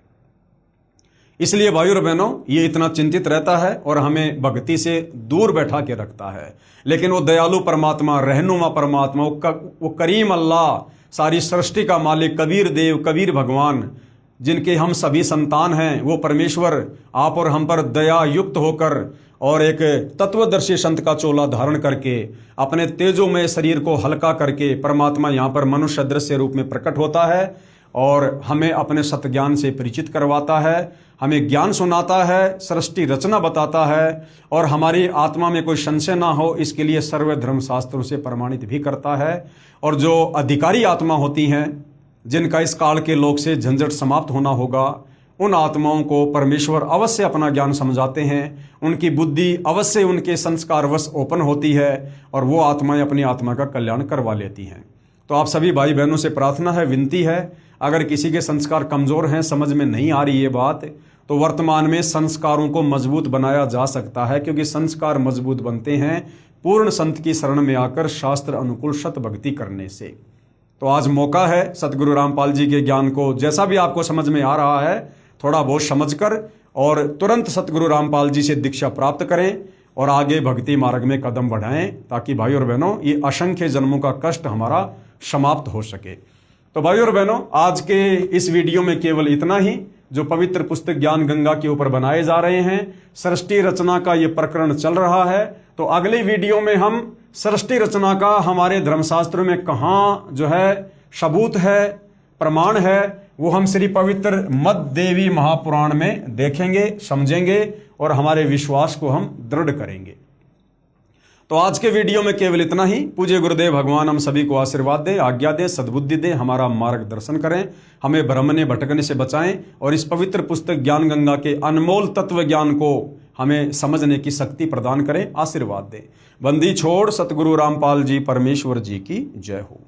इसलिए भाइयों और बहनों, ये इतना चिंतित रहता है और हमें भक्ति से दूर बैठा के रखता है। लेकिन वो दयालु परमात्मा, रहनुमा परमात्मा, वो करीम अल्लाह, सारी सृष्टि का मालिक, कबीर देव, कबीर भगवान, जिनके हम सभी संतान हैं, वो परमेश्वर आप और हम पर दया युक्त होकर और एक तत्वदर्शी संत का चोला धारण करके अपने तेजोमय शरीर को हल्का करके परमात्मा यहाँ पर मनुष्य दृश्य रूप में प्रकट होता है और हमें अपने सतज्ञान से परिचित करवाता है, हमें ज्ञान सुनाता है, सृष्टि रचना बताता है और हमारी आत्मा में कोई संशय ना हो इसके लिए सर्व धर्म शास्त्रों से प्रमाणित भी करता है। और जो अधिकारी आत्मा होती हैं, जिनका इस काल के लोक से झंझट समाप्त होना होगा, उन आत्माओं को परमेश्वर अवश्य अपना ज्ञान समझाते हैं, उनकी बुद्धि अवश्य उनके संस्कारवश ओपन होती है और वो आत्माएं अपनी आत्मा का कल्याण करवा लेती हैं। तो आप सभी भाई बहनों से प्रार्थना है, विनती है, अगर किसी के संस्कार कमज़ोर हैं, समझ में नहीं आ रही ये बात, तो वर्तमान में संस्कारों को मजबूत बनाया जा सकता है, क्योंकि संस्कार मजबूत बनते हैं पूर्ण संत की शरण में आकर शास्त्र अनुकूल शत भक्ति करने से। तो आज मौका है सतगुरु रामपाल जी के ज्ञान को जैसा भी आपको समझ में आ रहा है थोड़ा बहुत समझकर और तुरंत सतगुरु रामपाल जी से दीक्षा प्राप्त करें और आगे भक्ति मार्ग में कदम बढ़ाएं, ताकि भाई और बहनों ये असंख्य जन्मों का कष्ट हमारा समाप्त हो सके। तो भाई और बहनों, आज के इस वीडियो में केवल इतना ही, जो पवित्र पुस्तक ज्ञान गंगा के ऊपर बनाए जा रहे हैं। सृष्टि रचना का ये प्रकरण चल रहा है, तो अगले वीडियो में हम सृष्टि रचना का हमारे धर्मशास्त्रों में कहाँ जो है सबूत है, प्रमाण है, वो हम श्री पवित्र मद देवी महापुराण में देखेंगे, समझेंगे और हमारे विश्वास को हम दृढ़ करेंगे। तो आज के वीडियो में केवल इतना ही। पूज्य गुरुदेव भगवान हम सभी को आशीर्वाद दें, आज्ञा दें, सद्बुद्धि दें, हमारा मार्गदर्शन करें, हमें भ्रमने भटकने से बचाएं और इस पवित्र पुस्तक ज्ञान गंगा के अनमोल तत्व ज्ञान को हमें समझने की शक्ति प्रदान करें, आशीर्वाद दें। बंदी छोड़ सतगुरु रामपाल जी परमेश्वर जी की जय हो।